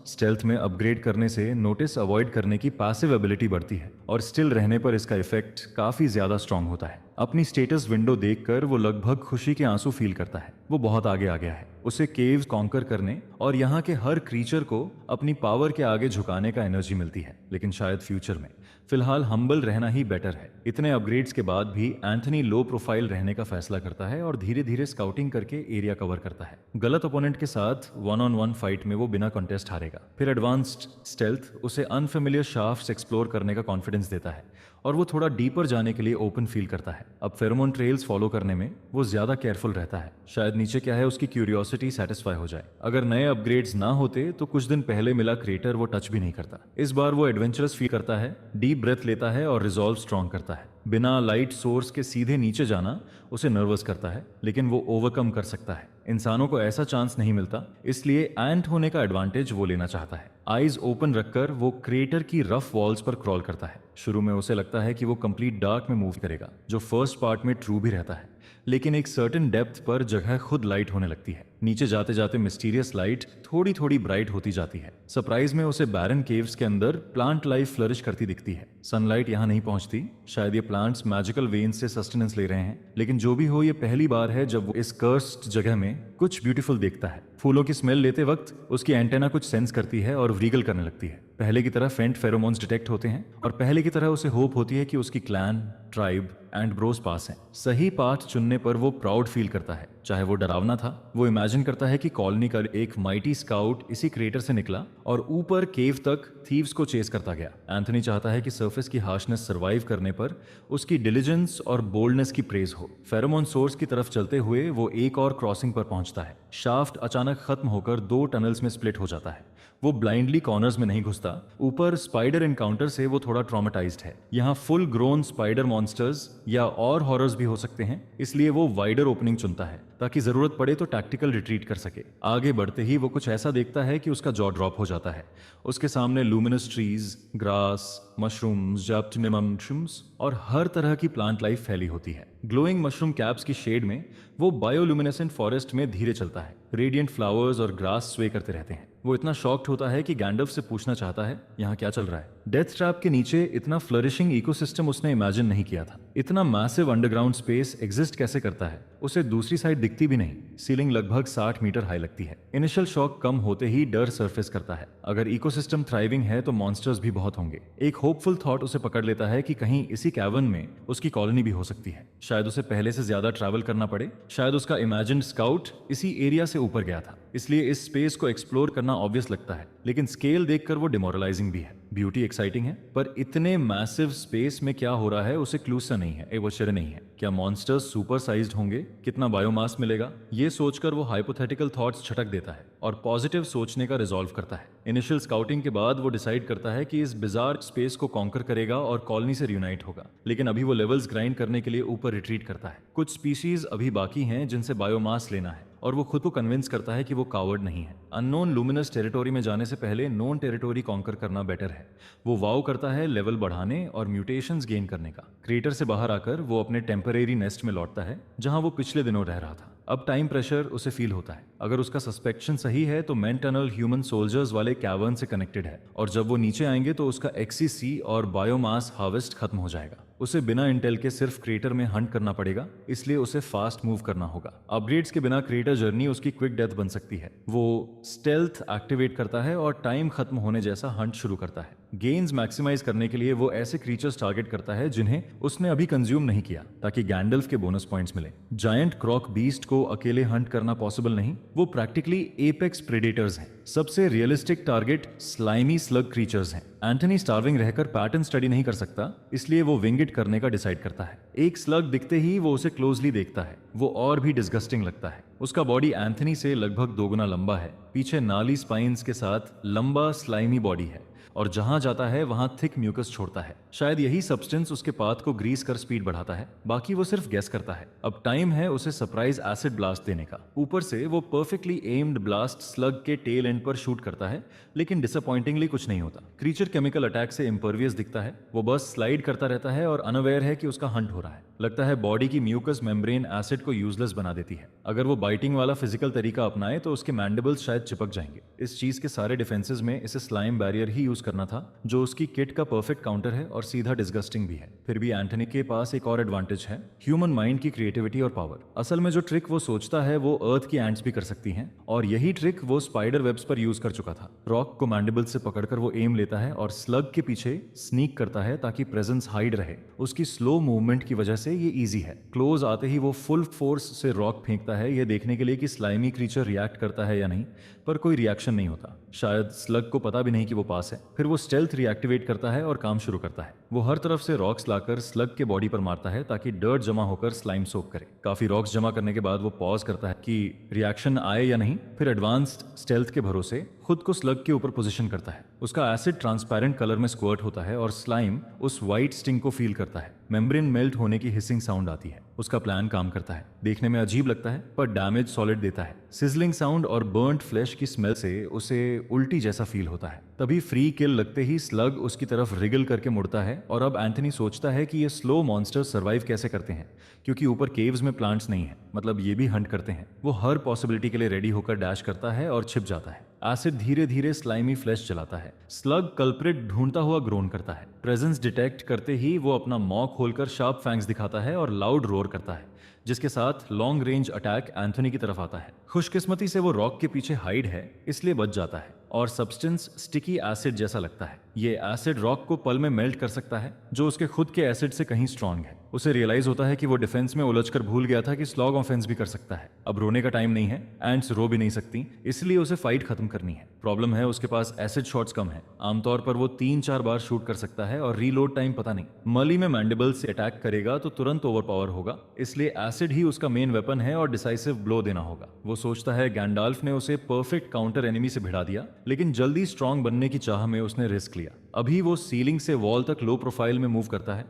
स्टेल्थ में अपग्रेड करने से नोटिस अवॉइड करने की पैसिव एबिलिटी बढ़ती है और स्टिल रहने पर इसका इफेक्ट काफी ज्यादा स्ट्रांग होता है। अपनी स्टेटस विंडो देखकर वो लगभग खुशी के आंसू फील करता है। वो बहुत आगे आ गया है। उसे केव्स कॉन्कर करने और यहाँ के हर क्रीचर को अपनी पावर के आगे झुकाने का एनर्जी मिलती है, लेकिन शायद फ्यूचर में। फिलहाल हम्बल रहना ही बेटर है। इतने अपग्रेड्स के बाद भी एंथनी लो प्रोफाइल रहने का फैसला करता है और धीरे धीरे स्काउटिंग करके एरिया कवर करता है। गलत ओपोनेंट के साथ 1-on-1 फाइट में वो बिना कॉन्टेस्ट हारेगा। फिर एडवांस्ड स्टेल्थ उसे अनफेमिलियर शाफ्ट्स एक्सप्लोर करने का कॉन्फिडेंस देता है और वो थोड़ा डीपर जाने के लिए ओपन फील करता है। अब फेरोमोन ट्रेल्स फॉलो करने में वो ज्यादा केयरफुल रहता है। शायद नीचे क्या है उसकी क्यूरियोसिटी सेटिस्फाई हो जाए। अगर नए अपग्रेड्स ना होते तो कुछ दिन पहले मिला क्रेटर वो टच भी नहीं करता। इस बार वो एडवेंचरस फील करता है, डीप ब्रेथ लेता है और रिजॉल्व स्ट्रॉन्ग करता है। बिना लाइट सोर्स के सीधे नीचे जाना उसे नर्वस करता है, लेकिन वो ओवरकम कर सकता है। इंसानों को ऐसा चांस नहीं मिलता, इसलिए एंट होने का एडवांटेज वो लेना चाहता है। आईज ओपन रखकर वो क्रेटर की रफ वॉल्स पर क्रॉल करता है। शुरू में उसे लगता है कि वो कंप्लीट डार्क में मूव करेगा, जो फर्स्ट पार्ट में ट्रू भी रहता है, लेकिन एक सर्टेन डेप्थ पर जगह खुद लाइट होने लगती है। नीचे जाते जाते मिस्टीरियस लाइट थोड़ी थोड़ी ब्राइट होती जाती है। सरप्राइज में उसे बैरन केव्स के अंदर प्लांट लाइफ फ्लरिश करती दिखती है। सनलाइट यहाँ नहीं पहुंचती। शायद ये प्लांट्स मैजिकल वेन्स से सस्टेनेंस ले रहे हैं, लेकिन जो भी हो, ये पहली बार है जब वो इस कर्स्ड जगह में कुछ ब्यूटीफुल देखता है। फूलों की स्मेल लेते वक्त उसकी एंटेना कुछ सेंस करती है और व्रीगल करने लगती है। पहले की तरह फेंट फेरोमोन्स डिटेक्ट होते हैं और पहले की तरह उसे होप होती है कि उसकी क्लैन, ट्राइब एंड ब्रोस पास हैं। सही पाथ चुनने पर वो प्राउड फील करता है, चाहे वो डरावना था। वो इमेजिन करता है कि कॉलोनी का एक माइटी स्काउट इसी क्रेटर से निकला और ऊपर केव तक थीव्स को चेस करता गया। एंथनी चाहता है कि सरफेस की हार्शनेस सर्वाइव करने पर उसकी डिलीजेंस और बोल्डनेस की प्रेज हो। फेरोमोन सोर्स की तरफ चलते हुए वो एक और क्रॉसिंग पर पहुंचता है। शाफ्ट अचानक खत्म होकर 2 टनल्स में स्प्लिट हो जाता है। वो ब्लाइंडली कॉर्नर्स में नहीं घुसता। ऊपर स्पाइडर एनकाउंटर से वो थोड़ा ट्रॉमेटाइज्ड है। यहाँ फुल ग्रोन स्पाइडर मॉन्स्टर्स या और हॉरर्स भी हो सकते हैं, इसलिए वो वाइडर ओपनिंग चुनता है ताकि जरूरत पड़े तो टैक्टिकल रिट्रीट कर सके। आगे बढ़ते ही वो कुछ ऐसा देखता है कि उसका जॉ ड्रॉप हो जाता है। उसके सामने लूमिनस ट्रीज, ग्रास, मशरूम्स, जाप्टिनिमम्स और हर तरह की प्लांट लाइफ फैली होती है। ग्लोइंग मशरूम कैप्स की शेड में वो बायोल्यूमिनेसेंट फॉरेस्ट में धीरे चलता है। रेडिएंट फ्लावर्स और ग्रास स्वे करते रहते हैं। वो इतना शॉक्ड होता है कि गैंडल्फ से पूछना चाहता है यहाँ क्या चल रहा है। डेथ ट्रैप के नीचे इतना फ्लरिशिंग इकोसिस्टम उसने इमेजिन नहीं किया था। इतना मैसिव अंडरग्राउंड स्पेस एग्जिस्ट कैसे करता है। उसे दूसरी साइड दिखती भी नहीं। सीलिंग लगभग 60 मीटर हाई लगती है। इनिशियल शॉक कम होते ही डर सरफेस करता है। अगर इकोसिस्टम थ्राइविंग है तो मॉन्स्टर्स भी बहुत होंगे। एक होपफुल थॉट उसे पकड़ लेता है कि कहीं इसी कैवर्न में उसकी कॉलोनी भी हो सकती है। शायद उसे पहले से ज्यादा ट्रैवल करना पड़े। शायद उसका इमेजिन्ड स्काउट इसी एरिया से ऊपर गया था, इसलिए इस स्पेस को एक्सप्लोर करना ऑब्वियस लगता है। लेकिन स्केल देखकर वो डिमोरलाइजिंग भी है। ब्यूटी एक्साइटिंग है, पर इतने मैसिव स्पेस में क्या हो रहा है उसे क्लू सा नहीं है, एवोचर नहीं है। क्या मॉन्स्टर्स सुपर साइज्ड होंगे? कितना बायोमास मिलेगा? ये सोचकर वो हाइपोथेटिकल थॉट्स छटक देता है और पॉजिटिव सोचने का रिजॉल्व करता है। इनिशियल स्काउटिंग के बाद वो डिसाइड करता है कि इस बिजार स्पेस को कॉन्कर करेगा और कॉलोनी से रियूनाइट होगा। लेकिन अभी वो लेवल्स ग्राइंड करने के लिए ऊपर रिट्रीट करता है। कुछ स्पीशीज अभी बाकी हैं जिनसे बायोमास लेना है और वो खुद को कन्विंस करता है कि वो कावर्ड नहीं है। अननोन लूमिनस टेरिटोरी में जाने से पहले नोन टेरिटोरी कॉन्कर करना बेटर है। वो वाव करता है लेवल बढ़ाने और म्यूटेशंस गेन करने का। क्रेटर से बाहर आकर वो अपने टेम्परेरी नेस्ट में लौटता है जहां वो पिछले दिनों रह रहा था। अब टाइम प्रेशर उसे फील होता है। अगर उसका सस्पेक्शन सही है तो मेन टनल ह्यूमन सोल्जर्स वाले कैवर्न से कनेक्टेड है और जब वो नीचे आएंगे तो उसका एक्सीसी और बायोमास हार्वेस्ट खत्म हो जाएगा। उसे बिना इंटेल के सिर्फ क्रेटर में हंट करना पड़ेगा, इसलिए उसे फास्ट मूव करना होगा। अपग्रेड्स के बिना क्रेटर जर्नी उसकी क्विक डेथ बन सकती है। वो स्टेल्थ एक्टिवेट करता है और टाइम खत्म होने जैसा हंट शुरू करता है। गेन्स मैक्सिमाइज करने के लिए वो ऐसे क्रीचर्स टारगेट करता है जिन्हें उसने अभी कंज्यूम नहीं किया, ताकि गैंडल्फ के बोनस पॉइंट्स मिले। जायंट क्रॉक बीस्ट को अकेले हंट करना पॉसिबल नहीं। वो प्रैक्टिकली एपेक्स प्रेडेटर्स हैं। सबसे realistic target slimy slug creatures हैं। एंथनी स्टार्विंग रहकर पैटर्न स्टडी नहीं कर सकता, इसलिए वो विंगिट करने का डिसाइड करता है। एक स्लग दिखते ही वो उसे क्लोजली देखता है। वो और भी डिस्गस्टिंग लगता है। उसका बॉडी एंथनी से लगभग 2 गुना लंबा है। पीछे नाली स्पाइन्स के साथ लंबा स्लाइमी बॉडी है और जहां जाता है वहां थिक म्यूकस छोड़ता है। शायद यही सब्सटेंस उसके पाथ को ग्रीस कर स्पीड बढ़ाता है। बाकी वो सिर्फ गेस करता है। अब टाइम है उसे सरप्राइज एसिड ब्लास्ट देने का। ऊपर से वो परफेक्टली एम्ड ब्लास्ट स्लग के टेल एंड पर शूट करता है, लेकिन डिसअपॉइंटिंगली कुछ नहीं होता। क्रीचर केमिकल अटैक से इम्पर्वियस दिखता है। वो बस स्लाइड करता रहता है और अनअवेयर है कि उसका हंट हो रहा है। लगता है बॉडी की म्यूकस मेम्ब्रेन एसिड को यूजलेस बना देती है। अगर वो बाइटिंग वाला फिजिकल तरीका अपनाए तो उसके मैंडिबल्स शायद चिपक जाएंगे। इस चीज के सारे डिफेंसेस में इसे स्लाइम बैरियर ही यूज करना था, जो उसकी किट का परफेक्ट काउंटर है और सीधा डिस्गस्टिंग भी है। फिर भी एंथनी के पास एक और एडवांटेज है, ह्यूमन माइंड की क्रिएटिविटी और पावर। असल में जो ट्रिक वो सोचता है वो अर्थ की एंट्स भी कर सकती हैं, और यही ट्रिक वो स्पाइडर वेब्स पर यूज कर चुका था। रॉक को मैंडिबल्स से पकड़कर वो एम लेता है और स्लग के पीछे स्नीक करता है ताकि प्रेजेंस हाइड रहे। उसकी स्लो मूवमेंट की वजह से ये इजी है। क्लोज आते ही वो फुल फोर्स से रॉक फेंकता है, ये देखने के लिए कि स्लाइमी क्रीचर रिएक्ट करता है या नहीं, पर कोई रिएक्शन नहीं होता। शायद स्लग को पता भी नहीं कि वो पास है। फिर वो स्टेल्थ रिएक्टिवेट करता है और काम शुरू करता है। वो हर तरफ से रॉक्स लाकर स्लग के बॉडी पर मारता है ताकि डर्ट जमा होकर स्लाइम सोक करे। काफी रॉक्स जमा करने के बाद वो पॉज करता है कि रिएक्शन आए या नहीं। फिर एडवांस्ड स्टेल्थ के भरोसे खुद को स्लग के ऊपर पोजीशन करता है। उसका एसिड ट्रांसपेरेंट कलर में स्क्वर्ट होता है और स्लाइम उस व्हाइट स्टिंग को फील करता है। मेम्ब्रेन मेल्ट होने की हिसिंग साउंड आती है। उसका प्लान काम करता है। देखने में अजीब लगता है पर डैमेज सॉलिड देता है। सिजलिंग साउंड और बर्न्ड फ्लैश की स्मेल से उसे उल्टी जैसा फील होता है। तभी फ्री किल लगते ही स्लग उसकी तरफ रिगल करके मुड़ता है और अब एंथनी सोचता है कि ये स्लो मॉन्स्टर्स सर्वाइव कैसे करते हैं, क्योंकि ऊपर केव्स में प्लांट्स नहीं है, मतलब ये भी हंट करते हैं। वो हर पॉसिबिलिटी के लिए रेडी होकर डैश करता है और छिप जाता है। एसिड धीरे धीरे स्लाइमी फ्लैश जलाता है। स्लग कल्प्रिट ढूंढता हुआ ग्रोन करता है। प्रेजेंस डिटेक्ट करते ही वो अपना मॉ खोलकर शार्प फैंग्स दिखाता है और लाउड रोर करता है। जिसके साथ लॉन्ग रेंज अटैक एंथोनी की तरफ आता है। खुशकिस्मती से वो रॉक के पीछे हाइड है, इसलिए बच जाता है और सब्सटेंस स्टिकी एसिड जैसा लगता है। ये एसिड रॉक को पल में मेल्ट कर सकता है, जो उसके खुद के एसिड से कहीं स्ट्रांग है। उसे रियलाइज होता है कि वो डिफेंस में उलझकर भूल गया था कि स्लॉग ऑफेंस भी कर सकता है। अब रोने का टाइम नहीं है, एंट्स रो भी नहीं सकती, इसलिए उसे फाइट खत्म करनी है। प्रॉब्लम है उसके पास एसिड शॉट्स कम है। आमतौर पर वो 3-4 बार शूट कर सकता है और रीलोड टाइम पता नहीं। मली में मैंडिबल से अटैक करेगा तो तुरंत ओवरपावर होगा, इसलिए एसिड ही उसका मेन वेपन है और डिसाइसिव ब्लो देना होगा। वो सोचता है गैंडाल्फ ने उसे परफेक्ट काउंटर एनिमी से भिड़ा दिया, लेकिन जल्दी स्ट्रांग बनने की चाह में उसने रिस्क लिया। अभी वो सीलिंग से वॉल तक लो प्रोफाइल में मूव करता है।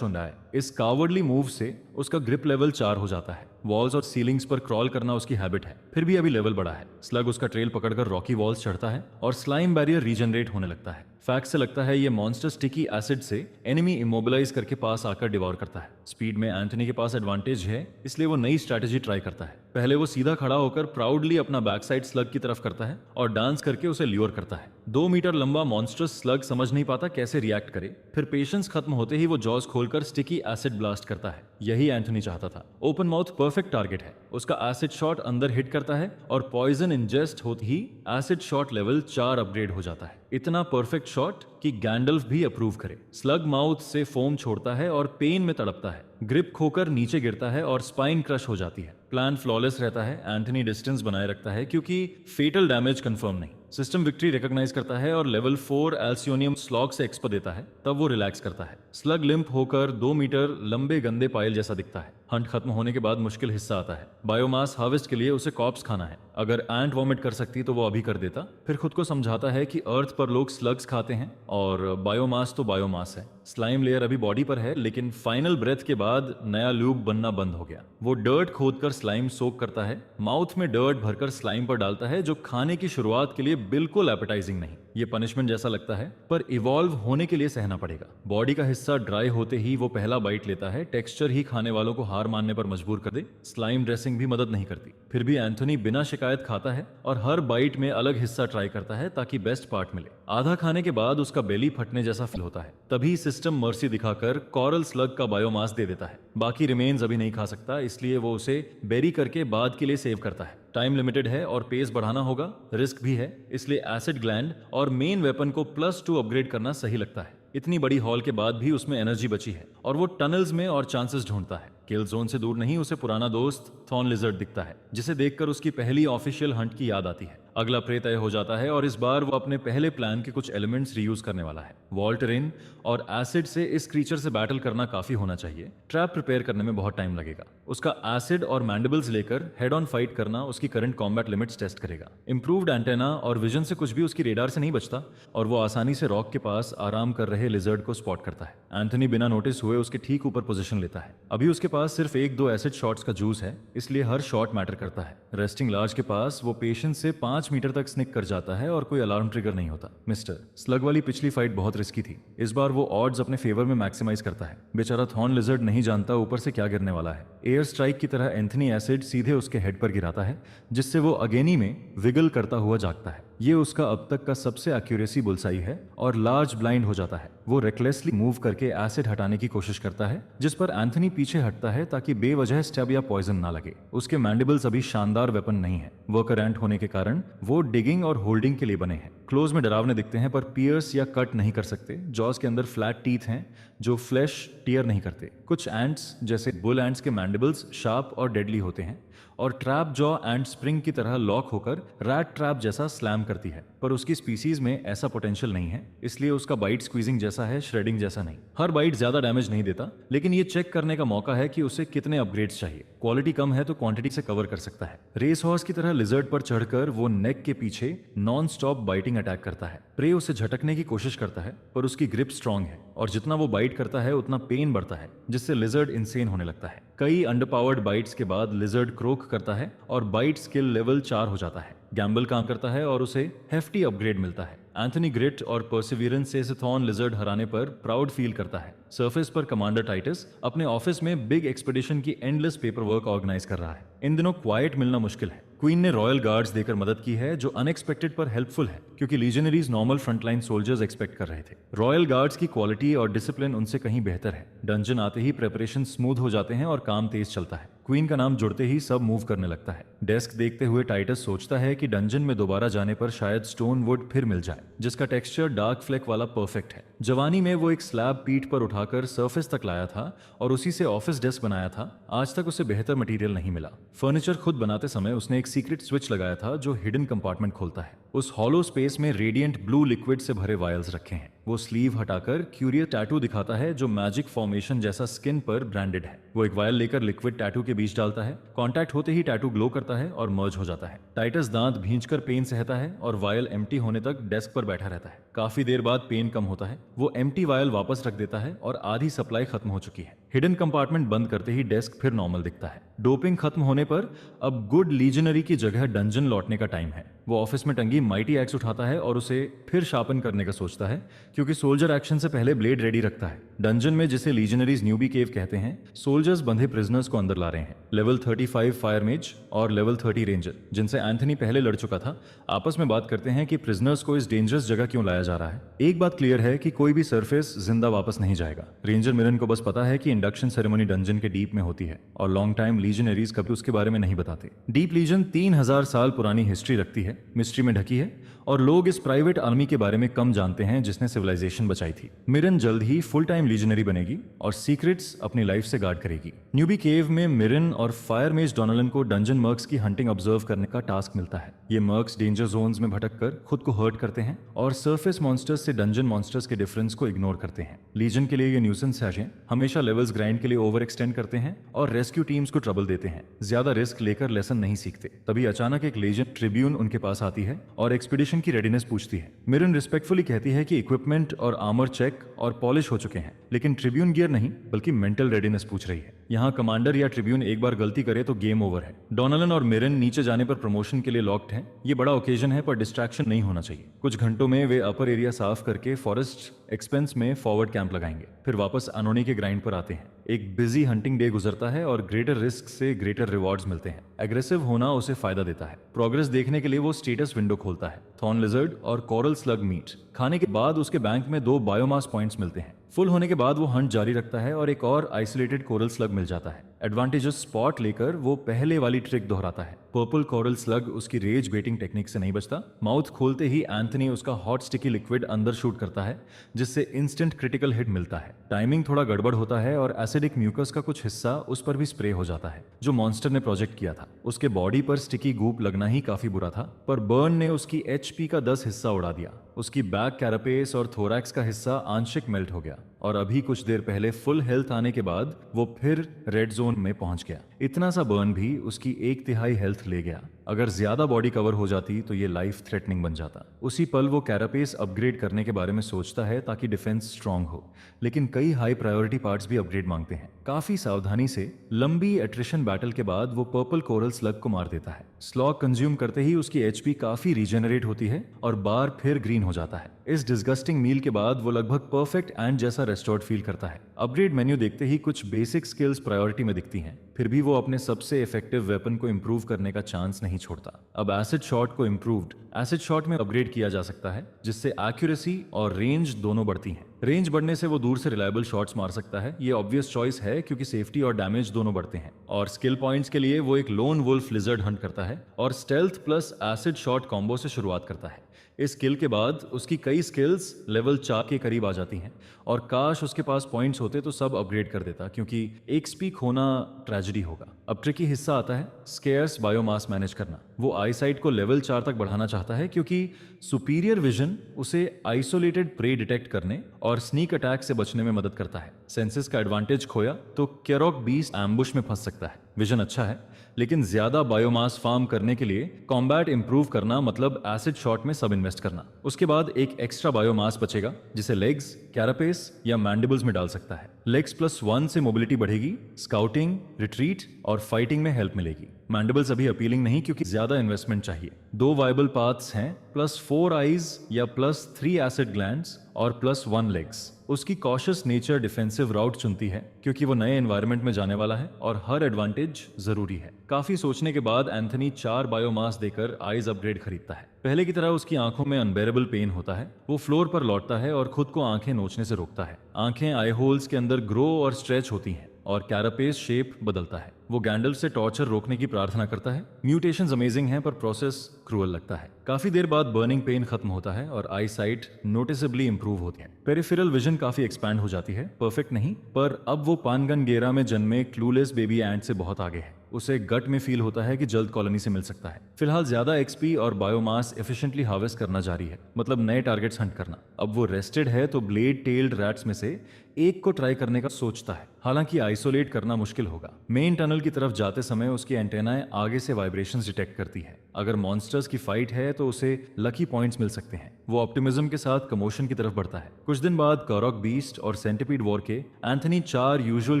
इस कावर्डली मूव से उसका ग्रिप लेवल 4 हो जाता है। वॉल्स और सीलिंग्स पर क्रॉल करना उसकी हैबिट है, फिर भी अभी लेवल बढ़ा है। स्लग उसका ट्रेल पकड़कर रॉकी वॉल्स चढ़ता है और स्लाइम बैरियर रीजनरेट होने लगता है। फैक्ट से लगता है ये मॉन्स्टर स्टिकी एसिड से एनिमी इमोबिलाइज करके पास आकर डिवॉर करता है। स्पीड में एंथोनी के पास एडवांटेज है, इसलिए वो नई स्ट्रैटेजी ट्राई करता है। पहले वो सीधा खड़ा होकर प्राउडली अपना बैक साइड स्लग की तरफ करता है और डांस करके उसे ल्योर करता है। 2 मीटर लंबा मॉन्स्टर स्लग समझ नहीं पाता कैसे रिएक्ट करे, फिर पेशेंस खत्म होते ही वो जॉज खोलकर स्टिकी एसिड ब्लास्ट करता है। यही एंथोनी चाहता था। ओपन माउथ परफेक्ट टारगेट है। उसका एसिड शॉट अंदर हिट करता है और पॉइजन इंजेस्ट होते ही एसिड शॉट लेवल 4 अपग्रेड हो जाता है। इतना परफेक्ट शॉट कि गैंडल्फ भी अप्रूव करे। स्लग माउथ से फोम छोड़ता है और पेन में तड़पता है। ग्रिप खोकर नीचे गिरता है और स्पाइन क्रश हो जाती है। प्लान फ्लॉलेस रहता है। एंथोनी डिस्टेंस बनाए रखता है क्योंकि फेटल डैमेज कंफर्म नहीं। सिस्टम विक्ट्री रिकॉग्नाइज करता है और लेवल 4 एल्सियोनियम स्लॉग से एक्सपर देता है। तब वो रिलैक्स करता है। स्लग लिम्प होकर 2 मीटर लंबे गंदे पाइल जैसा दिखता है। हंट खत्म होने के बाद मुश्किल हिस्सा आता है। बायोमास हार्वेस्ट के लिए उसे कॉप्स खाना है। अगर एंट वॉमिट कर सकती तो वो अभी कर देता। फिर खुद को समझाता है कि अर्थ पर लोग स्लग्स खाते हैं और बायोमास तो बायोमास है। स्लाइम लेयर अभी बॉडी पर है, लेकिन फाइनल ब्रेथ के बाद नया लूप बनना बंद हो गया। वो डर्ट खोदकर स्लाइम सोक करता है। माउथ में डर्ट भरकर स्लाइम पर डालता है, जो खाने की शुरुआत के लिए बिल्कुल एपेटाइजिंग नहीं। ये पनिशमेंट जैसा लगता है, पर इवॉल्व होने के लिए सहना पड़ेगा। बॉडी का हिस्सा ड्राई होते ही वो पहला बाइट लेता है। टेक्सचर ही खाने वालों को हार मानने पर मजबूर कर दे। स्लाइम ड्रेसिंग भी मदद नहीं करती। फिर भी एंथोनी बिना शिकायत खाता है और हर बाइट में अलग हिस्सा ट्राई करता है ताकि बेस्ट पार्ट मिले। आधा खाने के बाद उसका बेली फटने जैसा फील होता है। तभी सिस्टम मर्सी दिखाकर कॉरल स्लग का बायोमास दे देता है। बाकी रिमेन्स अभी नहीं खा सकता, इसलिए वो उसे बेरी करके बाद के लिए सेव करता है। टाइम लिमिटेड है और पेस बढ़ाना होगा, रिस्क भी है, इसलिए एसिड ग्लैंड और मेन वेपन को +2 अपग्रेड करना सही लगता है। इतनी बड़ी हॉल के बाद भी उसमें एनर्जी बची है और वो टनल्स में और चांसेस ढूंढता है। किल जोन से दूर नहीं उसे पुराना दोस्त थॉर्न लिजर्ड दिखता है, जिसे देखकर उसकी पहली ऑफिशियल हंट की याद आती है। अगला प्रे तय हो जाता है और इस बार वो अपने पहले प्लान के कुछ एलिमेंट्स रीयूज करने वाला है। वॉल टेरेन और एसिड से इस क्रीचर से बैटल करना काफी होना चाहिए। ट्रैप प्रिपेयर करने में बहुत टाइम लगेगा। उसका एसिड और मैंडिबल्स लेकर हेड ऑन फाइट करना उसकी करंट कॉम्बैट लिमिट्स टेस्ट करेगा। इंप्रूव्ड एंटेना और विजन से कुछ भी उसकी रेडार से नहीं बचता और वो आसानी से रॉक के पास आराम कर रहे लिजर्ड को स्पॉट करता है। एंथोनी बिना नोटिस हुए उसके ठीक ऊपर पोजीशन लेता है। अभी उसके पास सिर्फ 1-2 एसिड शॉट्स का जूस है, इसलिए हर शॉट मैटर करता है। रेस्टिंग लार्ज के पास वो पेशेंस से 5 मीटर तक स्निक कर जाता है और कोई अलार्म ट्रिगर नहीं होता। मिस्टर स्लग वाली पिछली फाइट बहुत रिस्की थी। इस बार वो ऑड्स अपने फेवर में मैक्सिमाइज करता है। बेचारा थॉर्न लिजर्ड नहीं जानता ऊपर से क्या गिरने वाला है। एयर स्ट्राइक की तरह एंथोनी एसिड सीधे उसके हेड पर गिराता है, जिससे वो अगेनी में विगल करता हुआ जागता है। ये उसका अब तक का सबसे एक्यूरेसी बुलसाई है और लार्ज ब्लाइंड हो जाता है। वो रेकलेसली मूव करके एसिड हटाने की कोशिश करता है, जिस पर एंथोनी पीछे हटता है ताकि बेवजह स्टैब या पॉइजन ना लगे। उसके मैंडिबल्स अभी शानदार वेपन नहीं है। वर्कर एंट होने के कारण वो डिगिंग और होल्डिंग के लिए बने हैं। क्लोज में डरावने दिखते हैं पर पियर्स या कट नहीं कर सकते। जॉस के अंदर फ्लैट टीथ हैं जो फ्लैश टीयर नहीं करते। कुछ एंट्स जैसे बुल एंट्स के मैंडिबल्स शार्प और डेडली होते हैं और ट्रैप जॉ एंड स्प्रिंग की तरह लॉक होकर रैट ट्रैप जैसा स्लैम करती है, पर उसकी स्पीसीज में ऐसा पोटेंशियल नहीं है, इसलिए उसका बाइट स्क्वीजिंग जैसा है, श्रेडिंग जैसा नहीं। हर बाइट ज्यादा डैमेज नहीं देता, लेकिन ये चेक करने का मौका है कि उसे कितने अपग्रेड्स चाहिए। क्वालिटी कम है तो क्वांटिटी से कवर कर सकता है। रेस हॉर्स की तरह लिजर्ड पर चढ़कर वो नेक के पीछे नॉन स्टॉप बाइटिंग अटैक करता है। प्रे उसे झटकने की कोशिश करता है, पर उसकी ग्रिप स्ट्रांग है और जितना वो बाइट करता है उतना पेन बढ़ता है, जिससे लिजर्ड इंसेन होने लगता है। कई अंडरपावर्ड बाइट्स के बाद लिजर्ड क्रोक करता है और बाइट स्किल लेवल 4 हो जाता है। गैम्बल काम करता है और उसे हेफ्टी अपग्रेड मिलता है। एंथोनी ग्रिट और परसिवियरेंस से थॉर्न लिजर्ड हराने पर प्राउड फील करता है। सरफेस पर कमांडर टाइटस अपने ऑफिस में बिग एक्सपेडिशन की एंडलेस पेपर वर्क ऑर्गेनाइज कर रहा है। इन दिनों क्वाइट मिलना मुश्किल है। क्वीन ने रॉयल गार्ड्स देकर मदद की है, जो अनएक्सपेक्टेड पर हेल्पफुल है क्योंकि लीजनरीज नॉर्मल फ्रंटलाइन सोल्जर्स एक्सपेक्ट कर रहे थे। रॉयल गार्ड्स की क्वालिटी और डिसिप्लिन उनसे कहीं बेहतर है। डंजन आते ही प्रेपरेशन स्मूथ हो जाते हैं और काम तेज चलता है। क्वीन का नाम जुड़ते ही सब मूव करने लगता है। डेस्क देखते हुए टाइटस सोचता है कि डंजन में दोबारा जाने पर शायद स्टोन वुड फिर मिल जाए, जिसका टेक्सचर डार्क फ्लेक वाला परफेक्ट है। जवानी में वो एक स्लैब पीठ पर उठाकर सरफेस तक लाया था और उसी से ऑफिस डेस्क बनाया था। आज तक उसे बेहतर मटेरियल नहीं मिला। फर्नीचर खुद बनाते समय उसने एक सीक्रेट स्विच लगाया था जो हिडन कंपार्टमेंट खोलता है। उस हॉलो स्पेस में रेडिएंट ब्लू लिक्विड से भरे वायल्स रखे हैं। वो स्लीव हटाकर क्यूरियस टैटू दिखाता है जो मैजिक फॉर्मेशन जैसा स्किन पर ब्रांडेड है। वो एक वायल लेकर लिक्विड टैटू के बीच डालता है। कांटेक्ट होते ही टैटू ग्लो करता है और मर्ज हो जाता है। टाइटस दांत भींचकर पेन सहता है और वायल एम्प्टी होने तक डेस्क पर बैठा रहता है। काफी देर बाद पेन कम होता है। वो एम्प्टी वायल वापस रख देता है और आधी सप्लाई खत्म हो चुकी है। हिडन कंपार्टमेंट बंद करते ही डेस्क फिर नॉर्मल दिखता है। डोपिंग खत्म होने पर अब गुड लीजनरी की जगह डंजन लौटने का टाइम है। वो ऑफिस में टंगी माइटी एक्स उठाता है और उसे फिर शार्पन करने का सोचता है, क्योंकि सोल्जर एक्शन से पहले ब्लेड रेडी रखता है। डंजन में, जिसे लीजनरीज न्यूबी केव कहते हैं, सोल्जर्स बंधे प्रिजनर्स को अंदर ला रहे हैं। लेवल 35 फायर मेज और लेवल 30 रेंजर, जिनसे एंथनी पहले लड़ चुका था, आपस में बात करते हैं कि प्रिजनर्स को इस डेंजरस जगह क्यों लाया जा रहा है। एक बात क्लियर है कि कोई भी सरफेस जिंदा वापस नहीं जाएगा। रेंजर मिरन को बस पता है कि इंडक्शन सेरेमनी डंजन के डीप में होती है और लॉन्ग टाइम लीजनरीज कभी उसके बारे में नहीं बताते। डीप लीजन 3000 साल पुरानी हिस्ट्री रखती है, मिस्ट्री में ढकी है और लोग इस प्राइवेट आर्मी के बारे में कम जानते हैं जिसने सिविलाइजेशन बचाई थी। मिरन जल्द ही फुल टाइम लीजनरी बनेगी और सीक्रेट्स अपनी लाइफ से गार्ड करेगी। न्यूबी केव में मिरन और फायर मेज डोनालन को डंजन मर्क्स की हंटिंग ऑब्जर्व करने का टास्क मिलता है। ये मर्क्स डेंजर जोन्स में भटक कर खुद को हर्ट करते हैं और सरफेस मॉन्स्टर्स से डंजन मॉन्स्टर्स के डिफरेंस को इग्नोर करते हैं। लीजन के लिए ये न्यूसेंस है, हमेशा लेवल्स ग्राइंड के लिए ओवर एक्सटेंड करते हैं और रेस्क्यू टीम्स को ट्रबल देते हैं। ज्यादा रिस्क लेकर लेसन नहीं सीखते। तभी अचानक एक लीजन ट्रिब्यून उनके पास आती है और एक्सपीडिशन की रेडीनेस पूछती है। मिरन रिस्पेक्टफुली कहती है कि इक्विपमेंट और आर्मर चेक और पॉलिश हो चुके हैं, लेकिन ट्रिब्यून गियर नहीं बल्कि मेंटल रेडीनेस पूछ रही है। यहाँ कमांडर या ट्रिब्यून एक बार गलती करे तो गेम ओवर है। डोनालन और मिरन नीचे जाने पर प्रमोशन के लिए लॉक्ड हैं। ये बड़ा ओकेजन है पर डिस्ट्रैक्शन नहीं होना चाहिए। कुछ घंटों में वे अपर एरिया साफ करके फॉरेस्ट एक्सपेंस में फॉरवर्ड कैंप लगाएंगे, फिर वापस अनोनी के ग्राइंड पर आते हैं। एक बिजी हंटिंग डे गुजरता है और ग्रेटर रिस्क से ग्रेटर रिवॉर्ड्स मिलते हैं। एग्रेसिव होना उसे फायदा देता है। प्रोग्रेस देखने के लिए वो स्टेटस विंडो खोलता है। थॉर्न लिजर्ड और कोरल स्लग मीट खाने के बाद उसके बैंक में 2 बायोमास पॉइंट्स मिलते हैं। फुल होने के बाद वो हंट जारी रखता है और एक और आइसोलेटेड कोरल स्लग मिल जाता है। एडवांटेजेस स्पॉट लेकर वो पहले वाली ट्रिक दोहराता है। पर्पल कोरल स्लग उसकी रेज बेटिंग टेक्निक से नहीं बचता। माउथ खोलते ही एंथनी उसका हॉट स्टिकी लिक्विड अंदर शूट करता है, जिससे इंस्टेंट क्रिटिकल हिट मिलता है। टाइमिंग थोड़ा गड़बड़ होता है और एसिडिक म्यूकस का कुछ हिस्सा उस पर भी स्प्रे हो जाता है, जो मॉन्स्टर ने प्रोजेक्ट किया था। उसके बॉडी पर स्टिकी गूप लगना ही काफी बुरा था, पर बर्न ने उसकी एचपी का 10 हिस्सा उड़ा दिया। उसकी बैक कैरापेस और थोरैक्स का हिस्सा आंशिक मेल्ट हो गया और अभी कुछ देर पहले फुल हेल्थ आने के बाद वो फिर रेड जोन में पहुंच गया। इतना सा बर्न भी उसकी 1/3 हेल्थ ले गया। अगर ज्यादा बॉडी कवर हो जाती तो ये लाइफ थ्रेटनिंग बन जाता। उसी पल वो कैरापेस अपग्रेड करने के बारे में सोचता है ताकि डिफेंस स्ट्रांग हो, लेकिन कई हाई प्रायोरिटी पार्ट्स भी अपग्रेड मांगते हैं। काफी सावधानी से लंबी एट्रिशन बैटल के बाद वो पर्पल कोरल स्लग को मार देता है। स्लॉग कंज्यूम करते ही उसकी एचपी काफी रीजेनरेट होती है और बार फिर ग्रीन हो जाता है। इस डिस्गस्टिंग मील के बाद वो लगभग परफेक्ट एंड जैसा रेस्टोर्ड फील करता है। अपग्रेड मेन्यू देखते ही कुछ बेसिक स्किल्स प्रायोरिटी में दिखती हैं, फिर भी वो अपने सबसे इफेक्टिव वेपन को इंप्रूव करने का चांस नहीं छोड़ता। अब एसिड शॉट को इंप्रूव्ड एसिड शॉट में अपग्रेड किया जा सकता है, जिससे एक्यूरेसी और रेंज दोनों बढ़ती हैं। रेंज बढ़ने से वो दूर से रिलायबल शॉट्स मार सकता है। ये ऑब्वियस चॉइस है क्योंकि सेफ्टी और डैमेज दोनों बढ़ते हैं। और स्किल पॉइंट्स के लिए वो एक लोन वुल्फ लिजर्ड हंट करता है और stealth plus acid shot combo से शुरुआत करता है। इस स्किल के बाद उसकी कई स्किल्स लेवल 4 के करीब आ जाती हैं और काश उसके पास पॉइंट्स होते तो सब अपग्रेड कर देता, क्योंकि एक स्पीक होना ट्रेजेडी होगा। अब ट्रिकी हिस्सा आता है स्केयर्स बायोमास मैनेज करना। वो आईसाइट को लेवल 4 तक बढ़ाना चाहता है क्योंकि सुपीरियर विजन उसे आइसोलेटेड प्रे डिटेक्ट करने और स्नीक अटैक से बचने में मदद करता है। सेंसेस का एडवांटेज खोया तो केरोक बीस्ट एम्बुश में फंस सकता है। विजन अच्छा है, लेकिन ज्यादा बायोमास फार्म करने के लिए कॉम्बैट इंप्रूव करना मतलब एसिड शॉट में सब इन्वेस्ट करना। उसके बाद एक एक्स्ट्रा बायोमास बचेगा जिसे लेग्स, कैरापेस या मैंडिबल्स में डाल सकता है। लेग्स +1 से मोबिलिटी बढ़ेगी, स्काउटिंग, रिट्रीट और फाइटिंग में हेल्प मिलेगी। मैंडिबल्स अभी अपीलिंग नहीं क्योंकि ज्यादा ज्यादा इन्वेस्टमेंट चाहिए। 2 वायबल पाथ्स हैं, +4 आईज या +3 एसिड ग्लैंड्स और +1 लेग्स। उसकी कॉशियस नेचर डिफेंसिव राउट चुनती है क्योंकि वो नए एनवायरनमेंट में जाने वाला है और हर एडवांटेज जरूरी है। काफी सोचने के बाद एंथनी 4 बायोमास देकर आईज अपग्रेड खरीदता है। पहले की तरह उसकी आंखों में अनबेरेबल पेन होता है। वो फ्लोर पर लौटता है और खुद को आंखें नोचने से रोकता है। आंखें आई होल्स के अंदर ग्रो और स्ट्रेच होती हैं और कैरापेस शेप बदलता है। वो गैंडल्फ से टॉर्चर रोकने की प्रार्थना करता है। म्यूटेशंस अमेजिंग हैं पर प्रोसेस क्रूअल लगता है। काफी देर बाद बर्निंग पेन खत्म होता है और आई साइट नोटिसेबली इंप्रूव होती है। पेरिफेरल विजन काफी एक्सपैंड हो जाती है, परफेक्ट नहीं, पर अब वो पानगनगेरा में जन्मे क्लूलेस बेबी एंट से बहुत आगे है। उसे गट में फील होता है कि जल्द कॉलोनी से मिल सकता है। फिलहाल ज्यादा एक्सपी और बायोमास एफिशिएंटली हार्वेस्ट करना जारी है, मतलब नए टारगेट्स हंट करना। अब वो रेस्टेड है तो ब्लेड टेल्ड रैट्स में से एक को ट्राई करने का सोचता है, हालांकि आइसोलेट करना मुश्किल होगा। मेन टनल की तरफ जाते समय उसकी एंटेनाएं आगे से वाइब्रेशंस डिटेक्ट करती है। अगर मॉन्स्टर्स की फाइट है तो उसे लकी पॉइंट्स मिल सकते हैं। वो ऑप्टिमिज्म के साथ कमोशन की तरफ बढ़ता है। कुछ दिन बाद करॉक बीस्ट और सेंटिपीड वॉर के एंथनी 4 यूजुअल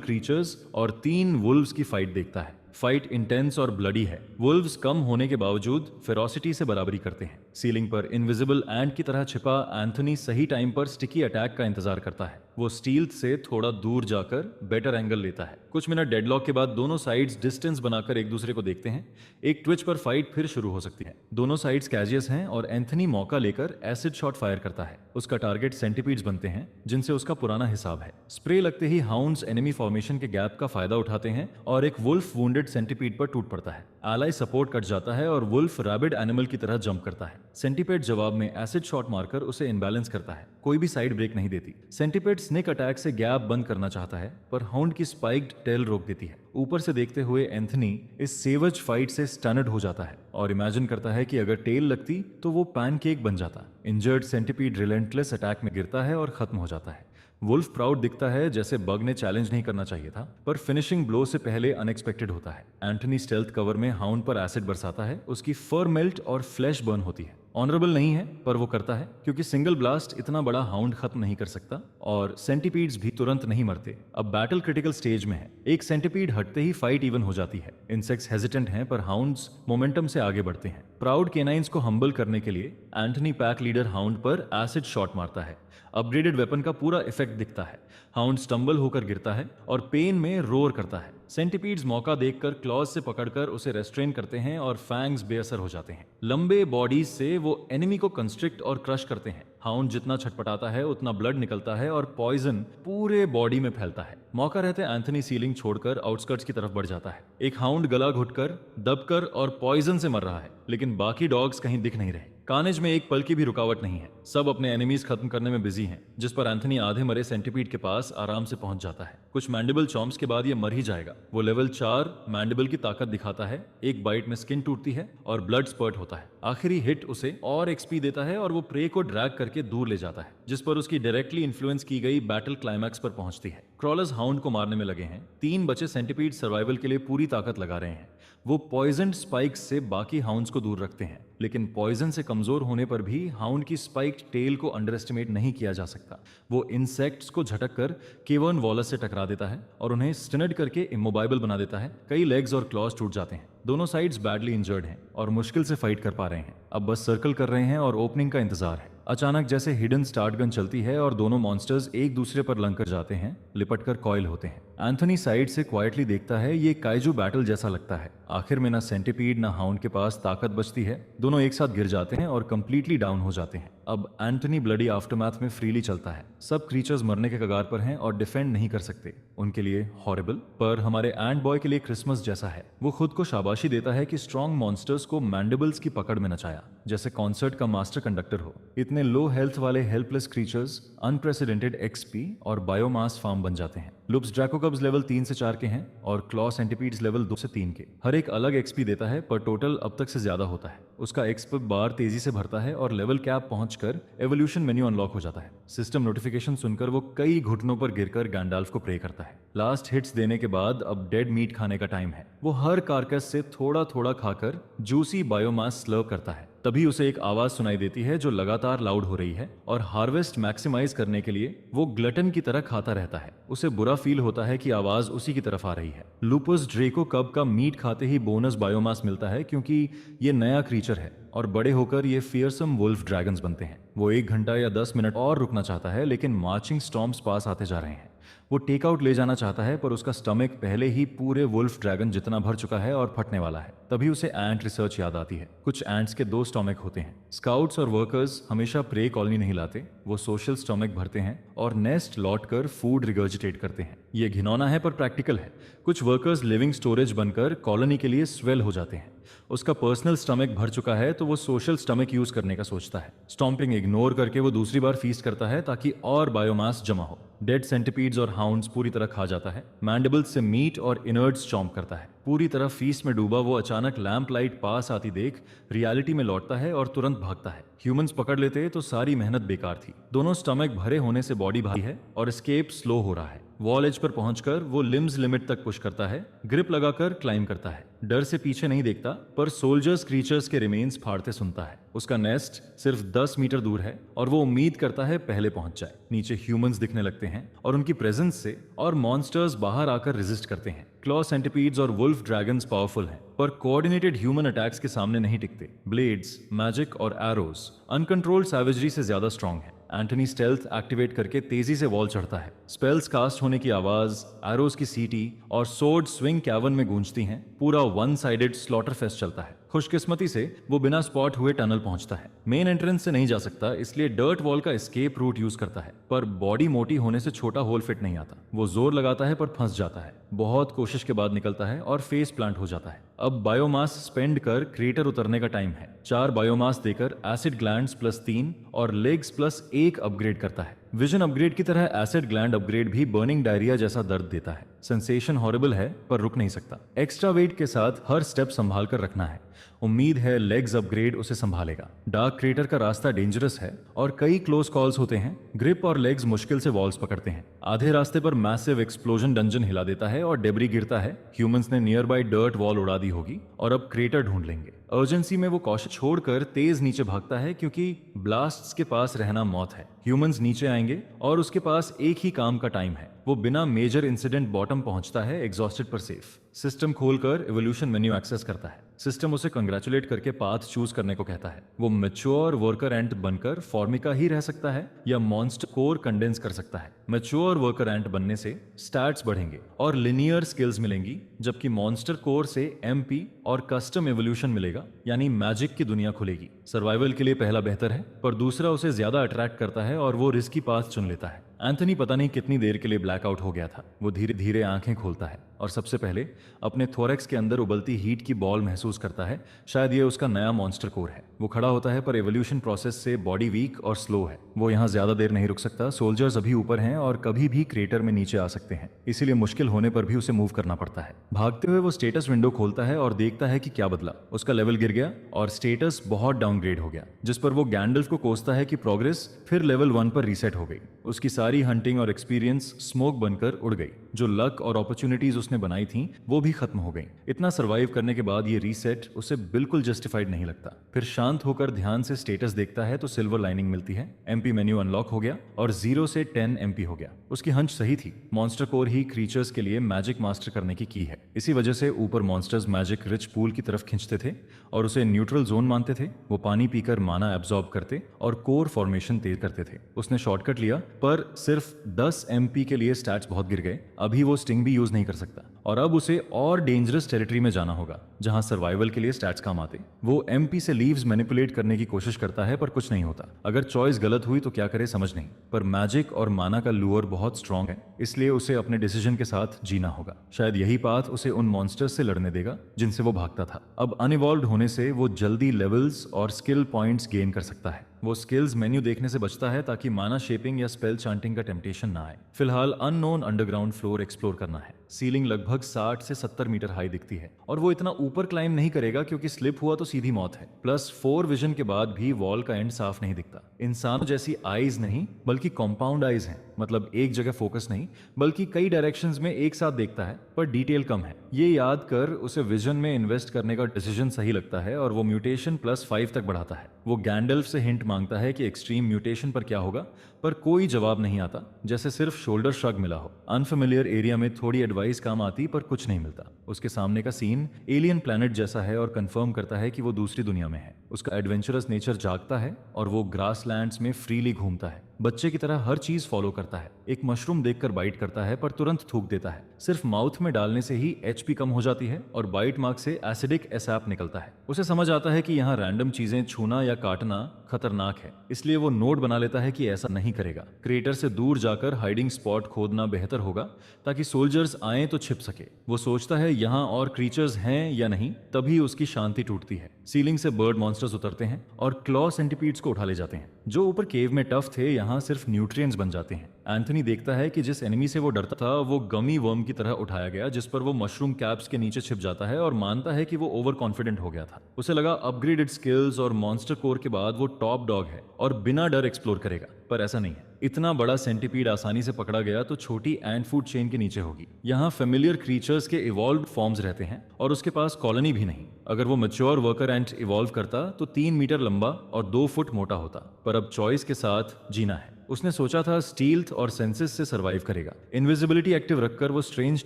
क्रीचर्स और 3 वुल्व्स की फाइट देखता है। फाइट इंटेंस और ब्लडी है। वुल्व्स कम होने के बावजूद फेरोसिटी से बराबरी करते हैं। सीलिंग पर इनविजिबल एंट की तरह छिपा एंथनी सही टाइम पर स्टिकी अटैक का इंतजार करता है। वो स्टील्थ से थोड़ा दूर जाकर बेटर एंगल लेता है। कुछ मिनट डेडलॉक के बाद दोनों साइड्स डिस्टेंस बनाकर एक दूसरे को देखते हैं। एक ट्विच पर फाइट फिर शुरू हो सकती है। दोनों साइड्स कैजियस हैं और एंथनी मौका लेकर एसिड शॉट फायर करता है। उसका टारगेट सेंटिपीड्स बनते हैं जिनसे उसका पुराना हिसाब है। स्प्रे लगते ही हाउंड्स एनिमी फॉर्मेशन के गैप का फायदा उठाते हैं और एक वुल्फ वुंडेड सेंटिपीड पर टूट पड़ता है। एलाई सपोर्ट कट जाता है और वुल्फ रैबिड एनिमल की तरह जंप करता है। सेंटिपेड जवाब में एसिड शॉट मारकर उसे इनबैलेंस करता है। कोई भी साइड ब्रेक नहीं देती। सेंटिपेड स्नेक अटैक से गैप बंद करना चाहता है पर हाउंड की स्पाइक्ड टेल रोक देती है। ऊपर से देखते हुए एंथनी इस सेवज फाइट से स्टन्ड हो जाता है और इमेजिन करता है कि अगर टेल लगती तो वो पैनकेक बन जाता। इंजर्ड सेंटिपीड रिलेंटलेस अटैक में गिरता है और खत्म हो जाता है। वुल्फ प्राउड दिखता है जैसे बग ने चैलेंज नहीं करना चाहिए था, पर फिनिशिंग ब्लो से पहले अनएक्सपेक्टेड होता है। एंथनी स्टेल्थ कवर में हाउंड पर एसिड बरसाता है। उसकी फर मेल्ट और फ्लैश बर्न होती है। ऑनरेबल नहीं है पर वो करता है क्योंकि सिंगल ब्लास्ट इतना बड़ा हाउंड खत्म नहीं कर सकता और सेंटिपीड्स भी तुरंत नहीं मरते। अब बैटल क्रिटिकल स्टेज में है। एक सेंटिपीड हटते ही फाइट इवन हो जाती है। इंसेक्ट्स हेजिटेंट हैं पर हाउंड्स मोमेंटम से आगे बढ़ते हैं। प्राउड केनाइंस को हम्बल करने के लिए एंथनी पैक लीडर हाउंड पर एसिड शॉट मारता है। अपग्रेडेड वेपन का पूरा इफेक्ट दिखता है। हाउंड स्टंबल होकर गिरता है और पेन में रोर करता है। सेंटिपीड्स मौका देखकर क्लॉज से पकड़कर उसे रेस्ट्रेन करते हैं और फैंग्स बेअसर हो जाते हैं। लंबे बॉडीज से वो एनिमी को कंस्ट्रिक्ट और क्रश करते हैं। हाउंड जितना छटपटाता है उतना ब्लड निकलता है और पॉइजन पूरे बॉडी में फैलता है। मौका रहते एंथनी सीलिंग छोड़कर आउटस्कर्ट्स की तरफ बढ़ जाता है। एक हाउंड गला घुटकर, दबकर और पॉइजन से मर रहा है, लेकिन बाकी डॉग्स कहीं दिख नहीं रहे। कानेज में एक पल की भी रुकावट नहीं है। सब अपने एनिमीज खत्म करने में बिजी हैं, जिस पर एंथनी आधे मरे सेंटिपीड के पास आराम से पहुंच जाता है। कुछ मैंडिबल चॉम्प्स के बाद ये मर ही जाएगा। वो लेवल 4 मैंडिबल की ताकत दिखाता है। एक बाइट में स्किन टूटती है और ब्लड स्पर्ट होता है। आखिरी हिट उसे और एक्सपी देता है और वो प्रे को ड्रैग करके दूर ले जाता है, जिस पर उसकी डायरेक्टली इन्फ्लुएंस की गई बैटल क्लाइमैक्स पर पहुंचती है। क्रॉलर्स हाउंड को मारने में लगे हैं। 3 बचे सेंटिपीड सर्वाइवल के लिए पूरी ताकत लगा रहे हैं। वो पॉइजन स्पाइक्स से बाकी हाउंड्स को दूर रखते हैं, लेकिन पॉइजन से कमजोर होने पर भी हाउंड की स्पाइक्ड टेल को अंडर एस्टिमेट नहीं किया जा सकता। वो इंसेक्ट्स को झटक कर केवर्न वॉलस से टकरा देता है और उन्हें स्टनड करके इमोबाइबल बना देता है। कई लेग्स और क्लॉज टूट जाते हैं। दोनों साइड्स बैडली इंजर्ड हैं और मुश्किल से फाइट कर पा रहे हैं। अब बस सर्कल कर रहे हैं और ओपनिंग का इंतजार है। अचानक जैसे हिडन स्टार्ट गन चलती है और दोनों मॉन्स्टर्स एक दूसरे पर लंग कर जाते हैं, लिपट कर कॉइल होते हैं। एंथनी साइड से क्वाइटली देखता है। ये काइजू बैटल जैसा लगता है। आखिर में ना सेंटिपीड ना हाउंड के पास ताकत बचती है। दोनों एक साथ गिर जाते हैं और कंप्लीटली डाउन हो जाते हैं। अब एंथनी ब्लडी आफ्टरमैथ में फ्रीली चलता है। सब क्रीचर्स मरने के कगार पर हैं और डिफेंड नहीं कर सकते। उनके लिए हॉरिबल, पर हमारे एंट बॉय के लिए क्रिसमस जैसा है। वो खुद को शाबाशी देता है कि स्ट्रॉन्ग मॉन्स्टर्स को मैंडिबल्स की पकड़ में नचाया, जैसे कॉन्सर्ट का मास्टर कंडक्टर हो। इतने लो हेल्थ वाले हेल्पलेस क्रीचर्स अनप्रेसिडेंटेड एक्सपी और बायोमास फार्म बन जाते हैं। लुप्स ड्रैकोकब्स लेवल 3 से 4 के हैं और क्लॉ सेंटिपीड्स लेवल 2 से 3 के। हर एक अलग एक्सपी देता है पर टोटल अब तक से ज्यादा होता है। उसका एक्सपी बार तेजी से भरता है और लेवल कैप पहुंचकर एवोल्यूशन मेन्यू अनलॉक हो जाता है। सिस्टम नोटिफिकेशन सुनकर वो कई घुटनों पर गिरकर गैंडाल्फ को प्रे करता है। लास्ट हिट्स देने के बाद अब डेड मीट खाने का टाइम है। वो हर कारकस से थोड़ा थोड़ा खाकर जूसी बायोमास स्लर्प करता है। तभी उसे एक आवाज सुनाई देती है जो लगातार लाउड हो रही है, और हार्वेस्ट मैक्सिमाइज करने के लिए वो ग्लटन की तरह खाता रहता है। उसे बुरा फील होता है कि आवाज उसी की तरफ आ रही है। लूपस ड्रेको कब का मीट खाते ही बोनस बायोमास मिलता है, क्योंकि ये नया क्रीचर है और बड़े होकर ये फियरसम वुल्फ ड्रैगन्स बनते हैं। वो 1 घंटा या 10 मिनट और रुकना चाहता है, लेकिन मार्चिंग स्टॉर्म्स पास आते जा रहे हैं। वो टेक आउट ले जाना चाहता है, पर उसका स्टमक पहले ही पूरे वुल्फ ड्रैगन जितना भर चुका है और फटने वाला है। तभी उसे एंट रिसर्च याद आती है। कुछ एंट्स के 2 स्टमक होते हैं। स्काउट्स और वर्कर्स हमेशा प्रे कॉलोनी नहीं लाते, वो सोशल स्टमक भरते हैं और नेस्ट लौट कर फूड रिगर्जिटेट करते हैं। ये घिनौना है पर प्रैक्टिकल है। कुछ वर्कर्स लिविंग स्टोरेज बनकर कॉलोनी के लिए स्वेल हो जाते हैं। उसका पर्सनल स्टमक भर चुका है तो वो सोशल स्टमक यूज करने का सोचता है। स्टॉम्पिंग इग्नोर करके वो दूसरी बार फीस्ट करता है ताकि और बायोमास जमा हो। डेड सेंटिपीड्स और हाउंड्स पूरी तरह खा जाता है। मैंडिबल्स से मीट और इनर्ट्स चॉम्प करता है। पूरी तरह फीस्ट में डूबा वो अचानक लैंप लाइट पास आती देख रियलिटी में लौटता है और तुरंत भागता है। ह्यूमंस पकड़ लेते तो सारी मेहनत बेकार थी। दोनों स्टमक भरे होने से बॉडी भारी है और एस्केप स्लो हो रहा है। वॉल एज पर पहुंचकर वो लिम्स लिमिट तक पुश करता है, ग्रिप लगाकर क्लाइम करता है। डर से पीछे नहीं देखता, पर सोल्जर्स क्रीचर्स के रिमेन्स फाड़ते सुनता है। उसका नेस्ट सिर्फ 10 मीटर दूर है और वो उम्मीद करता है पहले पहुंच जाए। नीचे ह्यूमंस दिखने लगते हैं और उनकी प्रेजेंस से और मॉन्स्टर्स बाहर आकर रेजिस्ट करते हैं। क्लॉ सेंटिपीड्स और वुल्फ ड्रैगन्स पावरफुल हैं, पर कोऑर्डिनेटेड ह्यूमन अटैक्स के सामने नहीं टिकते। ब्लेड्स, मैजिक और एरोज अनकंट्रोल्ड सैवेजरी से ज्यादा स्ट्रांग है। एंटनी स्टेल्थ एक्टिवेट करके तेजी से वॉल चढ़ता है। स्पेल्स कास्ट होने की आवाज, एरोज की सीटी और सोर्ड स्विंग कैवन में गूंजती हैं। पूरा वन साइडेड स्लॉटर फेस्ट चलता है। खुशकिस्मती से वो बिना स्पॉट हुए टनल पहुंचता है। मेन एंट्रेंस से नहीं जा सकता, इसलिए डर्ट वॉल का एस्केप रूट यूज करता है, पर बॉडी मोटी होने से छोटा होल फिट नहीं आता। वो जोर लगाता है पर फंस जाता है। बहुत कोशिश के बाद निकलता है और फेस प्लांट हो जाता है। अब बायोमास स्पेंड कर क्रेटर उतरने का टाइम है। 4 बायोमास देकर एसिड ग्लैंड्स +3 और लेग्स +1 अपग्रेड करता है। विजन अपग्रेड की तरह एसिड ग्लैंड अपग्रेड भी बर्निंग डायरिया जैसा दर्द देता है। सेंसेशन हॉरिबल है पर रुक नहीं सकता। एक्स्ट्रा वेट के साथ हर स्टेप संभाल कर रखना है। उम्मीद है लेग्स अपग्रेड उसे संभालेगा। डार्क क्रेटर का रास्ता डेंजरस है और कई क्लोज कॉल्स होते हैं। ग्रिप और लेग्स मुश्किल से वॉल्स पकड़ते हैं। आधे रास्ते पर मैसिव एक्सप्लोजन डंजन हिला देता है और डेब्री गिरता है। ह्यूमंस ने नियर बाय डर्ट वॉल उड़ा दी होगी और अब क्रेटर ढूंढ लेंगे। अर्जेंसी में वो कॉश छोड़कर तेज नीचे भागता है, क्योंकि ब्लास्ट्स के पास रहना मौत है। ह्यूमंस नीचे आएंगे और उसके पास एक ही काम का टाइम है। वो बिना मेजर इंसिडेंट बॉटम पहुंचता है, एग्जॉस्टेड पर सेफ। सिस्टम खोलकर इवोल्यूशन मेन्यू एक्सेस करता है। सिस्टम उसे कंग्रेचुलेट करके पाथ चूज करने को कहता है। वो मैच्योर वर्कर एंट बनकर फॉर्मिका ही रह सकता है या मॉन्स्टर कोर कंडेंस कर सकता है। मैच्योर वर्कर एंट बनने से स्टैट्स बढ़ेंगे और लिनियर स्किल्स मिलेंगी, जबकि मॉन्स्टर कोर से एमपी और कस्टम इवोल्यूशन मिलेगा, यानी मैजिक की दुनिया खुलेगी। सर्वाइवल के लिए पहला बेहतर है, पर दूसरा उसे ज्यादा अट्रैक्ट करता है और वो रिस्की पाथ चुन लेता है। एंथनी पता नहीं कितनी देर के लिए ब्लैकआउट हो गया था। वो धीरे धीरे आंखें खोलता है और सबसे पहले अपने थोरेक्स के अंदर उबलती हीट की बॉल महसूस करता है। शायद ये उसका नया मॉन्स्टर कोर है। वो खड़ा होता है, पर एवोल्यूशन प्रोसेस से बॉडी वीक और स्लो है। वो यहाँ ज्यादा देर नहीं रुक सकता। सोल्जर्स अभी ऊपर हैं और कभी भी क्रेटर में नीचे आ सकते हैं, इसीलिए मुश्किल होने पर भी उसे मूव करना पड़ता है। भागते हुए वो स्टेटस विंडो खोलता है और देखता है कि क्या बदला। उसका लेवल गिर गया और स्टेटस बहुत डाउनग्रेड हो गया, जिस पर वो गैंडल्फ को कोसता है कि प्रोग्रेस फिर लेवल 1 पर रीसेट हो गई। उसकी सारी हंटिंग और एक्सपीरियंस स्मोक बनकर उड़ गई। जो लक और अपॉर्चुनिटीज उसने बनाई थी वो भी खत्म हो गई। इतना सरवाइव करने के बाद ये रीसेट उसे बिल्कुल जस्टिफाइड नहीं लगता। फिर शांत होकर ध्यान से स्टेटस देखता है तो सिल्वर लाइनिंग मिलती है। एमपी मेन्यू अनलॉक हो गया और 0 से 10 एमपी हो गया। उसकी हंच सही थी। मॉन्स्टर कोर ही क्रीचर्स के लिए मैजिक मास्टर करने की की है। इसी वजह से ऊपर मॉन्स्टर्स मैजिक रिच पूल की तरफ खींचते थे और उसे न्यूट्रल जोन मानते थे। वो पानी पीकर माना एब्जॉर्ब करते और कोर फॉर्मेशन तेज करते थे। उसने शॉर्टकट लिया, पर सिर्फ 10 एमपी के लिए स्टैट्स बहुत गिर गए। अभी वो स्टिंग भी यूज नहीं कर सकता और अब उसे और डेंजरस टेरिटरी में जाना होगा जहां सर्वाइवल के लिए स्टैट्स काम आते। वो एमपी से लीव्स मैनिपुलेट करने की कोशिश करता है, पर कुछ नहीं होता। अगर चॉइस गलत हुई तो क्या करे समझ नहीं। पर मैजिक और माना का लूअर बहुत स्ट्रांग है, इसलिए उसे अपने डिसीजन के साथ जीना होगा। शायद यही पाथ उसे उन मॉन्स्टर्स से लड़ने देगा जिनसे वो भागता था। अब अनइवॉल्व्ड होने से वो जल्दी लेवल्स और स्किल पॉइंट्स गेन कर सकता है। वो स्किल्स मेन्यू देखने से बचता है ताकि माना शेपिंग या स्पेल चांटिंग का टेम्पटेशन ना आए। फिलहाल अननोन अंडरग्राउंड फ्लोर एक्सप्लोर करना है। सीलिंग लगभग 60 से 70 मीटर हाई दिखती है और वो इतना ऊपर क्लाइम नहीं करेगा क्योंकि स्लिप हुआ तो सीधी मौत है। प्लस 4 विजन के बाद भी वॉल का एंड साफ नहीं दिखता। इंसानों जैसी आईज नहीं बल्कि कॉम्पाउंड आईज हैं, मतलब एक जगह फोकस नहीं बल्कि कई डायरेक्शंस में एक साथ देखता है, पर डिटेल कम है। ये याद कर उसे विजन में इन्वेस्ट करने का डिसीजन सही लगता है और वो म्यूटेशन +5 तक बढ़ाता है। वो गैंडल्फ से हिंट मांगता है कि एक्सट्रीम म्यूटेशन पर क्या होगा, पर कोई जवाब नहीं आता, जैसे सिर्फ शोल्डर श्रग मिला हो। अनफेमिलियर एरिया में थोड़ी एडवाइस काम आती पर कुछ नहीं मिलता। उसके सामने का सीन एलियन प्लैनेट जैसा है और कंफर्म करता है कि वो दूसरी दुनिया में है। उसका एडवेंचरस नेचर जागता है और वो ग्रासलैंड्स में फ्रीली घूमता है। बच्चे की तरह हर चीज फॉलो करता है। एक मशरूम देखकर बाइट करता है पर तुरंत थूक देता है। सिर्फ माउथ में डालने से ही एचपी कम हो जाती है और बाइट मार्क से एसिडिक एसैप निकलता है। उसे समझ आता है कि यहाँ रैंडम चीजें छूना या काटना खतरनाक है, इसलिए वो नोट बना लेता है कि ऐसा नहीं करेगा। क्रिएटर से दूर जाकर हाइडिंग स्पॉट खोदना बेहतर होगा ताकि सोल्जर्स आए तो छिप सके। वो सोचता है यहाँ और क्रीचर्स हैं या नहीं, तभी उसकी शांति टूटती है। सीलिंग से बर्ड मॉन्स्टर्स उतरते हैं और क्लॉ सेंटीपीड्स को उठा ले जाते हैं। जो ऊपर केव में टफ थे यहाँ सिर्फ न्यूट्रिएंट्स बन जाते हैं। एंथनी देखता है कि जिस एनिमी से वो डरता था वो गमी वर्म की तरह उठाया गया, जिस पर वो मशरूम कैप्स के नीचे छिप जाता है और मानता है कि वो ओवर कॉन्फिडेंट हो गया था। उसे लगा अपग्रेडेड स्किल्स और मॉन्स्टर कोर के बाद वो टॉप डॉग है और बिना डर एक्सप्लोर करेगा, पर ऐसा नहीं है। इतना बड़ा सेंटीपीड आसानी से पकड़ा गया तो छोटी एंट फूड चेन के नीचे होगी। यहाँ फेमिलियर क्रीचर्स के इवॉल्व फॉर्म्स रहते हैं और उसके पास कॉलोनी भी नहीं। अगर वो मैच्योर वर्कर एंट इवॉल्व करता तो 3 मीटर लंबा और 2 फुट मोटा होता, पर अब चॉइस के साथ जीना है। उसने सोचा था स्टील्थ और सेंसेस से सरवाइव करेगा। इनविजिबिलिटी एक्टिव रखकर वो स्ट्रेंज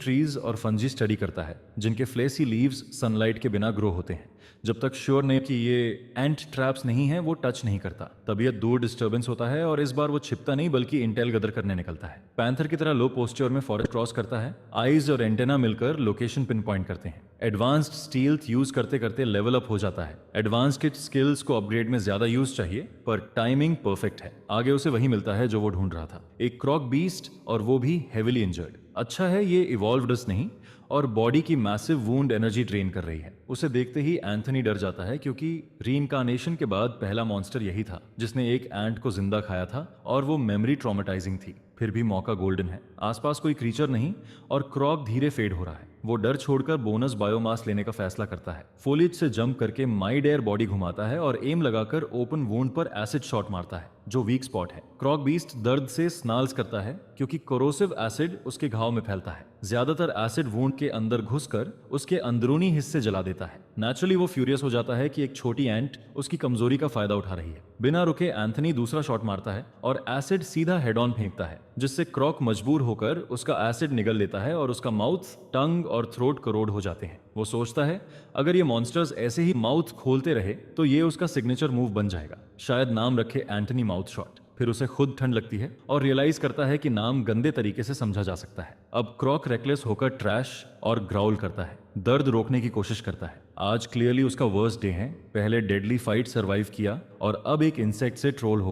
ट्रीज और फंजी स्टडी करता है जिनके फ्लेसी लीव्स सनलाइट के बिना ग्रो होते हैं। जब तक श्योर नहीं कि ये एंट ट्रैप्स नहीं है वो टच नहीं करता। तबीयत दूर डिस्टर्बेंस होता है और इस बार वो छिपता नहीं बल्कि इंटेल गदर करने निकलता है। पैंथर की तरह लो पोस्चर में फॉरेस्ट क्रॉस करता है। आईज और एंटेना मिलकर लोकेशन पिन पॉइंट करते हैं। एडवांस्ड स्टील्थ यूज करते करते लेवल अप हो जाता है। एडवांस्ड स्किल्स को अपग्रेड में ज्यादा यूज चाहिए, पर टाइमिंग परफेक्ट है। आगे उसे वही मिलता है जो वो ढूंढ रहा था, एक क्रॉक बीस्ट, और वो भी हेविली इंजर्ड। अच्छा है ये इवॉल्व्ड नहीं और बॉडी की मैसिव वूंड एनर्जी ड्रेन कर रही है। उसे देखते ही एंथनी डर जाता है क्योंकि रीइंकार्नेशन के बाद पहला मॉन्स्टर यही था जिसने एक एंट को जिंदा खाया था और वो मेमोरी ट्रॉमेटाइजिंग थी। फिर भी मौका गोल्डन है। आसपास कोई क्रीचर नहीं और क्रॉक धीरे फेड हो रहा है। वो डर छोड़कर बोनस बायोमास लेने का फैसला करता है। फोलिज से जंप करके माइड एयर बॉडी घुमाता है और एम लगाकर ओपन वुंड पर एसिड शॉट मारता है जो वीक स्पॉट है। क्रॉक बीस्ट दर्द से स्नाल्स करता है क्योंकि कोरोसिव एसिड उसके घाव में फैलता है। ज्यादातर एसिड वुंड के अंदर घुसकर उसके अंदरूनी हिस्से जला देता है। नेचुरली वो फ्यूरियस हो जाता है कि एक छोटी एंट उसकी कमजोरी का फायदा उठा रही है। बिना रुके एंथनी दूसरा शॉट मारता है और एसिड सीधा हेड ऑन फेंकता है, जिससे क्रॉक मजबूर होकर उसका एसिड निगल लेता है और उसका माउथ, टंग और थ्रोट करोड़ हो जाते हैं। वो सोचता है अगर ये मॉन्स्टर्स ऐसे ही माउथ खोलते रहे तो ये उसका सिग्नेचर मूव बन जाएगा, शायद नाम रखे एंटनी माउथ शॉट। फिर उसे खुद ठंड लगती है और रियलाइज करता है कि नाम गंदे तरीके से समझा जा सकता है। अब क्रॉक रेकलेस होकर ट्रैश और ग्राउल करता है, दर्द रोकने की कोशिश करता है। आज क्लियरली उसका वर्स्ट डे है। पहले डेडली फाइट सरवाइव किया और अब एक इंसेक्ट से ट्रोल हो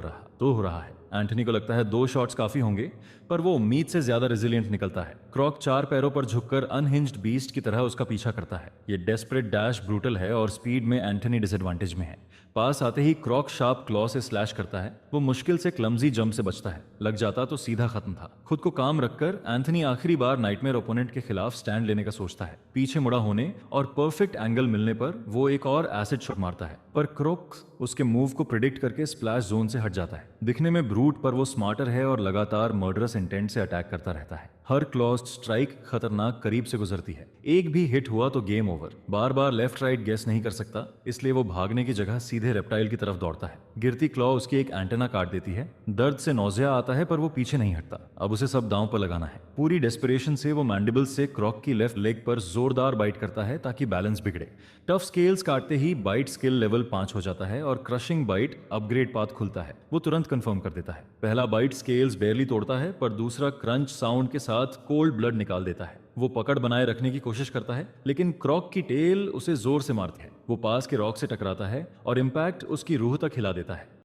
रहा है। एंटनी को लगता है 2 शॉट्स काफी होंगे, पर वो उम्मीद से ज्यादा रेजिलिएंट निकलता है। क्रॉक 4 पैरों पर झुककर अनहिंज्ड बीस्ट की तरह उसका पीछा करता है। ये डेस्परेट डैश ब्रूटल है और स्पीड में एंटनी डिसएडवांटेज में है। पास आते ही क्रॉक शार्प क्लॉ से स्लैश करता है। वो मुश्किल से क्लमजी जंप से बचता है, लग जाता तो सीधा खत्म था। खुद को काम रखकर एंथनी आखिरी बार नाइटमेयर ओपोनेंट के खिलाफ स्टैंड लेने का सोचता है। पीछे मुड़ा होने और परफेक्ट एंगल मिलने पर वो एक और एसिड शॉट मारता है, पर क्रॉक उसके मूव को प्रिडिक्ट करके स्प्लैश जोन से हट जाता है। दिखने में ब्रूट, पर वो स्मार्टर है और लगातार मर्डरस इंटेंट से अटैक करता रहता है। हर क्लॉस्ड स्ट्राइक खतरनाक करीब से गुजरती है। एक भी हिट हुआ तो गेम ओवर। बार बार लेफ्ट राइट गेस नहीं कर सकता, इसलिए वो भागने की जगह सीधे रेप्टाइल की तरफ दौड़ता है। गिरती क्लॉ उसकी एक एंटेना काट देती है। दर्द से नौजिया आता है, पर वो पीछे नहीं हटता। अब उसे सब दांव पर लगाना है। पूरी डेस्परेशन से वो मैंडिबल्स से क्रॉक की लेफ्ट लेग पर जोरदार बाइट करता है ताकि बैलेंस बिगड़े। टफ स्केल्स काटते ही बाइट स्किल लेवल 5 हो जाता है और क्रशिंग बाइट अपग्रेड पाथ खुलता है। वो तुरंत कंफर्म कर देता है। पहला बाइट स्केल्स बेयरली तोड़ता है, पर दूसरा क्रंच साउंड के साथ कोल्ड ब्लड निकाल देता है। वो पकड़ बनाए रखने की कोशिश करता है, लेकिन क्रॉक की टेल उसे जोर से मारती है। वो पास के रॉक से टकराता है और इम्पैक्ट उसकी रूह तक हिला देता है।